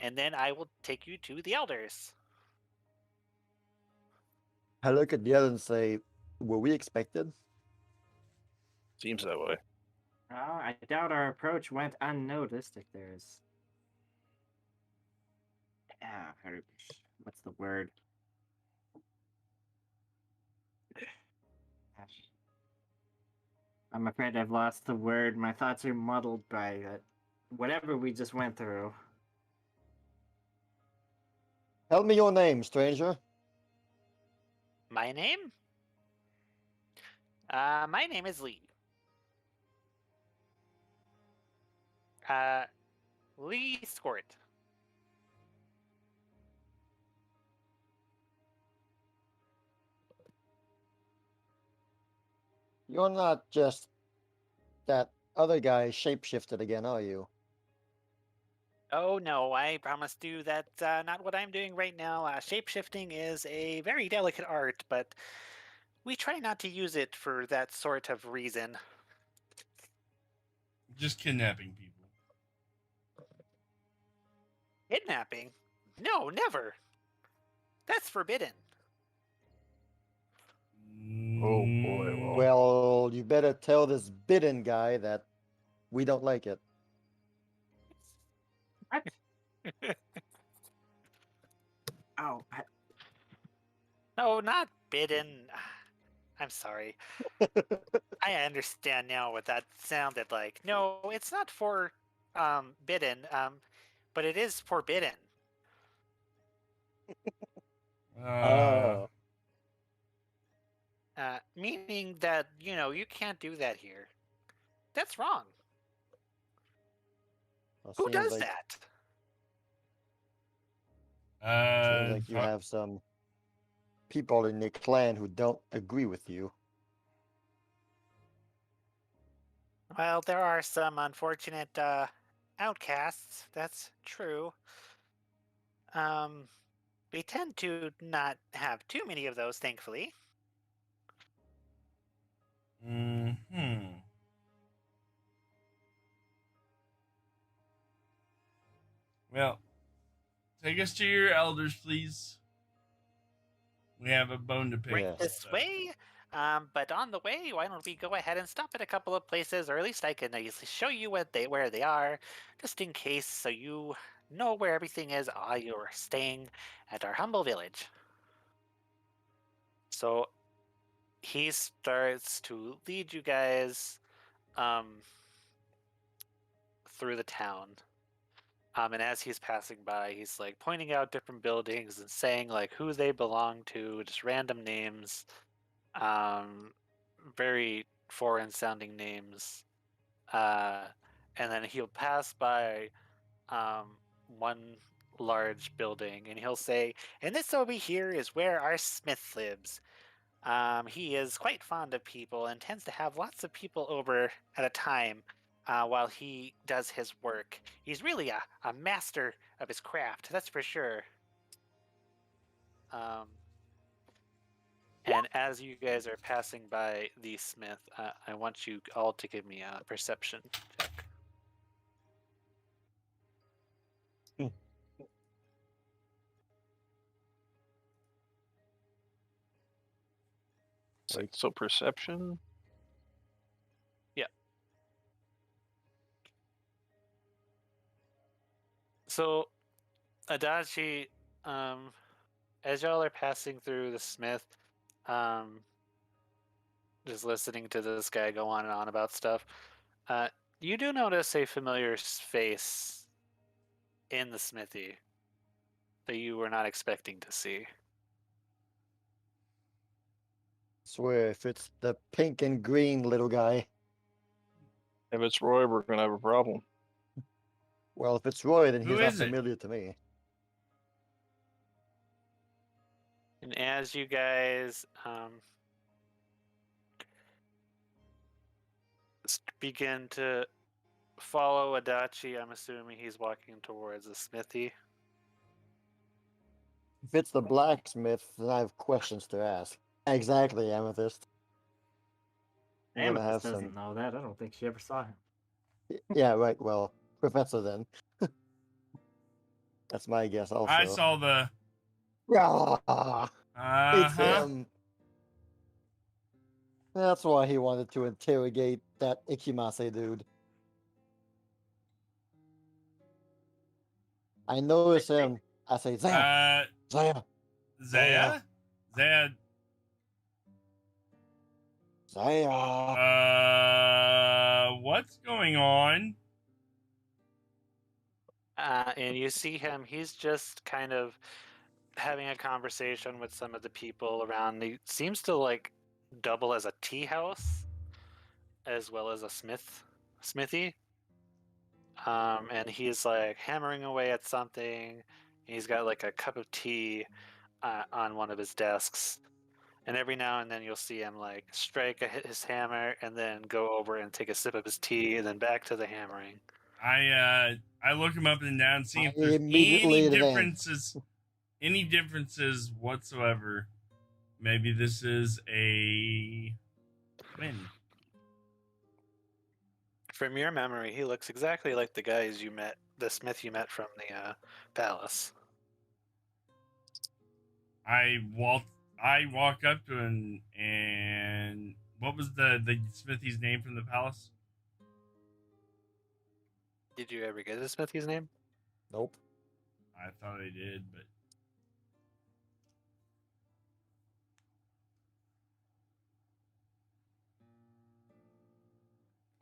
And then I will take you to the elders. I look at the other and say, were we expected? Seems that way. Oh, I doubt our approach went unnoticed if there's... what's the word? I'm afraid I've lost the word. My thoughts are muddled by whatever we just went through. Tell me your name, stranger. My name? My name is Lee. Lee Squirt. You're not just that other guy shapeshifted again, are you? Oh no, I promise you that's not what I'm doing right now. Shapeshifting is a very delicate art, but we try not to use it for that sort of reason. Just kidnapping people. Kidnapping? No, never. That's forbidden. Oh, boy, well. Well, you better tell this bidden guy that we don't like it. What? Oh, No, not bidden. I'm sorry. I understand now what that sounded like. No, it's not for bidden, but it is forbidden. Uh, Meaning that, you can't do that here. That's wrong. Well, Who seems does like, that? Seems like you have some people in the clan who don't agree with you. Well, there are some unfortunate outcasts. That's true. We tend to not have too many of those, thankfully. hmm. Well, take us to your elders, please. We have a bone to pick. Right Yes. this way. But on the way, why don't we go ahead and stop at a couple of places, or at least I can show you where they are, just in case, so you know where everything is while you're staying at our humble village. So he starts to lead you guys through the town. And as he's passing by, he's like pointing out different buildings and saying like who they belong to, just random names, very foreign sounding names. And then he'll pass by one large building and he'll say, and this over here is where our smith lives. He is quite fond of people and tends to have lots of people over at a time while he does his work. He's really a master of his craft, that's for sure. And as you guys are passing by the smith, I want you all to give me a perception check. So perception. So, Adachi, as y'all are passing through the smith, just listening to this guy go on and on about stuff, you do notice a familiar face in the smithy that you were not expecting to see. Swear, if it's the pink and green little guy. If it's Roy, we're gonna have a problem. Well, if it's Roy, then Who he's not is it? familiar to me. And as you guys begin to follow Adachi, I'm assuming he's walking towards the smithy. If it's the blacksmith, then I have questions to ask. Exactly, Amethyst. I'm gonna have Amethyst doesn't some. know that. I don't think she ever saw him. Yeah, right. Well, Professor then. That's my guess. Also, I saw the. Ah, it's Uh-huh. him. That's why he wanted to interrogate that Ikimase dude. I notice him. I say, Zaya, Zaya, Zaya? Zaya. Zaya. What's going on? And you see him, he's just kind of having a conversation with some of the people around. He seems to like double as a tea house as well as a smithy. And he's like hammering away at something. He's got like a cup of tea on one of his desks. And every now and then you'll see him like strike his hammer and then go over and take a sip of his tea and then back to the hammering. I look him up and down, see if I there's immediately any advance. differences whatsoever. Maybe this is a twin. From your memory, he looks exactly like the guys you met, the smith you met from the palace. I walk up to him, and what was the smithy's name from the palace? Did you ever get the smithy's name? Nope. I thought I did, but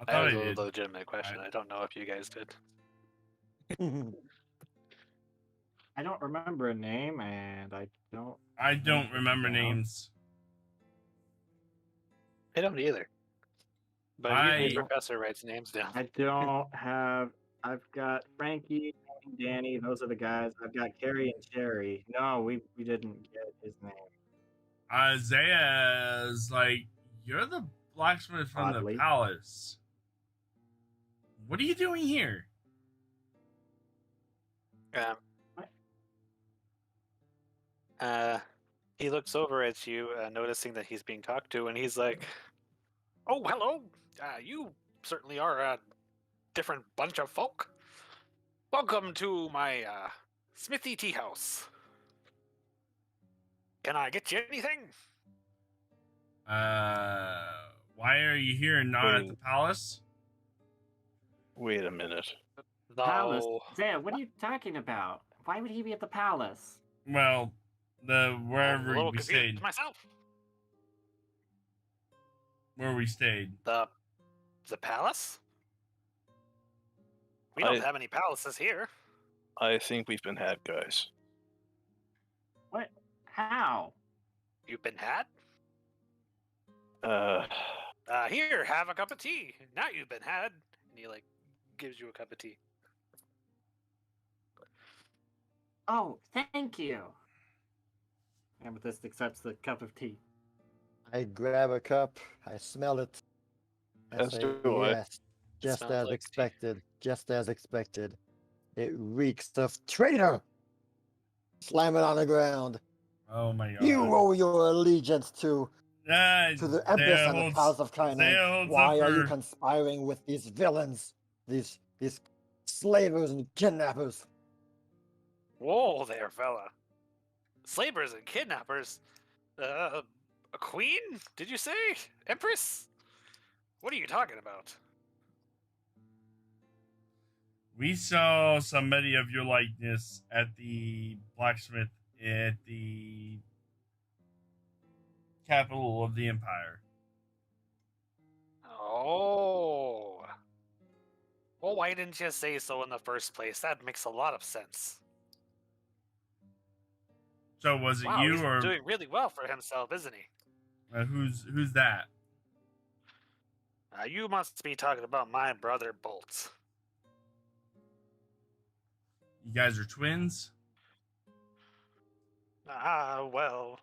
I That thought was I a did. legitimate question. I don't know if you guys did. I don't remember a name, and I don't. I don't remember down. names. I don't either. But usually the professor writes names down. I don't have. I've got Frankie and Danny. Those are the guys. I've got Carrie and Cherry. No, we didn't get his name. Isaiah's like, you're the blacksmith from Oddly. the palace. What are you doing here? He looks over at you, noticing that he's being talked to, and he's like, "Oh, hello. You certainly are a different bunch of folk. Welcome to my smithy tea house. Can I get you anything?" Why are you here and not at the palace? Wait a minute. Palace. No. Zaya, what are you talking about? Why would he be at the palace? Well, I'm a wherever little we confused stayed. myself. Where we stayed. The palace? We don't have any palaces here. I think we've been had, guys. What? How? You've been had? Uh, Here, have a cup of tea. Now you've been had. And he like gives you a cup of tea. Oh, thank you. Amethyst accepts the cup of tea. I grab a cup. I smell it. I As say, do I. yes, just Smells as like tea. expected. Just as expected. It reeks of traitor. Slam it on the ground. Oh my god. You owe your allegiance to the Empress and the Palace of Kainan. Why are you conspiring with these villains? These slavers and kidnappers? Whoa there, fella. Slavers and kidnappers? A queen? Did you say? Empress? What are you talking about? We saw somebody of your likeness at the blacksmith at the capital of the empire. Oh. Well, why didn't you say so in the first place? That makes a lot of sense. So was it Wow, you he's or doing really well for himself, isn't he? who's that? You must be talking about my brother Bolt. You guys are twins? Well,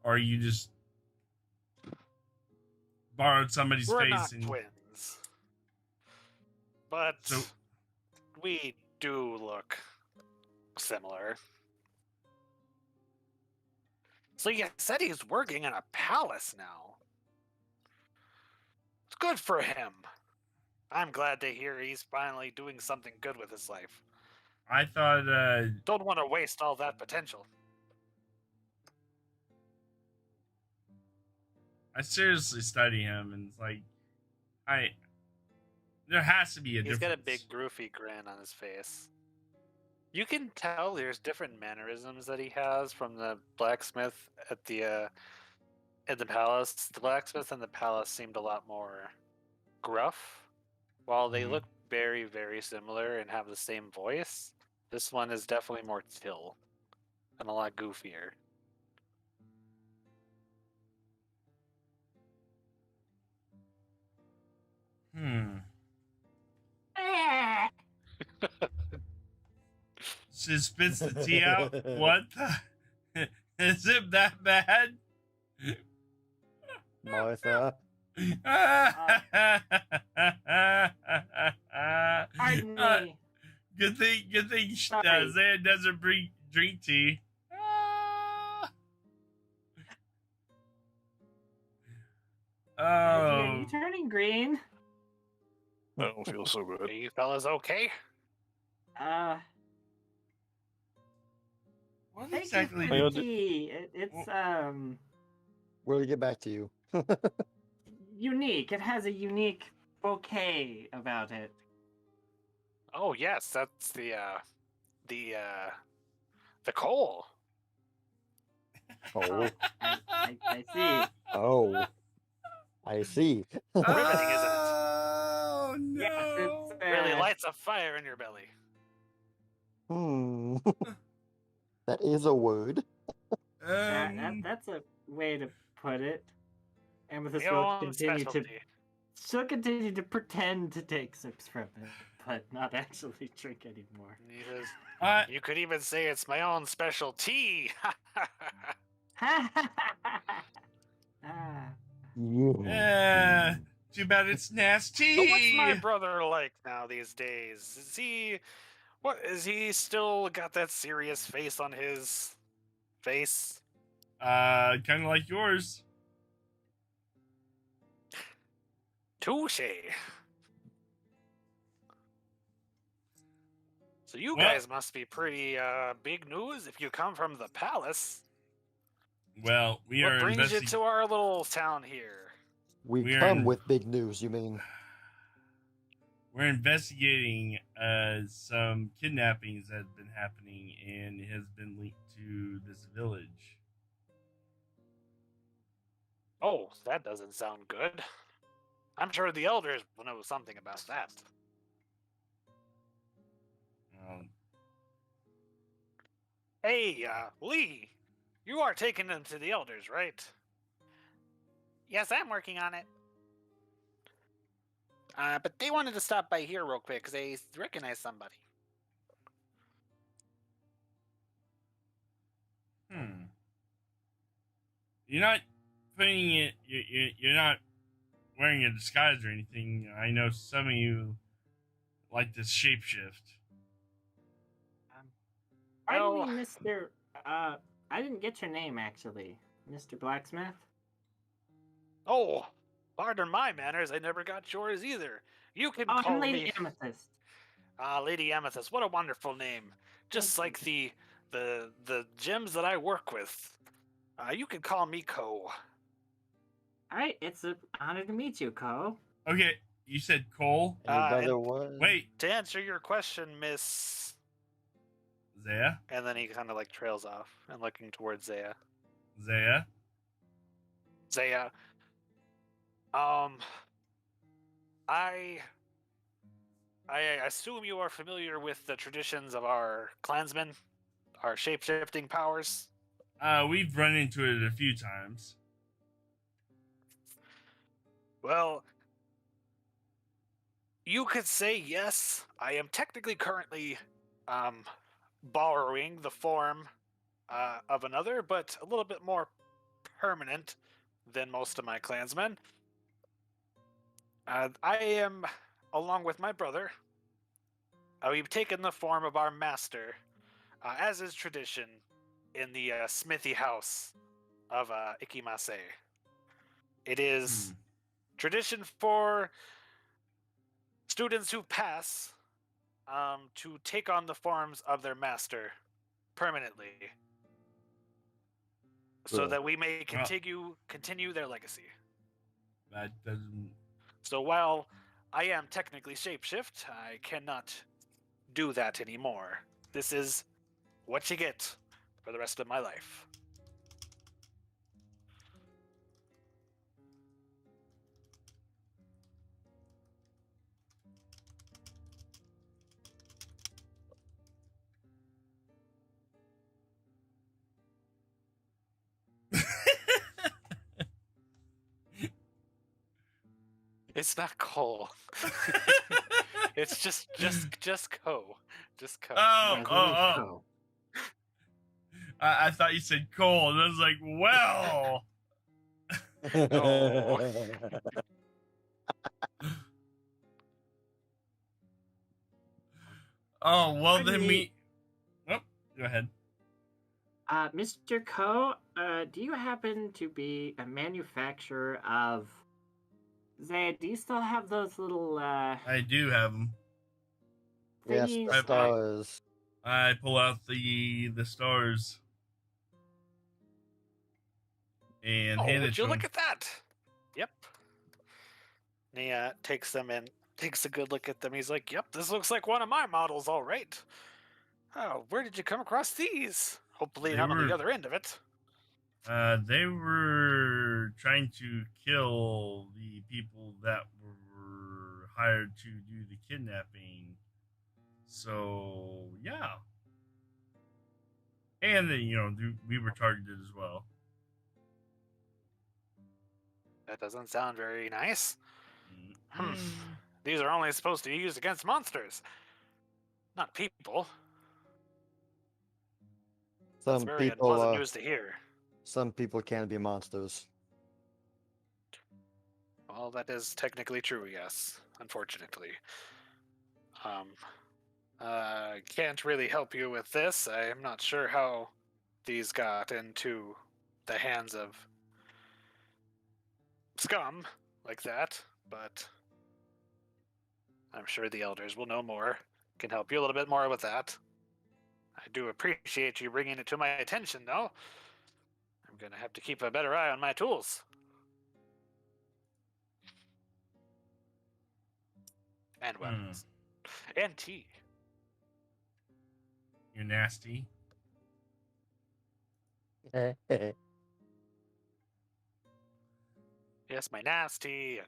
Or you just borrowed somebody's we're face not and twins. But So- we do look similar. So you said he's working in a palace now. It's good for him. I'm glad to hear he's finally doing something good with his life. I thought Don't want to waste all that potential. I seriously study him and it's like there has to be a He's difference. got a big groovy grin on his face. You can tell there's different mannerisms that he has from the blacksmith at the palace. The blacksmith and the palace seemed a lot more gruff. While they Mhm. look very, very similar and have the same voice, this one is definitely more chill and a lot goofier. She spits the tea out. What the? Is it that bad? Martha, Pardon me. Good thing Sorry. Zan doesn't bring drink tea. Ah. Are Oh. you turning green? I don't feel so Are good. you fellas okay? What Thank exactly? you for the tea. It's We'll get back to you. unique. It has a unique bouquet about it. Oh yes, that's the coal. Oh, I see. oh, I see. Riveting, isn't it? Oh no! Yes, it's Really lights a fire in your belly. Hmm. That is a word. that's a way to put it. Amethyst Your will own continue to specialty. she'll continue to pretend to take sips from it, but not actually drink anymore. What? You could even say it's my own specialty. Ah. Yeah. Too bad it's nasty. But what's my brother like now these days? Is he still got that serious face on his face? Kind of like yours. Touche. So you Well- guys must be pretty big news if you come from the palace. Well, we What are brings you investigating. to our little town here? We We're come in- with big news, you mean? We're investigating some kidnappings that have been happening, and it has been linked to this village. Oh, that doesn't sound good. I'm sure the elders will know something about that. Um, Hey, Lee, you are taking them to the elders, right? Yes, I'm working on it. But they wanted to stop by here real quick because they recognize somebody. You're not putting it. You're not wearing a disguise or anything. I know some of you like to shapeshift. Pardon Well- me, Mr. I didn't get your name actually, Mr. Blacksmith. Oh, pardon my manners, I never got yours either. You can Oh, call I'm Lady me Amethyst. Lady Amethyst. What a wonderful name! Just Thank like the gems that I work with. You can call me Ko. All right, it's an honor to meet you, Ko. Okay, you said Cole. Another and- one? Wait, To answer your question, Miss, Zaya. and then he kind of like trails off and looking towards Zaya. Zaya. Zaya, I assume you are familiar with the traditions of our clansmen, our shape-shifting powers. We've run into it a few times. Well, you could say yes. I am technically currently borrowing the form of another, but a little bit more permanent than most of my clansmen. I am, along with my brother, we've taken the form of our master, as is tradition, in the smithy house of Ikimase. It is tradition for students who pass to take on the forms of their master permanently, so Cool. that we may continue their legacy. That doesn't. So while I am technically shapeshift, I cannot do that anymore. This is what you get for the rest of my life. It's not coal. It's just Ko. Just Ko. Oh, Yeah, oh, oh. Ko. I thought you said Cole, and I was like, well. No. Oh, well, Pardon then me. we. Oh, go ahead. Mr. Ko, do you happen to be a manufacturer of... Zaya, do you still have those little, I do have them. Yes, thingies? the stars. I pull out the stars and Oh, hand it would to you him. look at that? Yep. And he takes them and takes a good look at them. He's like, "Yep, this looks like one of my models, all right. Oh, where did you come across these? Hopefully They not on were- the other end of it." They were trying to kill the people that were hired to do the kidnapping. So yeah, and then, we were targeted as well. That doesn't sound very nice. Mm. These are only supposed to be used against monsters, not people. That's Some very people, unpleasant news to hear. some people can be monsters. Well, that is technically true, yes. Unfortunately. Can't really help you with this. I am not sure how these got into the hands of scum like that, but I'm sure the elders will know more, can help you a little bit more with that. I do appreciate you bringing it to my attention, though. I'm going to have to keep a better eye on my tools. And weapons. And tea. You're nasty. Yes, my nasty and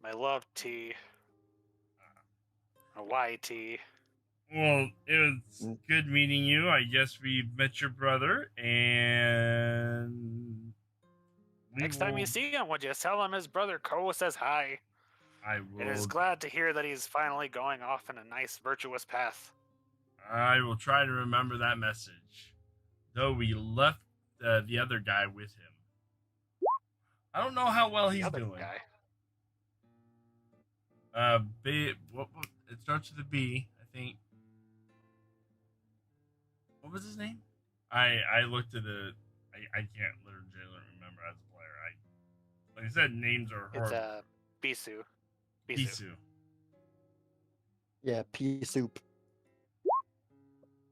my love tea. A white tea. Well, it was good meeting you. I guess we met your brother, and Next time you see him, would you tell him his brother Ko says hi? I And is will. glad to hear that he's finally going off in a nice, virtuous path. I will try to remember that message. Though we left the other guy with him. I don't know how well he's The other doing. guy. What it starts with a B, I think. What was his name? I looked at it. I can't literally remember as a player. Like I said, names are It's horrible. Bisu. Bisu. Yeah, pea soup.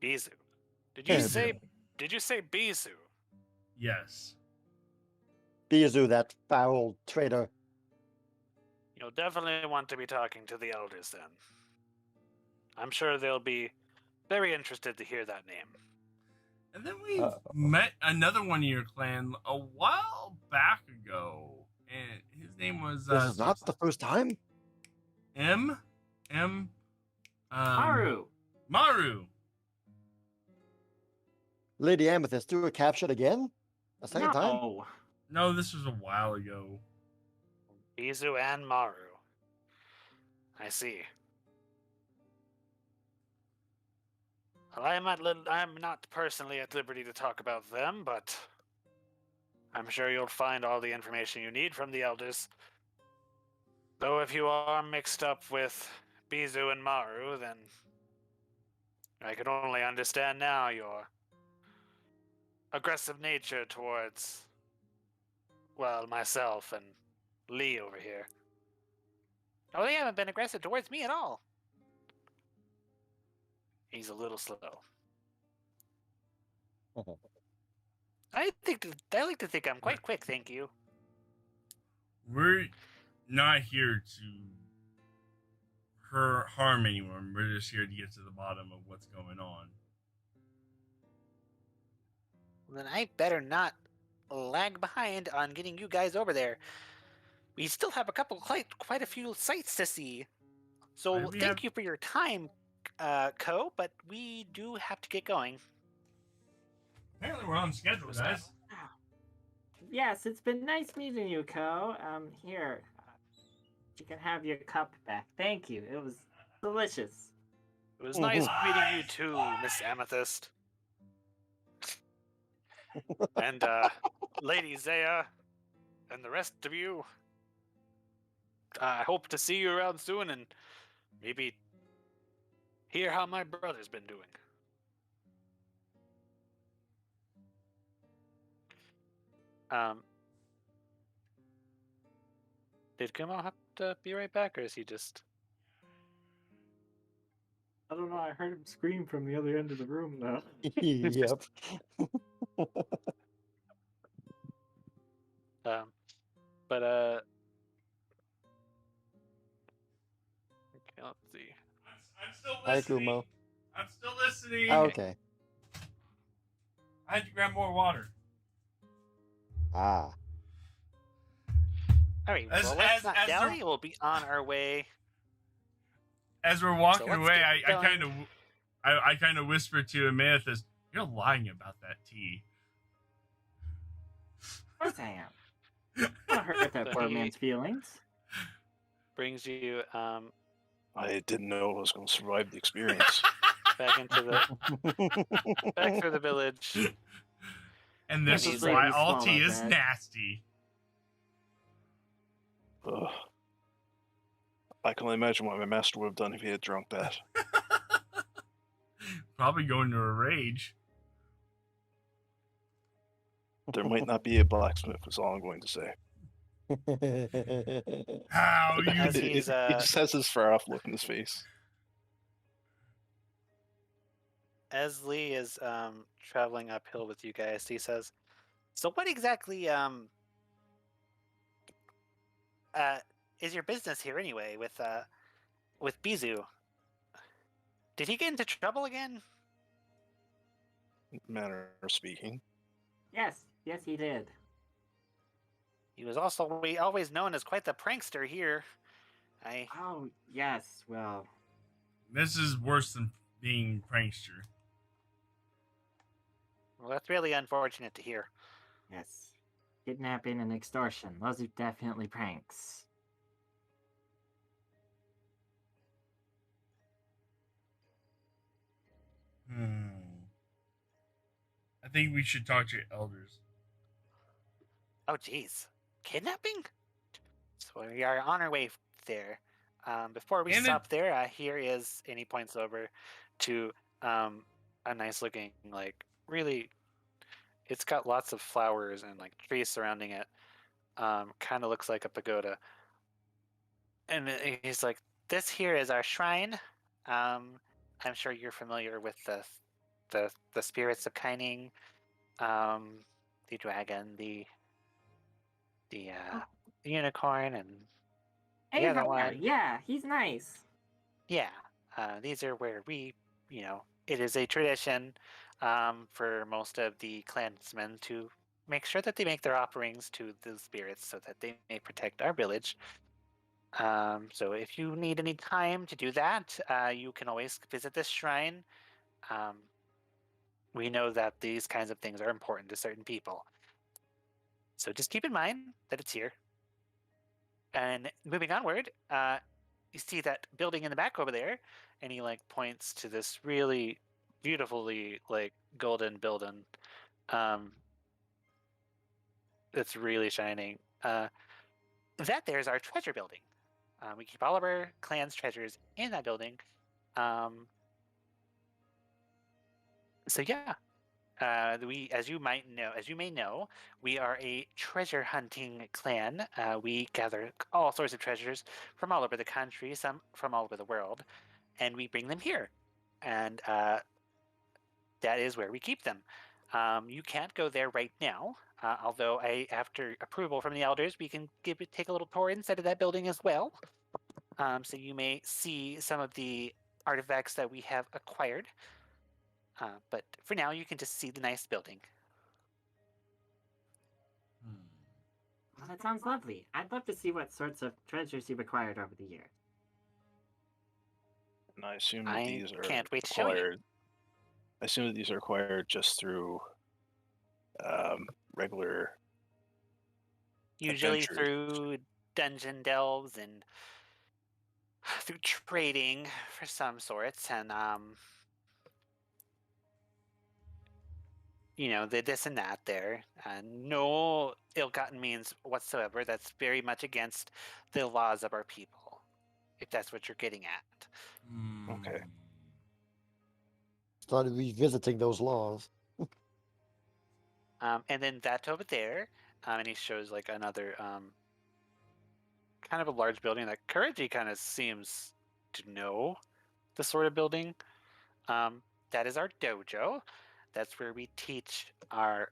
Bisu. Did Yeah, you say Bisu? Yes. Bizu, that foul traitor. You'll definitely want to be talking to the elders then. I'm sure they'll be very interested to hear that name. And then we met another one of your clan a while back ago, and his name was This is not the first time. Haru. Maru. Lady Amethyst, you were captured again? A second time? No. No, this was a while ago. Bisu and Maru. I see. Well, I'm not personally at liberty to talk about them, but I'm sure you'll find all the information you need from the elders. Though if you are mixed up with Bisu and Maru, then I can only understand now your aggressive nature towards, well, myself and Lee over here. Oh, they haven't been aggressive towards me at all. He's a little slow. I like to think I'm quite quick, thank you. We're not here to harm anyone. We're just here to get to the bottom of what's going on. Then I better not lag behind on getting you guys over there. We still have quite a few sites to see. So thank you for your time, Ko, but we do have to get going. Apparently we're on schedule, guys. Yes, it's been nice meeting you, Ko. Here. You can have your cup back. Thank you. It was delicious. It was nice meeting you too, Miss Amethyst. And Lady Zaya and the rest of you. I hope to see you around soon and maybe Hear how my brother's been doing. Did Kumo have to be right back, or is he just... I don't know. I heard him scream from the other end of the room, though. Yep. But okay, let's see. I'm still Hi, listening. Kumo. I'm still listening. Okay. I had to grab more water. Ah. All right, As- well, let's as- not as dally. the- We'll be on our way. As we're walking let's away, get I going. kind of whisper to Amethyst, "You're lying about that tea." Of course I am. Don't hurt that So poor he- man's feelings. Brings you I didn't know I was going to survive the experience. back into the back through the village. And this And is he's why like- all tea swallow is that. nasty. Ugh. I can only imagine what my master would have done if he had drunk that. Probably go into a rage. There might not be a blacksmith, is all I'm going to say. How you As He he's just has this far off look in his face. As Lee is traveling uphill with you guys, he says, "So what exactly is your business here anyway with Bizu? Did he get into trouble again?" Manner of speaking. Yes, yes, he did. He was also always known as quite the prankster here. Oh, yes, well, This is worse than being prankster. Well, that's really unfortunate to hear. yes. Kidnapping and extortion. Those are definitely pranks. I think we should talk to your elders. Oh, jeez. Kidnapping? So we are on our way there. Before we And stop there, here is, and he points over to a nice looking, like, really, it's got lots of flowers and, like, trees surrounding it. Kind of looks like a pagoda. And he's like, this here is our shrine. I'm sure you're familiar with the spirits of Kining, the dragon, the unicorn, and Hey, the other Howard, one. yeah, he's nice. Yeah, these are where we, it is a tradition for most of the clansmen to make sure that they make their offerings to the spirits so that they may protect our village. So if you need any time to do that, you can always visit this shrine. We know that these kinds of things are important to certain people. So just keep in mind that it's here. And moving onward, you see that building in the back over there, and he like points to this really beautifully like golden building. That's really shining. That there's our treasure building. We keep all of our clan's treasures in that building. So yeah, we, as you may know, we are a treasure hunting clan. We gather all sorts of treasures from all over the country, some from all over the world, and we bring them here. And that is where we keep them. You can't go there right now, although after approval from the elders, we can take a little tour inside of that building as well. So you may see some of the artifacts that we have acquired. But for now, you can just see the nice building. Well, that sounds lovely. I'd love to see what sorts of treasures you've acquired over the years. And I assume that I these are can't wait to show you. acquired. I assume that these are acquired just through regular. Usually adventures. through dungeon delves and through trading for some sorts, and the this and that there. No ill-gotten means whatsoever. That's very much against the laws of our people, if that's what you're getting at. Okay. started revisiting those laws. And then that over there, and he shows like another kind of a large building that Kireji kind of seems to know the sort of building. That is our dojo. That's where we teach our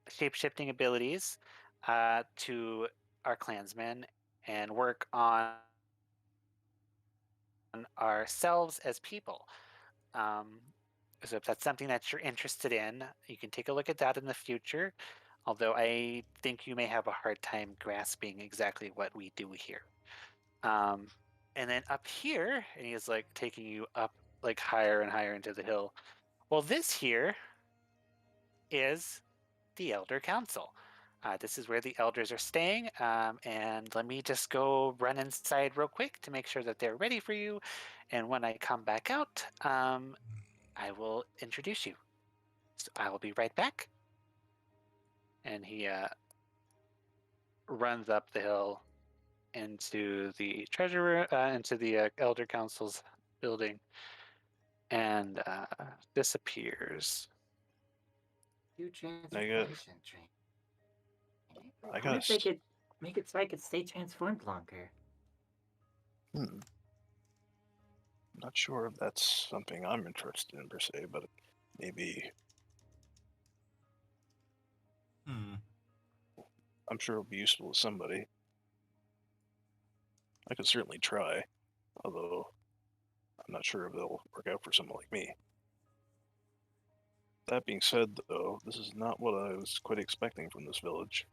shape-shifting abilities to our clansmen and work on ourselves as people. So if that's something that you're interested in, you can take a look at that in the future. Although I think you may have a hard time grasping exactly what we do here. And then up here, and he's like taking you up like higher and higher into the hill. Well, this here is the Elder Council. This is where the elders are staying. And let me just go run inside real quick to make sure that they're ready for you. And when I come back out, I will introduce you. So I will be right back. And he runs up the hill into the treasurer, into the Elder Council's building, and disappears. Do I transformation train. I What gotta. if they could make it so I could stay transformed longer? Not sure if that's something I'm interested in per se, but maybe I'm sure it'll be useful to somebody. I could certainly try, although I'm not sure if it'll work out for someone like me. That being said, though, this is not what I was quite expecting from this village.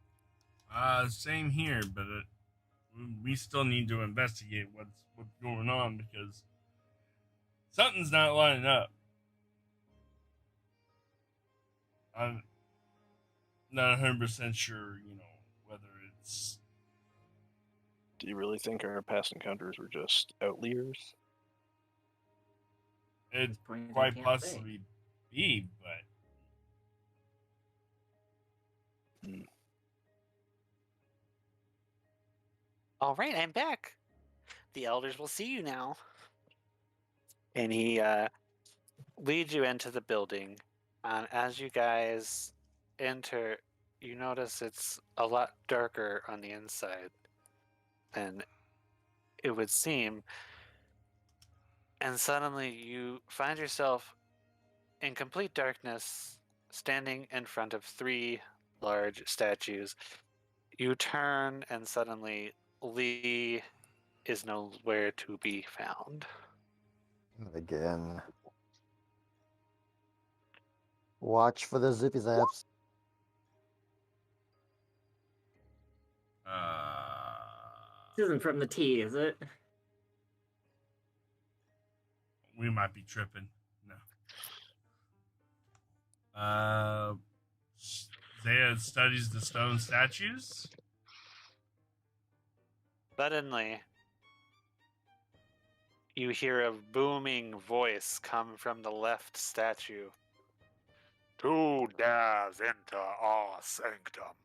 Same here, but we still need to investigate what's going on because something's not lining up. I'm not 100% sure, whether it's. Do you really think our past encounters were just outliers? It this point, I quite can't possibly be, but. All right, I'm back. The elders will see you now. And he leads you into the building. As you guys enter, you notice it's a lot darker on the inside than it would seem. And suddenly you find yourself in complete darkness, standing in front of 3 large statues. You turn and suddenly Lee is nowhere to be found. Again. Watch for the zippy zaps. This isn't from the T, is it? We might be tripping. No. Zaya studies the stone statues. Suddenly, you hear a booming voice come from the left statue. "Who dares enter our sanctum?"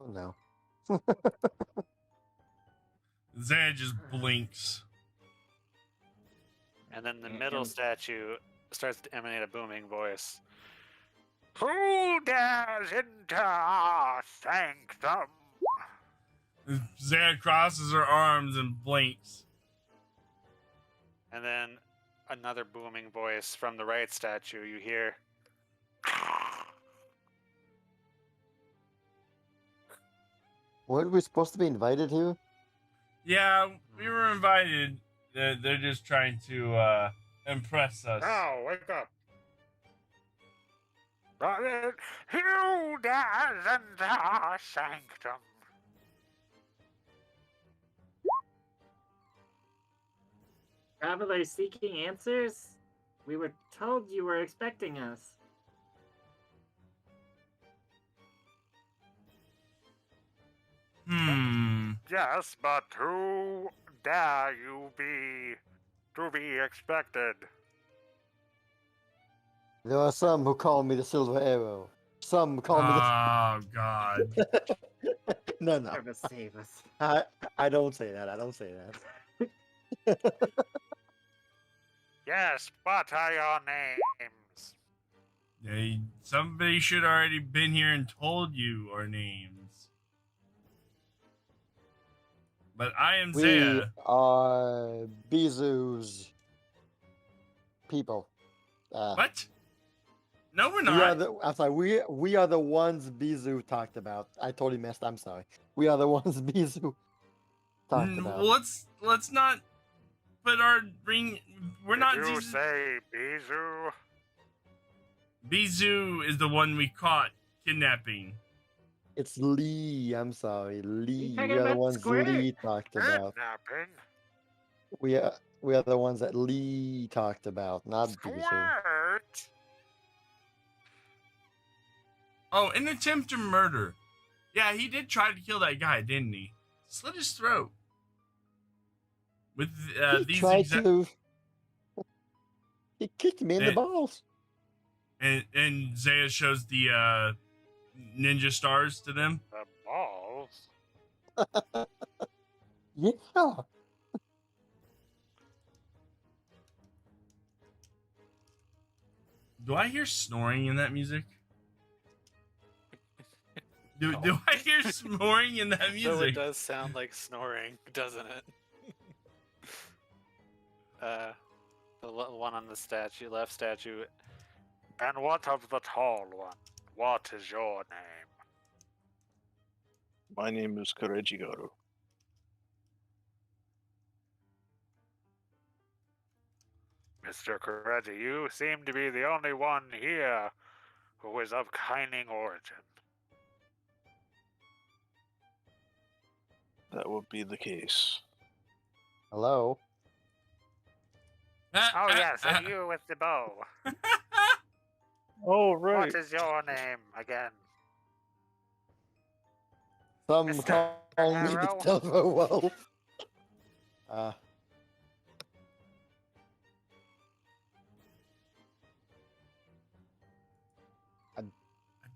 Oh no. Zaya just blinks. And then the middle statue starts to emanate a booming voice. "Who dares enter our sanctum?" Zaya crosses her arms and blinks. And then another booming voice from the right statue. You hear, Weren't we supposed to be invited here? Yeah, we were invited. They're just trying to impress us. "Now, wake up. Who dares enter our sanctum?" Travelers seeking answers? We were told you were expecting us. Yes, but who dare you be to be expected? There are some who call me the Silver Arrow. Some call me Oh, God. the... No. Never save us. I don't say that. I don't say that. Yes, what are your names? Somebody should already been here and told you our names. But I am We Zaya. are Bizu's people. What? No, we're We are not. the. I'm sorry. We are the ones Bizu talked about. I totally missed. I'm sorry. We are the ones Bizu talked about. Let's not put our ring. We're not. Did you say Bizu? Bizu is the one we caught kidnapping. It's Lee. I'm sorry, Lee. talking We are the about ones Square? Lee talked about. Kidnapping? We are the ones that Lee talked about, not Bizu. Squirt? Oh, an attempt to murder. Yeah, he did try to kill that guy, didn't he? Slit his throat. With He these tried to. He kicked me in the And- balls. and Zaya shows the ninja stars to them. The balls? Yeah. Do I hear snoring in that music? Do I hear snoring in that So it music? does sound like snoring, doesn't it? The one on the statue, left statue. And what of the tall one? What is your name? My name is Kireji'Garou. Mr. Kireji, you seem to be the only one here who is of Kining origin. That would be the case. Hello. Oh yes, and you with the bow. Oh, right. What is your name again? Some Mr. call me the Arrow? Silver Wolf.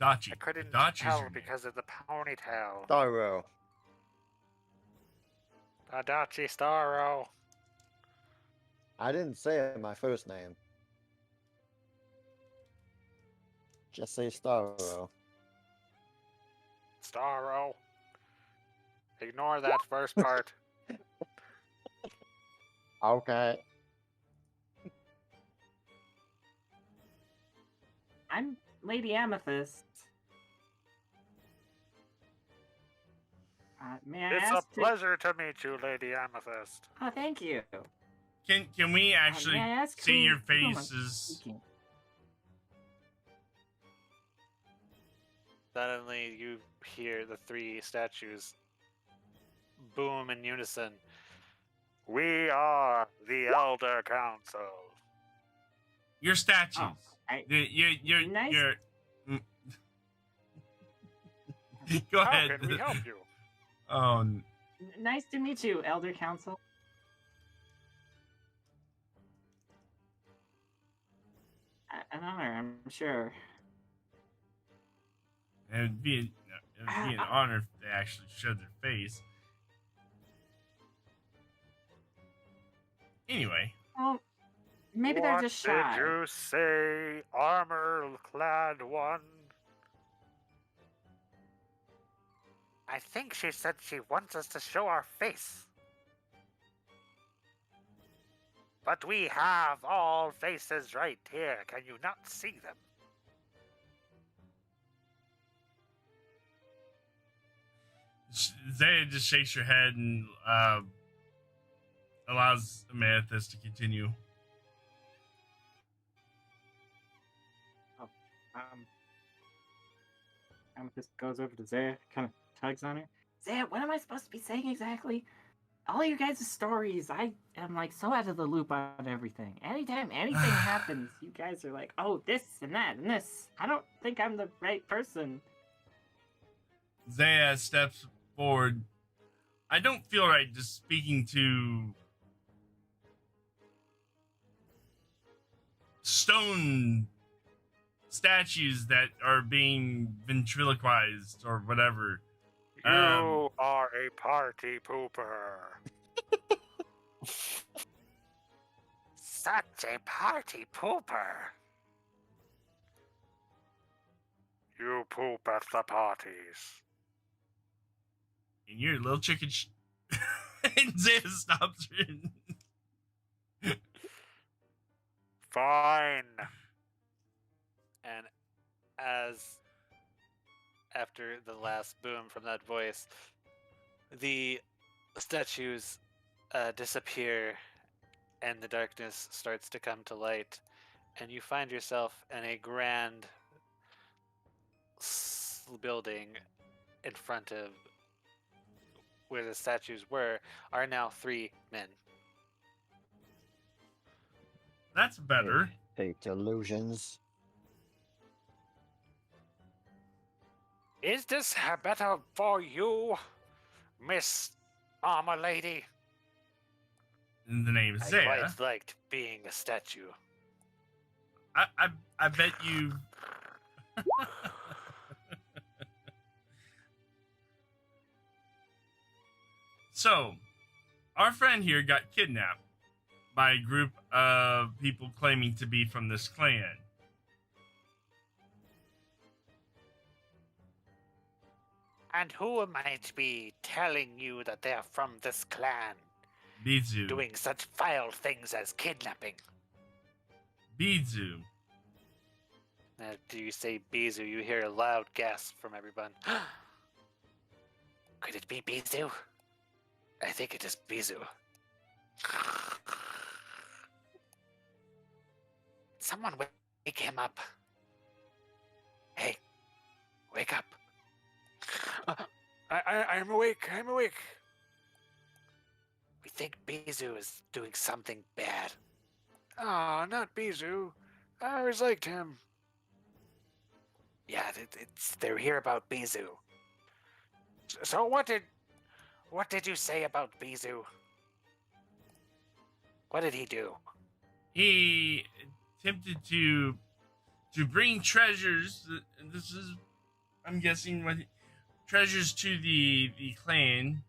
Adachi. I couldn't Adachi's tell your name. because of the ponytail. Starro. Adachi Starro. I didn't say my first name. Just say Starro. Starro. Ignore that first part. Okay. I'm Lady Amethyst. May I It's ask? a pleasure to meet you, Lady Amethyst. Oh, thank you. Can we actually may I ask see your who am I faces? speaking? Suddenly, you hear the three statues boom in unison. We are the Elder Council. Your statues. Oh, I, You're Nice. Mm. Go How ahead. can we help you? Oh, nice to meet you, Elder Council. An honor, I'm sure. it'd be an honor if they actually showed their face. Anyway, Well, maybe they're What just shy. did you say, armor-clad one? I think she said she wants us to show our face. But we have all faces right here. Can you not see them? Zaya just shakes her head and allows Amethyst to continue. Amethyst goes over to Zaya, kind of tugs on her. Zaya, what am I supposed to be saying exactly? All you guys' stories, I am like so out of the loop on everything. Anytime anything happens, you guys are like, oh, this and that and this. I don't think I'm the right person. Zaya steps forward. I don't feel right just speaking to stone statues that are being ventriloquized or whatever. You are a party pooper. such a party pooper. You poop at the parties. And you're a little chicken. And Zeta stops her. Fine. And after the last boom from that voice, the statues disappear and the darkness starts to come to light, and you find yourself in a grand building in front of where the statues are now 3 men. That's better. Fake illusions. Is this better for you, Miss Armor Lady? And the name is I Zaya. quite liked being a statue. I bet you. So, our friend here got kidnapped by a group of people claiming to be from this clan. And who might be telling you that they're from this clan, Bizu. doing such vile things as kidnapping? Bizu. Do you say Bizu, you hear a loud gasp from everyone. Could it be Bizu? I think it is Bizu. Someone wake him up. Hey, wake up. I'm awake. I'm awake. We think Bizu is doing something bad. Oh, not Bizu. I always liked him. Yeah, they're here about Bizu. So what did you say about Bizu? What did he do? He attempted to bring treasures. This is, I'm guessing, what treasures to the clan.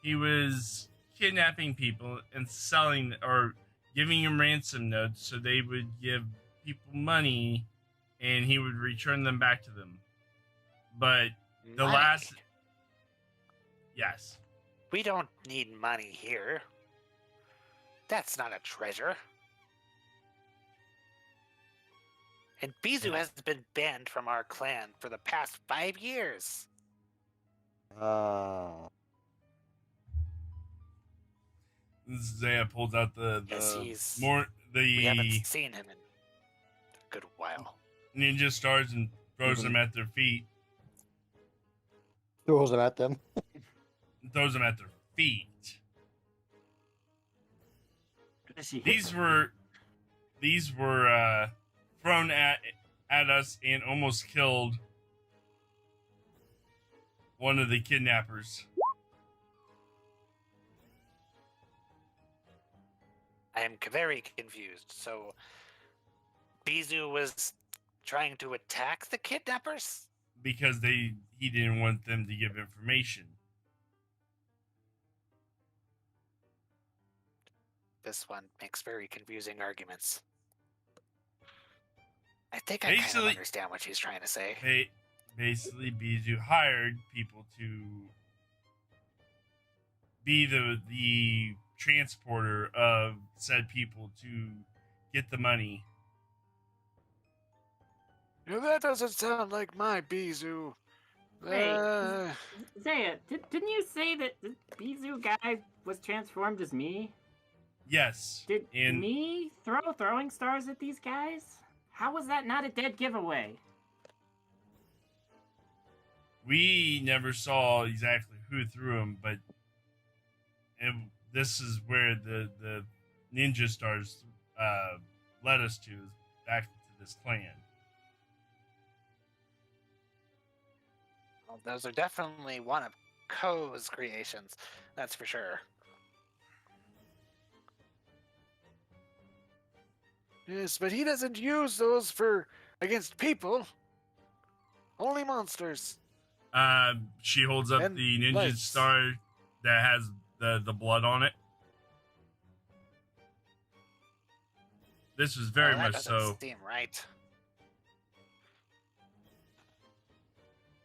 He was kidnapping people and selling or giving them ransom notes so they would give people money and he would return them back to them. But the Money? last... Yes. We don't need money here. That's not a treasure. And Bizu has been banned from our clan for the past 5 years. Zaya pulls out the Yes, the we haven't seen him in a good while. ninja stars and throws them at their feet. Throws them at them. Throws them at their feet. She hit These them. were thrown at us and almost killed one of the kidnappers. I am very confused. So, Bizu was trying to attack the kidnappers? Because he didn't want them to give information. This one makes very confusing arguments. I think I kind of Basically- understand what she's trying to say. Basically, Bizu hired people to be the transporter of said people to get the money. Yeah, that doesn't sound like my Bizu. Wait, Zaya, didn't you say that the Bizu guy was transformed as me? Yes. Did and me throw throwing stars at these guys? How was that not a dead giveaway? we never saw exactly who threw them, but this is where the ninja stars led us to, is back to this clan. Well, those are definitely one of Ko's creations, that's for sure. Yes, but he doesn't use those against people. Only monsters. She holds up And the ninja legs. star that has the blood on it. This was very Well, that much doesn't so. seem right.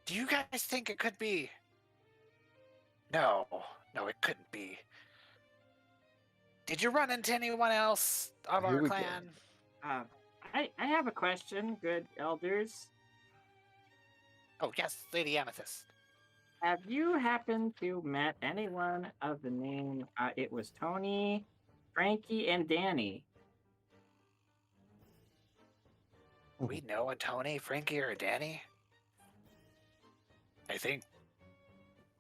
Do you guys think it could be? No, it couldn't be. Did you run into anyone else of Here our we go. clan? I have a question, good elders. Oh, yes, Lady Amethyst. Have you happened to met anyone of the name? It was Tony, Frankie, and Danny. We know a Tony, Frankie, or a Danny? I think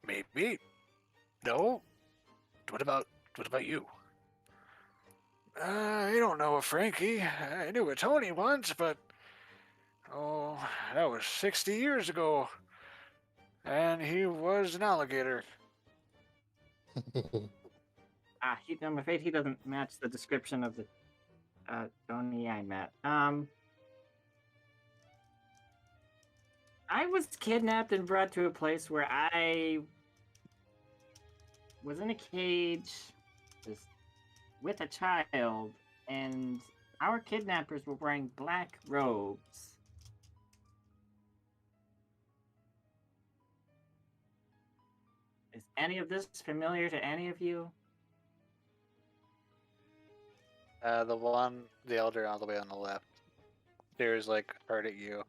maybe. No. What about you? I don't know a Frankie. I knew a Tony once, but that was 60 years ago. And he was an alligator. I'm afraid he doesn't match the description of the Tony I met. I was kidnapped and brought to a place where I was in a cage just with a child, and our kidnappers were wearing black robes. Is any of this familiar to any of you? The elder all the way on the left, stares like hard at you,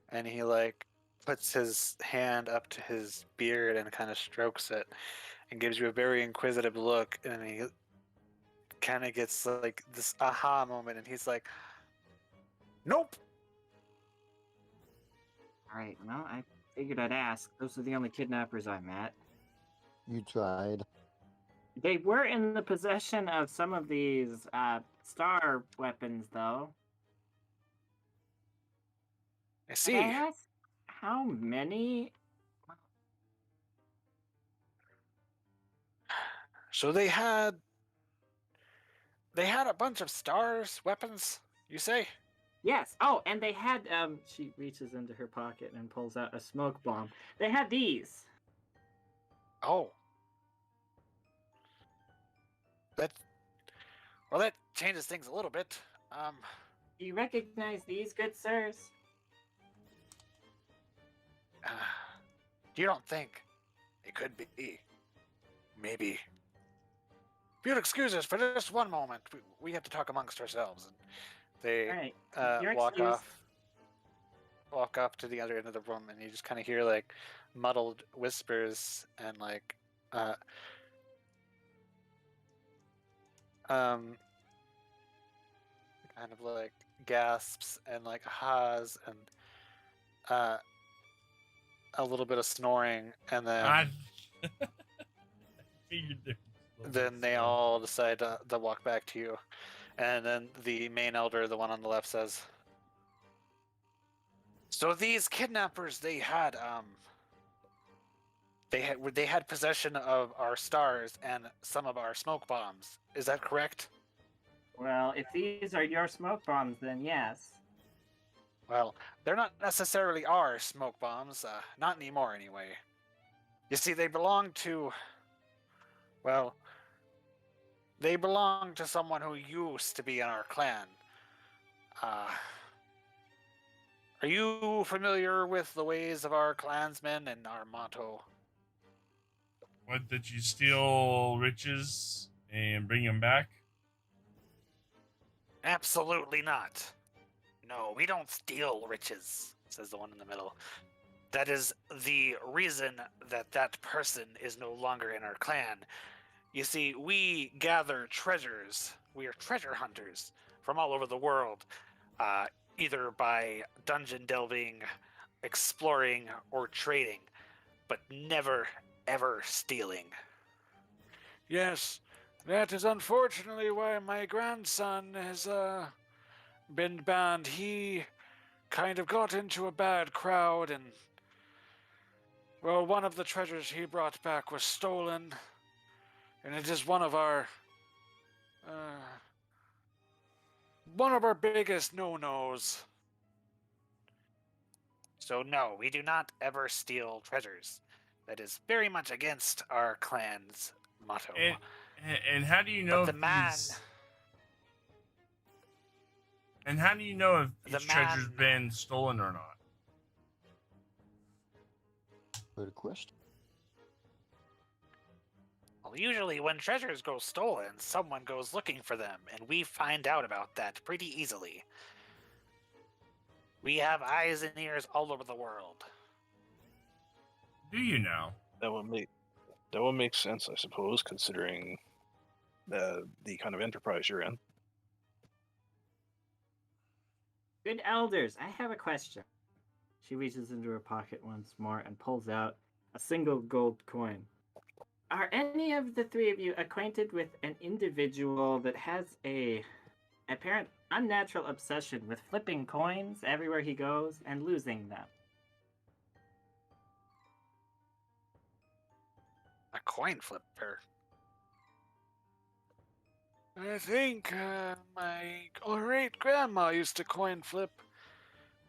and he like puts his hand up to his beard and kind of strokes it, and gives you a very inquisitive look, and he kind of gets like this aha moment, and he's like, "Nope." All right, well, I figured I'd ask. Those are the only kidnappers I met. You tried. They were in the possession of some of these star weapons, though. I see. Can I ask how many? So they had a bunch of stars weapons, you say? Yes. Oh, and they had. She reaches into her pocket and pulls out a smoke bomb. They had these. Oh. That changes things a little bit. Do you recognize these, good sirs? You don't think it could be? Maybe. If you'll excuse us for just one moment, we have to talk amongst ourselves. And they All right. Your walk excuse. off to the other end of the room, and you just kind of hear like muddled whispers and like kind of like gasps and like ahas and a little bit of snoring, and then I figured there was a little then they stuff. all decide to walk back to you, and then the main elder, the one on the left, says, "So these kidnappers, they had possession of our stars and some of our smoke bombs. Is that correct?" Well, if these are your smoke bombs, then yes. Well, they're not necessarily our smoke bombs, not anymore anyway. You see, they belong to someone who used to be in our clan. Are you familiar with the ways of our clansmen and our motto? What, did you steal riches and bring them back? Absolutely not. No, we don't steal riches, says the one in the middle. That is the reason that person is no longer in our clan. You see, we gather treasures. We are treasure hunters from all over the world, either by dungeon delving, exploring, or trading, but never, ever stealing. Yes, that is unfortunately why my grandson has been banned. He kind of got into a bad crowd, and well, one of the treasures he brought back was stolen, and it is one of our biggest no-nos. So no, we do not ever steal treasures. That is very much against our clan's motto. And how do you know But the man, these... And how do you know if The his treasure's man- been stolen or not? Good question. Well, usually when treasures go stolen, someone goes looking for them, and we find out about that pretty easily. We have eyes and ears all over the world. Do you know? That would make sense, I suppose, considering the kind of enterprise you're in. Good elders, I have a question. She reaches into her pocket once more and pulls out a single gold coin. Are any of the three of you acquainted with an individual that has a apparent unnatural obsession with flipping coins everywhere he goes and losing them? A coin flipper. I think my great grandma used to coin flip.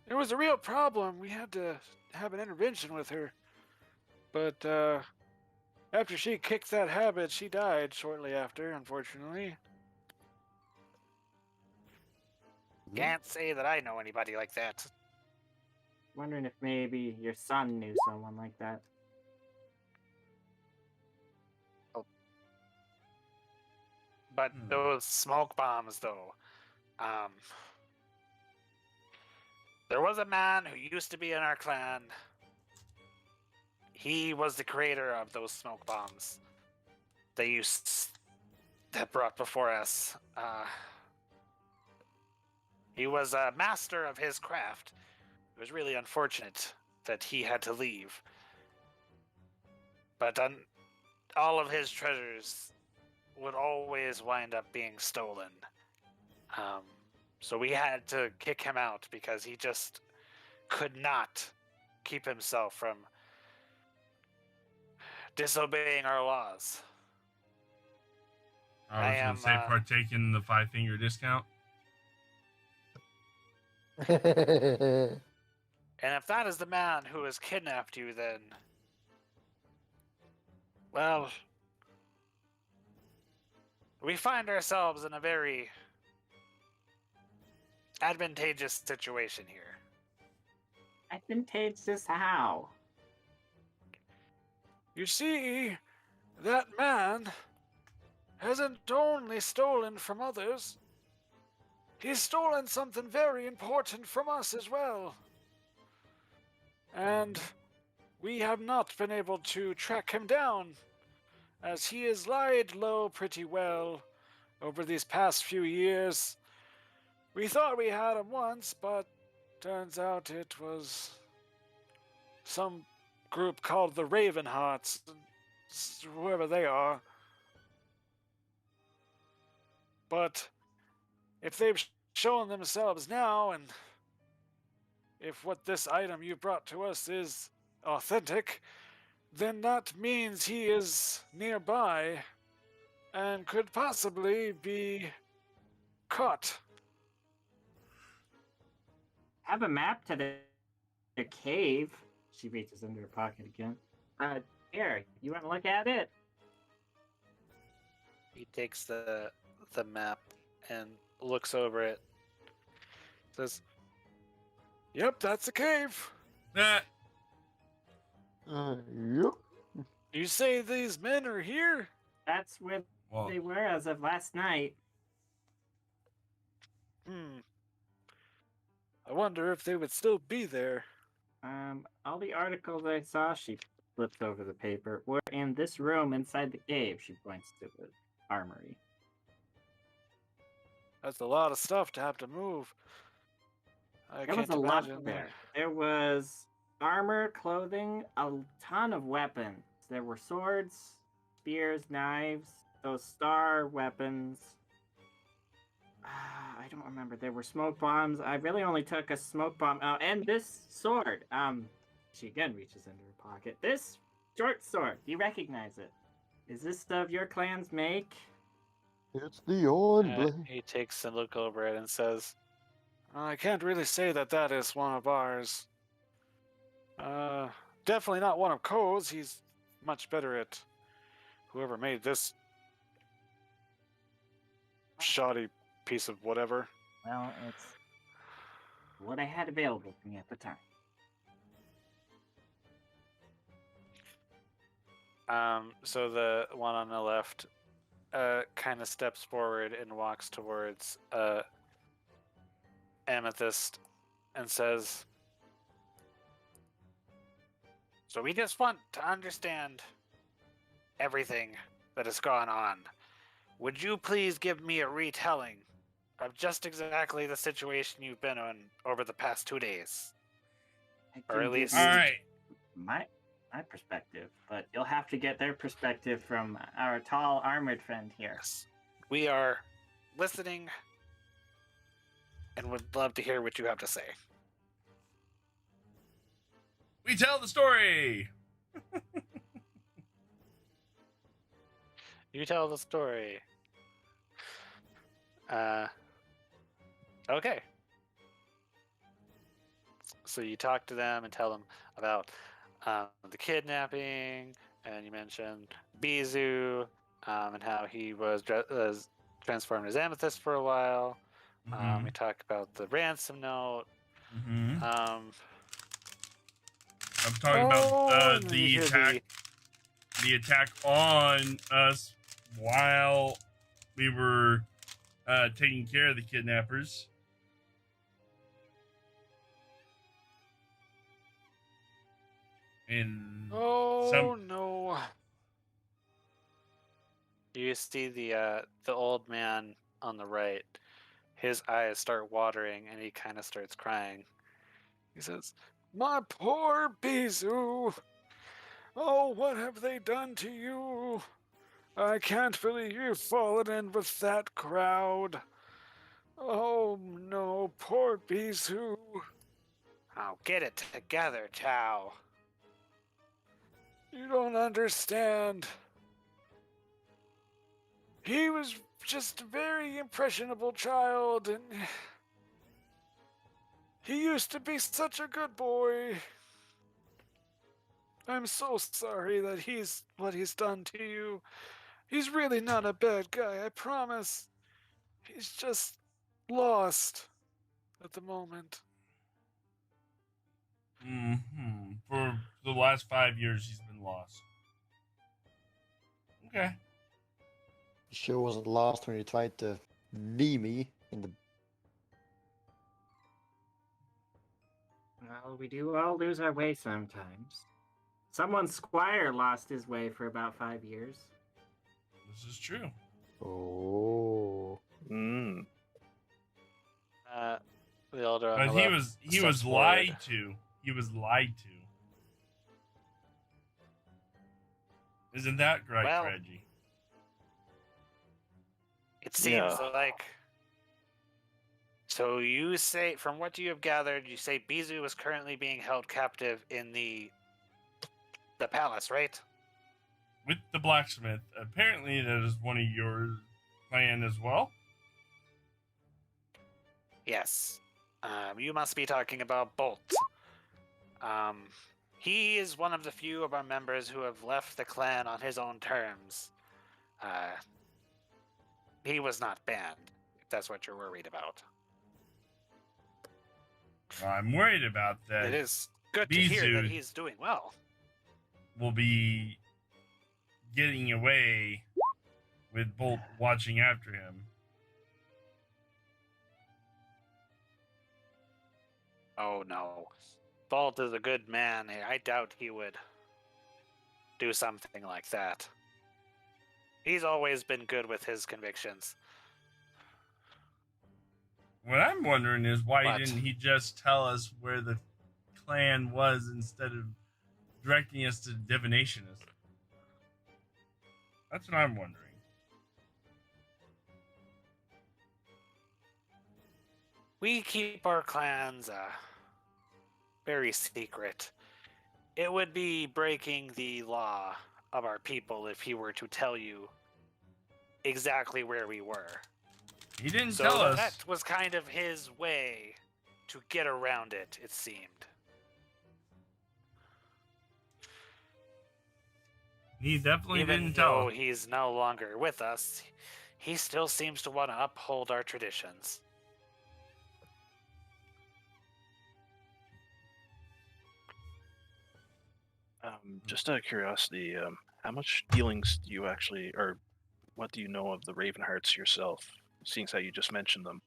It was a real problem. We had to have an intervention with her. But after she kicked that habit, she died shortly after, unfortunately. Can't say that I know anybody like that. Wondering if maybe your son knew someone like that. But those smoke bombs, though. There was a man who used to be in our clan. He was the creator of those smoke bombs. That brought before us. He was a master of his craft. It was really unfortunate that he had to leave. But all of his treasures would always wind up being stolen. So we had to kick him out because he just could not keep himself from disobeying our laws. I was going to say partake in the 5-finger discount. And if that is the man who has kidnapped you, then, well, we find ourselves in a very advantageous situation here. Advantageous how? You see, that man hasn't only stolen from others, he's stolen something very important from us as well. And we have not been able to track him down, as he has lied low pretty well over these past few years. We thought we had him once, but turns out it was some group called the Ravenhearts, whoever they are. But if they've shown themselves now, and if what this item you brought to us is authentic, then that means he is nearby and could possibly be caught. I have a map to the cave. She reaches into her pocket again. Here, you want to look at it? He takes the map and looks over it. Says, Yep, that's a cave. Yep. You say these men are here? That's where they were as of last night. I wonder if they would still be there. All the articles I saw, she flips over the paper, were in this room inside the cave. She points to the armory. That's a lot of stuff to have to move. There was a lot there. There was armor, clothing, a ton of weapons. There were swords, spears, knives, those star weapons. I don't remember. There were smoke bombs. I really only took a smoke bomb. Oh, and this sword. She again reaches into her pocket. This short sword. Do you recognize it? Is this stuff your clan's make? It's the on blade. he takes a look over it and says, I can't really say that that is one of ours. Definitely not one of Ko's. He's much better at whoever made this shoddy piece of whatever. Well, it's what I had available to me at the time. So the one on the left kind of steps forward and walks towards Amethyst and says, "So we just want to understand everything that has gone on. Would you please give me a retelling of just exactly the situation you've been in over the past 2 days? I Or can at give least- you All right. my perspective, but you'll have to get their perspective from our tall armored friend here. Yes. We are listening and would love to hear what you have to say." We tell the story. You tell the story. Okay. So you talk to them and tell them about the kidnapping, and you mentioned Bizu, and how he was transformed as Amethyst for a while. We talk about the ransom note. Mm-hmm. Um, I'm talking about and the you hear attack. The attack on us while we were taking care of the kidnappers. And Oh no! You see the old man on the right. His eyes start watering, and he kind of starts crying. He says, My poor Bizu! Oh, what have they done to you? I can't believe you've fallen in with that crowd. Oh no, poor Bizu. Oh, get it together, Chow. You don't understand. He was just a very impressionable child, and he used to be such a good boy. I'm so sorry that he's what he's done to you. He's really not a bad guy, I promise. He's just lost at the moment. For the last 5 years, he's been lost. Okay. You sure wasn't lost when you tried to knee me in the. Well, we do all lose our way sometimes. Someone's squire lost his way for about 5 years. This is true. Oh. Mm. the elder on But the he left was steps lied forward. to. He was lied to. Isn't that right, Well, Reggie? It seems Yeah. like. So you say, from what you have gathered, you say Bizu is currently being held captive in the palace, right? With the blacksmith. Apparently, that is one of your clan as well. Yes. You must be talking about Bolt. He is one of the few of our members who have left the clan on his own terms. He was not banned, if that's what you're worried about. I'm worried about that. It is good to hear that Bizu he's doing well. will be getting away with Bolt watching after him. Oh no. Bolt is a good man. I doubt he would do something like that. He's always been good with his convictions. What I'm wondering is why But- didn't he just tell us where the clan was instead of directing us to divinationists? That's what I'm wondering. We keep our clans very secret. It would be breaking the law of our people if he were to tell you exactly where we were. He didn't So tell us. that was kind of his way to get around it, it seemed. He definitely Even didn't though tell. he's no longer with us, he still seems to want to uphold our traditions. Just out of curiosity, how much dealings do you actually, or what do you know of the Ravenhearts yourself? Seeing as how you just mentioned them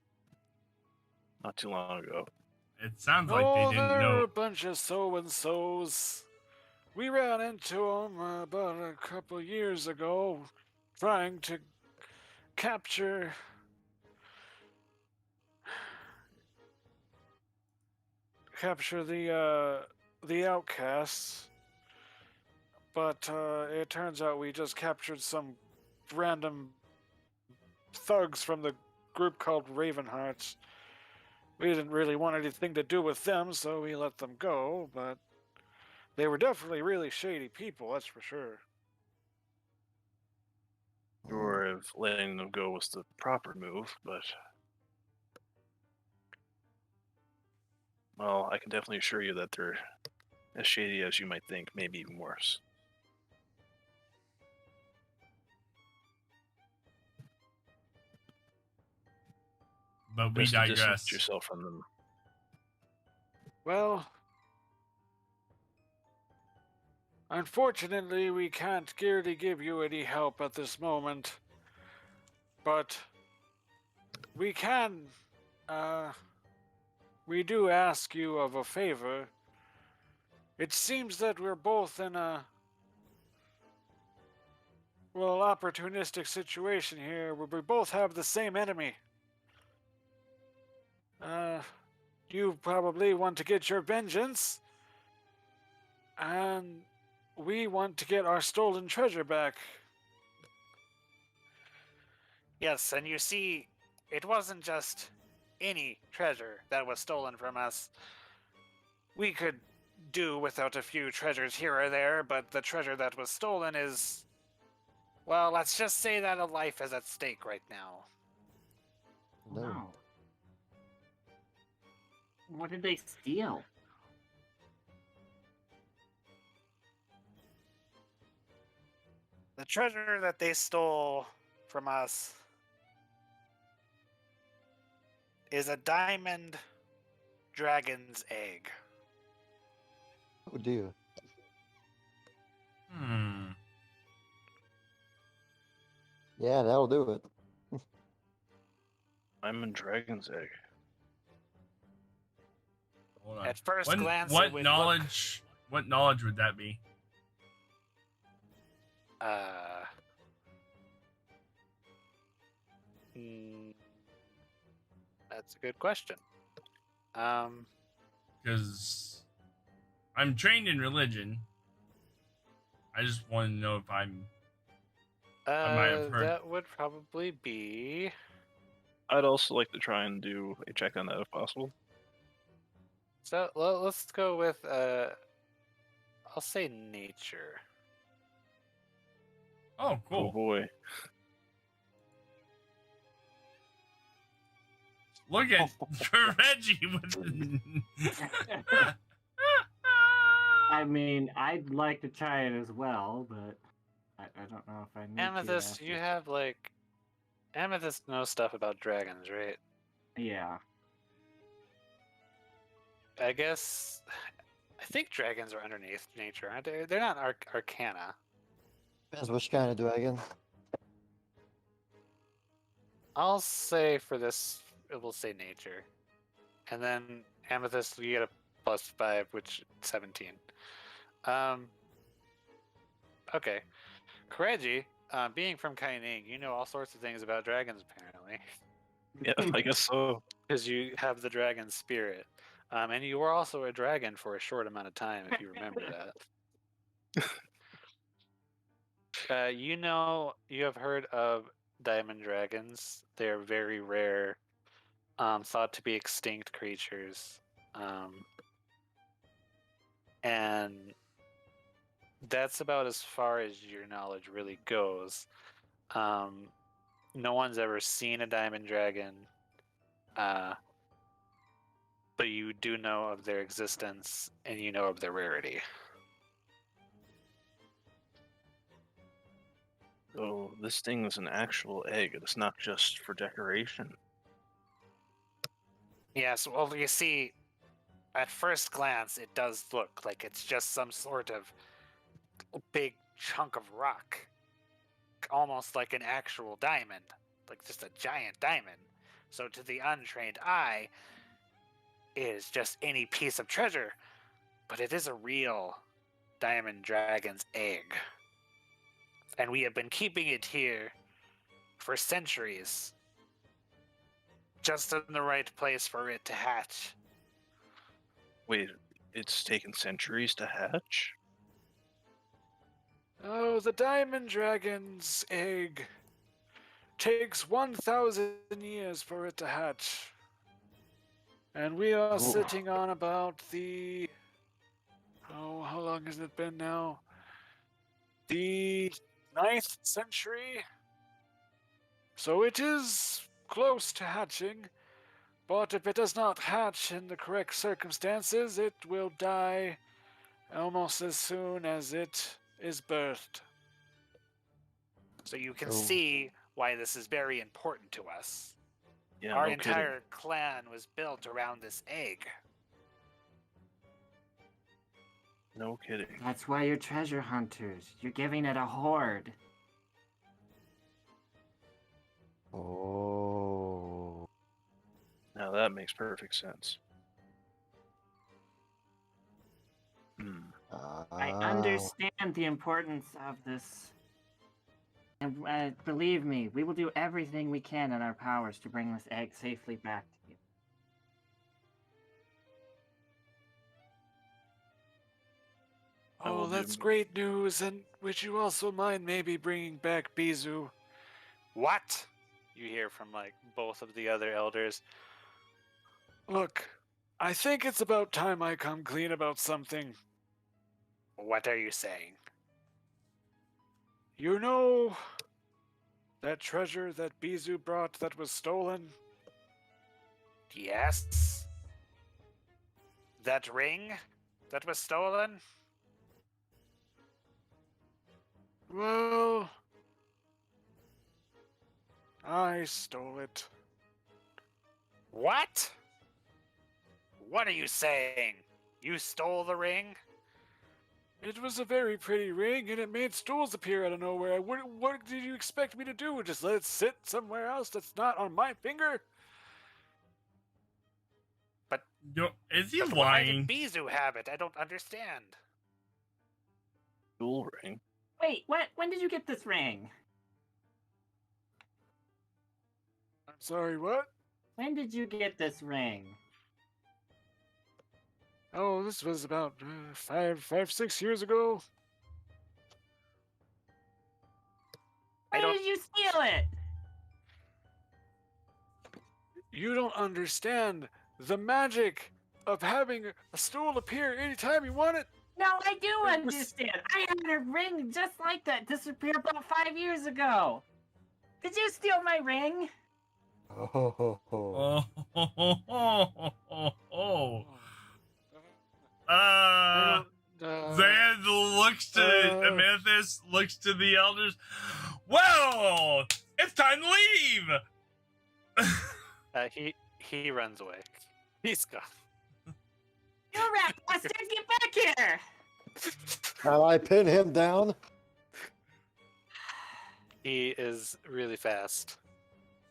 not too long ago. It sounds like they Oh, didn't they're know. a bunch of so-and-sos. We ran into them about a couple years ago, trying to capture the outcasts. But it turns out we just captured some random thugs from the group called Ravenhearts. We didn't really want anything to do with them, so we let them go, but they were definitely really shady people, that's for sure. Sure, if letting them go was the proper move, but well, I can definitely assure you that they're as shady as you might think, maybe even worse. But we Just to digress. distance yourself from them. Well, unfortunately, we can't really give you any help at this moment. But we can, we do ask you of a favor. It seems that we're both in a, well, opportunistic situation here where we both have the same enemy. You probably want to get your vengeance, and we want to get our stolen treasure back. Yes, and you see, it wasn't just any treasure that was stolen from us. We could do without a few treasures here or there, but the treasure that was stolen is... Well, let's just say that a life is at stake right now. No. Wow. What did they steal? The treasure that they stole from us is a diamond dragon's egg. Oh dear. Yeah, that'll do it. I'm in Dragon's Egg. Hold on. At first What, glance, what it would knowledge? What knowledge would that be? look... That's a good question. Because I'm trained in religion. I just want to know if I might have heard. That would probably be... I'd also like to try and do a check on that if possible. So let's go with I'll say nature. Oh, Oh cool. boy. Look at Reggie with. I mean, I'd like to try it as well, but I don't know if I need Amethyst, to. you have like... Amethyst knows stuff about dragons, right? Yeah. I guess... I think dragons are underneath nature, aren't they? They're not arcana. Depends which kind of dragon. I'll say for this, it will say nature. And then Amethyst, you get a +5, which 17. Okay. Kireji, being from Kaining, you know all sorts of things about dragons, apparently. Yeah, I guess so. Because you have the dragon spirit. And you were also a dragon for a short amount of time, if you remember that. You know, you have heard of diamond dragons. They're very rare, thought to be extinct creatures. And that's about as far as your knowledge really goes. No one's ever seen a diamond dragon, but you do know of their existence and you know of their rarity. So this thing is an actual egg. It's not just for decoration. Yes, well, you see, at first glance, it does look like it's just some sort of big chunk of rock, almost like an actual diamond, like just a giant diamond. So to the untrained eye, it is just any piece of treasure, but it is a real diamond dragon's egg. And we have been keeping it here for centuries, just in the right place for it to hatch. Wait, it's taken centuries to hatch? Oh, the diamond dragon's egg takes 1,000 years for it to hatch. And we are sitting on about the... Oh, how long has it been now? The 9th century? So it is close to hatching, but if it does not hatch in the correct circumstances, it will die almost as soon as it is birthed. So you can Oh. see why this is very important to us. Yeah, Our no entire clan was built around this egg. kidding. No kidding. That's why you're treasure hunters. You're giving it a hoard. Oh. Now that makes perfect sense. I Oh. understand the importance of this. And believe me, we will do everything we can in our powers to bring this egg safely back to you. I will Oh, do that's my- great news. And would you also mind maybe bringing back Bizu? What? You hear from like both of the other elders. Look, I think it's about time I come clean about something. What are you saying? You know that treasure that Bizu brought that was stolen? Yes? That ring that was stolen? Well, I stole it. What? What are you saying? You stole the ring? It was a very pretty ring, and it made stools appear out of nowhere. What did you expect me to do? Just let it sit somewhere else that's not on my finger? Yo, is he But why lying? did Bizu have it? I don't understand. Jewel ring. Wait, what? When did you get this ring? I'm sorry, what? When did you get this ring? Oh, this was about 6 years ago. I When don't- did you steal it? You don't understand the magic of having a stool appear anytime you want it. No, I do It was- understand. I had a ring just like that disappear about 5 years ago. Did you steal my ring? Oh. Oh, oh, oh, oh, oh, oh. I don't- Zan looks to Amethyst, looks to the elders. Well, it's time to leave. He runs away. He's gone. You rat bastard, get back here! Shall I pin him down? He is really fast.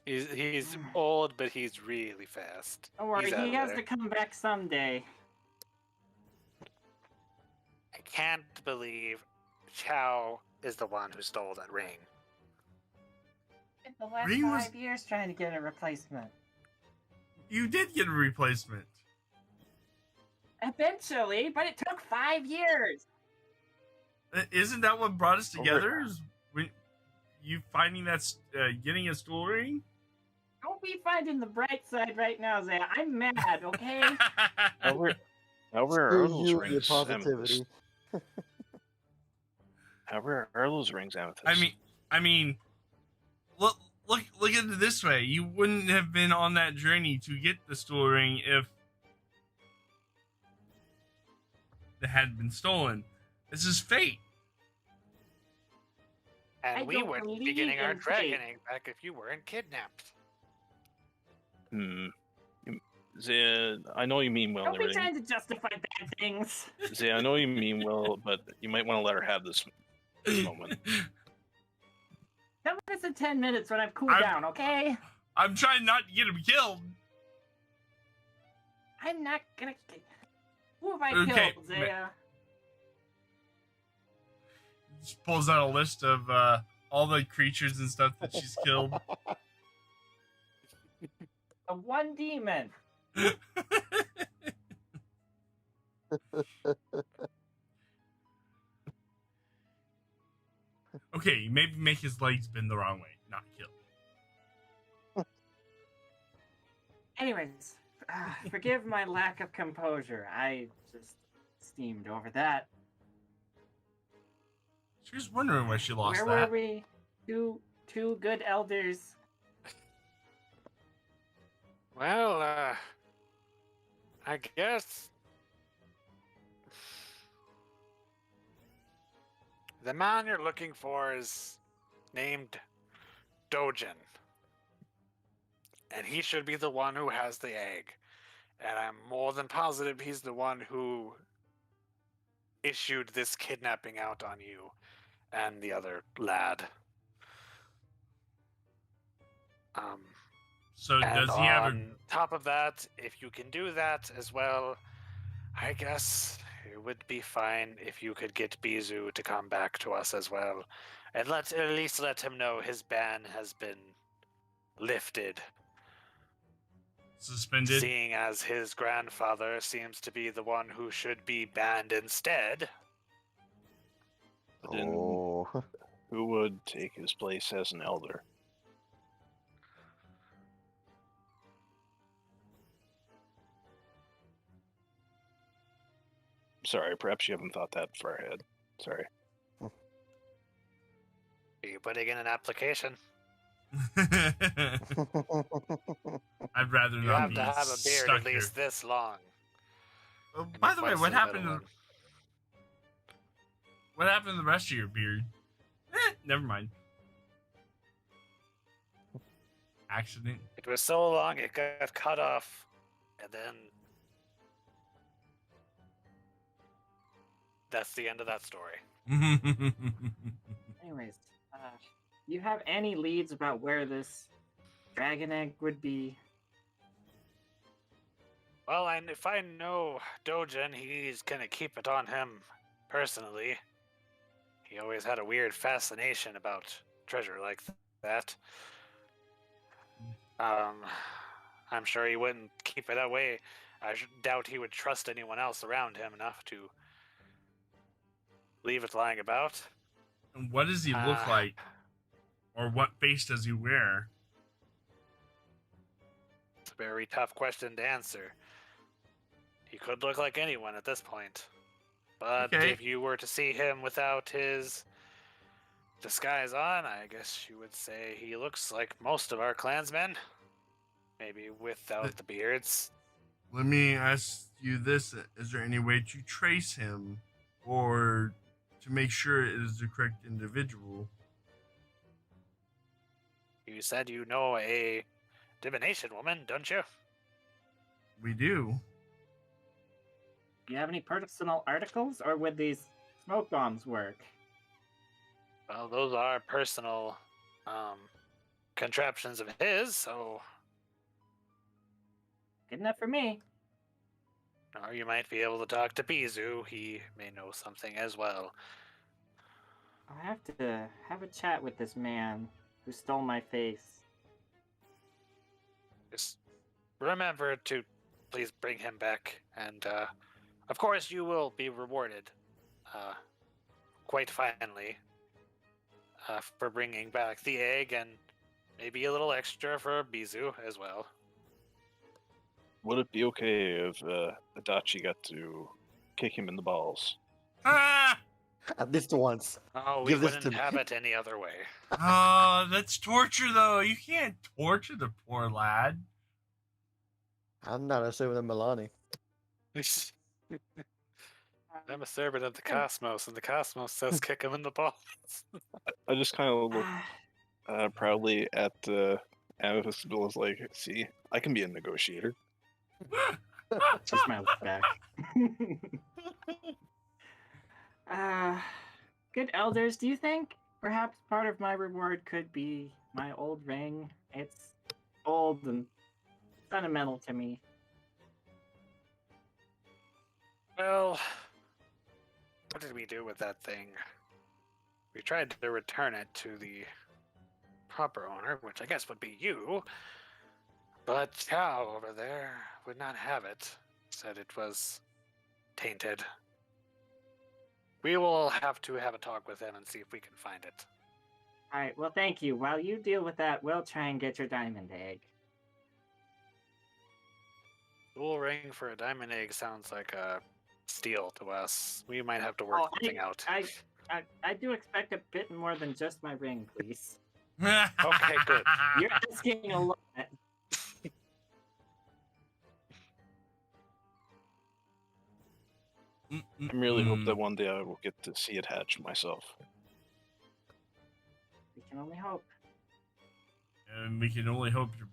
He's old, but he's really fast. Don't worry, He's out he of has there. to come back someday. I can't believe Chow is the one who stole that ring. Spent the last Ring was- 5 years trying to get a replacement. You did get a replacement. Eventually, but it took 5 years. Isn't that what brought us together? Is when you finding that getting a stool ring? Don't be finding the bright side right now, Zay. I'm mad, okay? Now where are Screw those you, your rings? positivity. Amethyst? Where are those rings, Amethyst? I mean, look at it this way. You wouldn't have been on that journey to get the stool ring if it had been stolen. This is fate. And I we don't wouldn't be believe getting our in dragon fate. egg back if you weren't kidnapped. You Zia, I know you mean well Don't and be everything. trying to justify bad things. Zia, I know you mean well, but you might want to let her have this moment. That was in 10 minutes when I've cooled I'm- down, okay? I'm trying not to get him killed. I'm not gonna. Who have I Okay, killed, Zaya? Just pulls out a list of all the creatures and stuff that she's killed. The one demon. Okay, maybe make his legs bend the wrong way, not kill. Anyways, forgive my lack of composure. I just steamed over that. She was wondering why she lost Where that. were we? Two good elders. Well, I guess the man you're looking for is named Dojin. And he should be the one who has the egg. And I'm more than positive he's the one who issued this kidnapping out on you and the other lad. So And does he have a... on top of that, if you can do that as well, I guess it would be fine if you could get Bizu to come back to us as well. And at least let him know his ban has been lifted. suspended? Seeing as his grandfather seems to be the one who should be banned instead. Then Oh. who would take his place as an elder? Sorry, perhaps you haven't thought that far ahead. Sorry. Are you putting in an application? I'd rather You not have be to have a beard stuck at least this long. Here. Oh, and by your the way, voice what is a happened little to one. what happened to the rest of your beard? Never mind. Accident. It was so long it got cut off, and then that's the end of that story. Anyways, you have any leads about where this dragon egg would be? Well, and if I know Dojin, he's gonna keep it on him personally. He always had a weird fascination about treasure like that. I'm sure he wouldn't keep it that way. I doubt he would trust anyone else around him enough to leave it lying about. And what does he look like? Or what face does he wear? It's a very tough question to answer. He could look like anyone at this point. But Okay. if you were to see him without his disguise on, I guess you would say he looks like most of our clansmen. Maybe without the beards. Let me ask you this. Is there any way to trace him or to make sure it is the correct individual? You said you know a divination woman, don't you? We do. Do you have any personal articles, or would these smoke bombs work? Well, those are personal contraptions of his, so Good enough for me. or you might be able to talk to Bizu. He may know something as well. I'll have to have a chat with this man who stole my face. Just remember to please bring him back, and of course you will be rewarded quite finely for bringing back the egg, and maybe a little extra for Bizu as well. Would it be okay if Adachi got to kick him in the balls? Ah! At least once. Oh, we Give this wouldn't to have me. it any other way. Oh, that's torture, though. You can't torture the poor lad. I'm not assuming Milani. I'm a servant of the cosmos, and the cosmos says kick him in the balls. I just kind of look proudly at Amethyst and was like, see, I can be a negotiator. She smiles back. Good elders, do you think perhaps part of my reward could be my old ring? It's old and sentimental to me. Well, what did we do with that thing? We tried to return it to the proper owner, which I guess would be you. But Chow over there would not have it. Said it was tainted. We will have to have a talk with him and see if we can find it. Alright, well, thank you. While you deal with that, we'll try and get your diamond egg. Dual ring for a diamond egg sounds like a steal to us. We might have to work Oh, something out. I do expect a bit more than just my ring, please. Okay, good. You're asking a lot. I really hope that one day I will get to see it hatch myself. We can only hope. And we can only hope to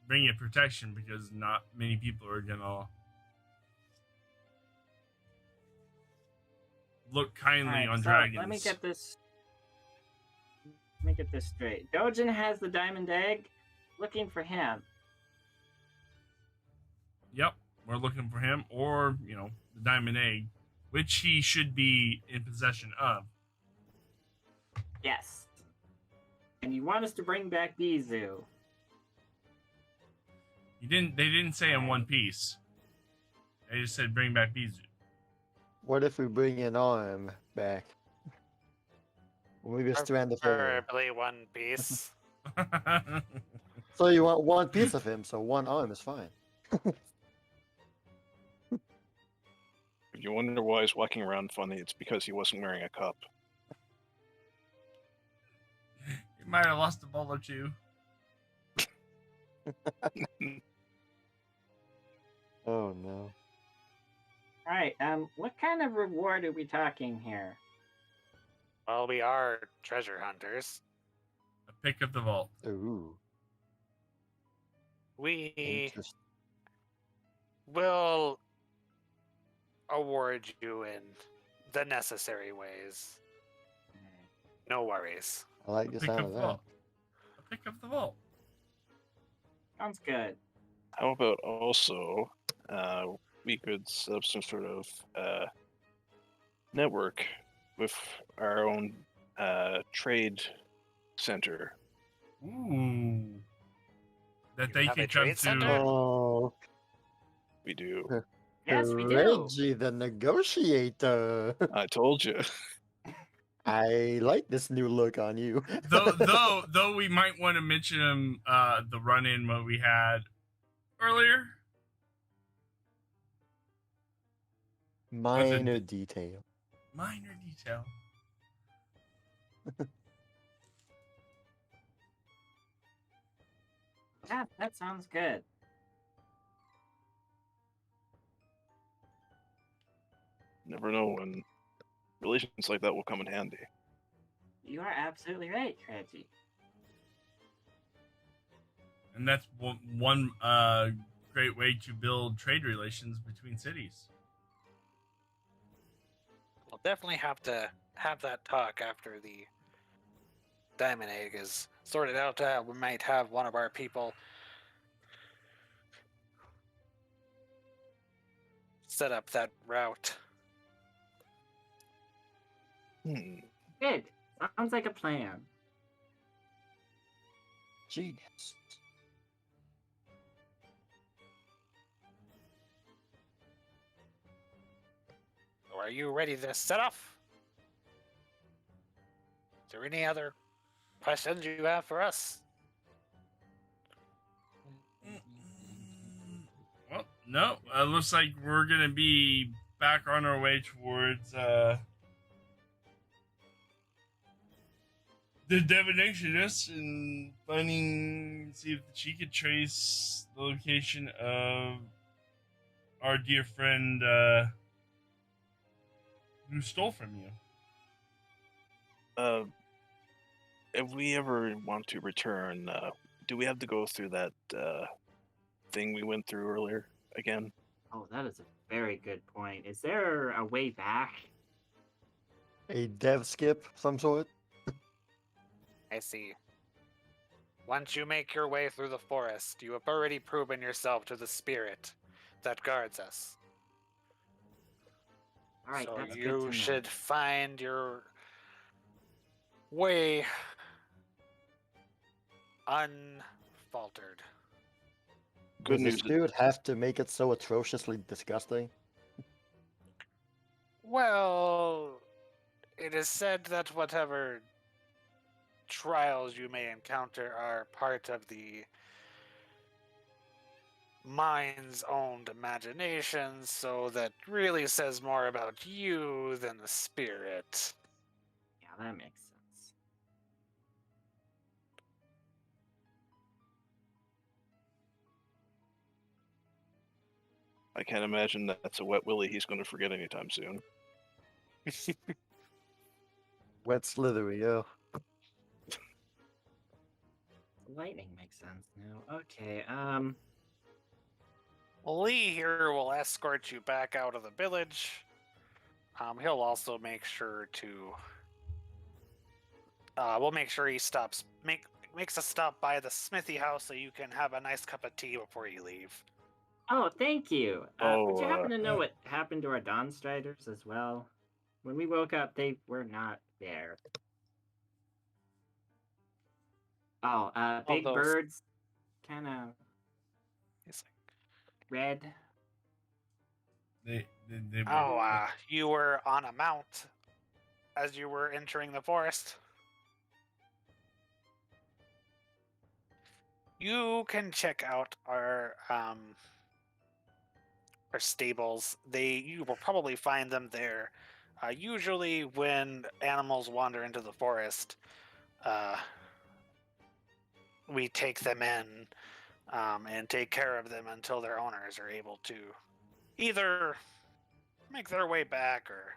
bring it protection because not many people are gonna look kindly Alright, on so dragons. Let me get this straight. Dojin has the diamond egg, looking for him. Yep, we're looking for him, or the diamond egg, which he should be in possession of. Yes. And you want us to bring back Bizu. They didn't say in one piece. They just said bring back Bizu. What if we bring an arm back? Or maybe a strand of hair. Preferably one piece. So you want one piece of him, so one arm is fine. If you wonder why he's walking around funny, it's because he wasn't wearing a cup. You might have lost a ball or two. Oh no. Alright, what kind of reward are we talking here? Well, we are treasure hunters. A pick of the vault. Ooh. We Interesting. will award you in the necessary ways. No worries. I like the Pick sound of of the that. vault. A pick of the vault. Sounds good. How about also, we could set up some sort of network with our own trade center. Ooh. That You they have can a come trade to. center? Oh, We do. Yes, we do. Reggie, the negotiator. I told you. I like this new look on you. though we might want to mention the run-in what we had earlier. Minor detail. Minor detail. Yeah, that sounds good. Never know when relations like that will come in handy. You are absolutely right, Reggie. And that's one great way to build trade relations between cities. We'll definitely have to have that talk after the diamond egg is sorted out. We might have one of our people set up that route. Good. Sounds like a plan. Genius. So are you ready to set off? Is there any other questions you have for us? Well, no. Looks like we're gonna be back on our way towards the divinationist and see if she could trace the location of our dear friend who stole from you. If we ever want to return, do we have to go through that thing we went through earlier again. Oh, that is a very good point. Is there a way back? A dev skip, some sort. I see. Once you make your way through the forest, you have already proven yourself to the spirit that guards us. All right, so that's good to you know. should find your way unfaltered. Good Does the news. spirit have to make it so atrociously disgusting? Well, it is said that whatever trials you may encounter are part of the mind's own imagination, so that really says more about you than the spirit. Yeah, that makes sense. I can't imagine that's a wet willy he's going to forget anytime soon. Wet slithery, yeah. Lightning makes sense now. Okay, Lee here will escort you back out of the village. He'll also make sure to. We'll make sure he makes a stop by the smithy house so you can have a nice cup of tea before you leave. oh, thank you. Would you Oh, happen to know what happened to our Dawn Striders as well? When we woke up, they were not there. Oh, big those- birds, kind of He's red. They you were on a mount as you were entering the forest. You can check out our stables. You will probably find them there. Usually, when animals wander into the forest, we take them in and take care of them until their owners are able to either make their way back or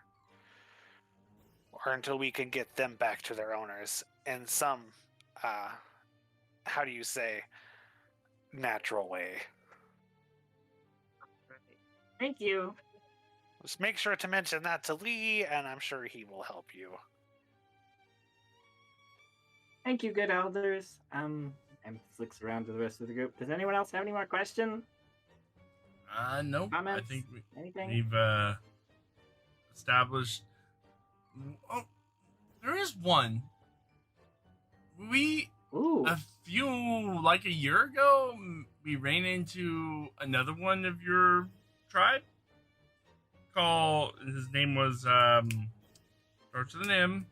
until we can get them back to their owners in some, how do you say, natural way. Thank you. Just make sure to mention that to Lee, and I'm sure he will help you. Thank you, good elders. Amethyst looks around to the rest of the group. Does anyone else have any more questions? No. I Comments? think Anything? we've established. Oh, there is one. Ooh. A year ago, we ran into another one of your tribe. His name was starts with an M.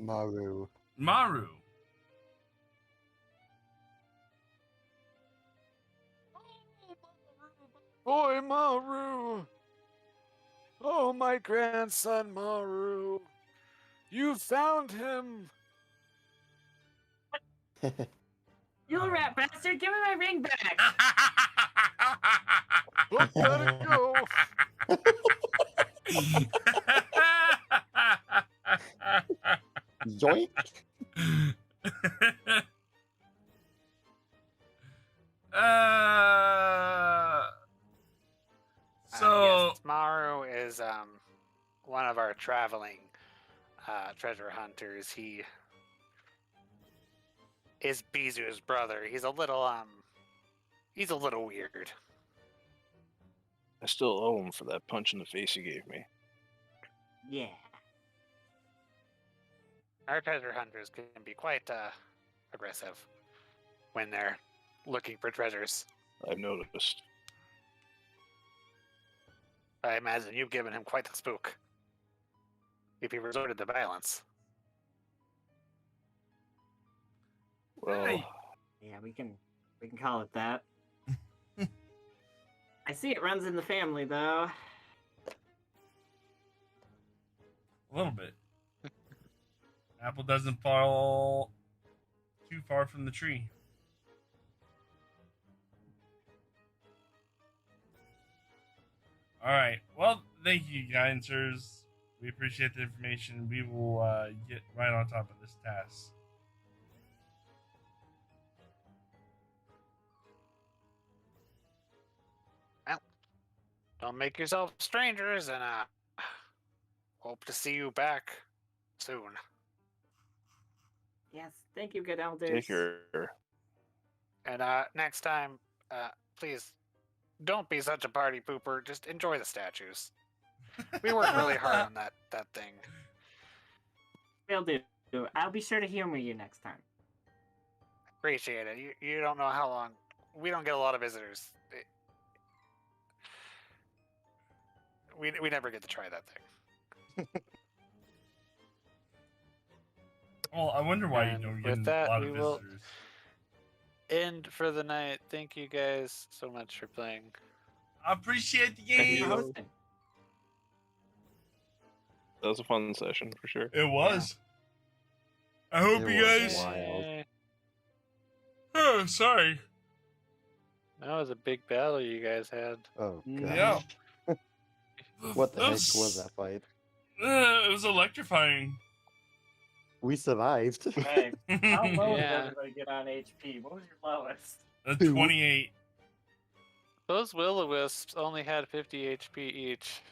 Maru. Maru. Boy, Maru! Oh, my grandson, Maru! You found him! You rat bastard, give me my ring back! Look, let it go! Yoink! So Yes, Maru is one of our traveling treasure hunters. He is Bizu's brother. He's a little weird. I still owe him for that punch in the face he gave me. Yeah. Our treasure hunters can be quite aggressive when they're looking for treasures. I've noticed. I imagine you've given him quite the spook if he resorted to violence. Well, Hey. Yeah, we can call it that. I see it runs in the family though. a little bit. Apple doesn't fall too far from the tree. All right. Well, thank you, Gamerz. We appreciate the information. We will get right on top of this task. Don't make yourself strangers, and hope to see you back soon. Yes, thank you, good elders. Take care. And next time, please don't be such a party pooper. Just enjoy the statues. We worked really hard on that thing. Will do. I'll be sure to humor you next time. Appreciate it. You don't know how long. We don't get a lot of visitors. We never get to try that thing. Well, I wonder why And you don't with get that, a lot we of will- visitors. End for the night. Thank you guys so much for playing. I appreciate the Thank you game. for hosting. That was a fun session for sure. It was. I hope It you was guys. wild. Yay. Oh, sorry. That was a big battle you guys had. Oh, God. Yeah. What the heck was that fight? It was electrifying. We survived. Hey, how low did Yeah. everybody get on HP? What was your lowest? 28. Those will-o-wisps only had 50 HP each.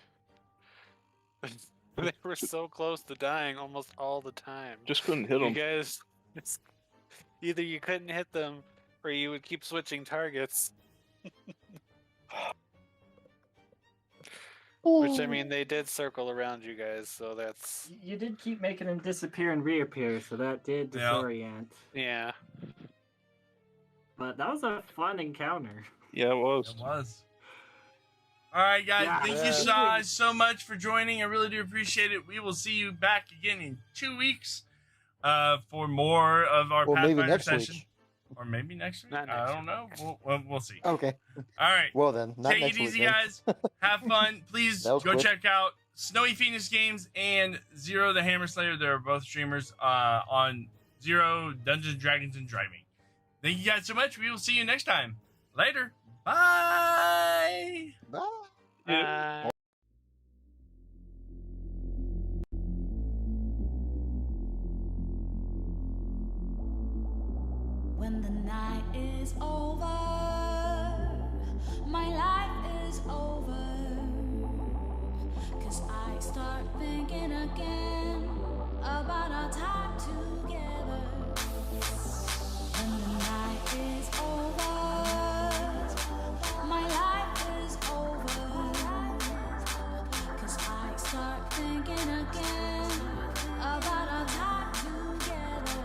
They were so close to dying almost all the time. Just couldn't hit You them. guys, either you couldn't hit them, or you would keep switching targets. Which, I mean, they did circle around you guys, so that's... You did keep making him disappear and reappear, so that did Yeah. disorient. Yeah. But that was a fun encounter. Yeah, it was. It was. All right, guys. Yeah. Thank you guys so much for joining. I really do appreciate it. We will see you back again in 2 weeks for more of our Or maybe Pathfinder next session. week. Or maybe next week. Not I next don't week, know. not next We'll see. Okay. All right. Well then, not Take next it week. easy, then. guys. Have fun. Please That was go quick. check out Snowy Phoenix Games and Zero the Hammer Slayer. They're both streamers on Zero Dungeons, Dragons, and Driving. Thank you guys so much. We will see you next time. Later. Bye. Bye. When the night is over, my life is over. 'Cause I start thinking again about our time together. When the night is over, my life is over. 'Cause I start thinking again about our time together.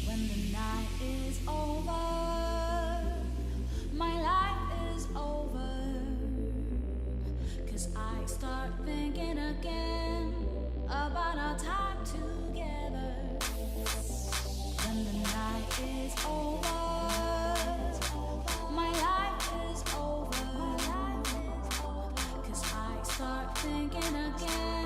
When the night is over, my life is over. 'Cause I start thinking again about our time together. When the night is over, my life is over. 'Cause I start thinking again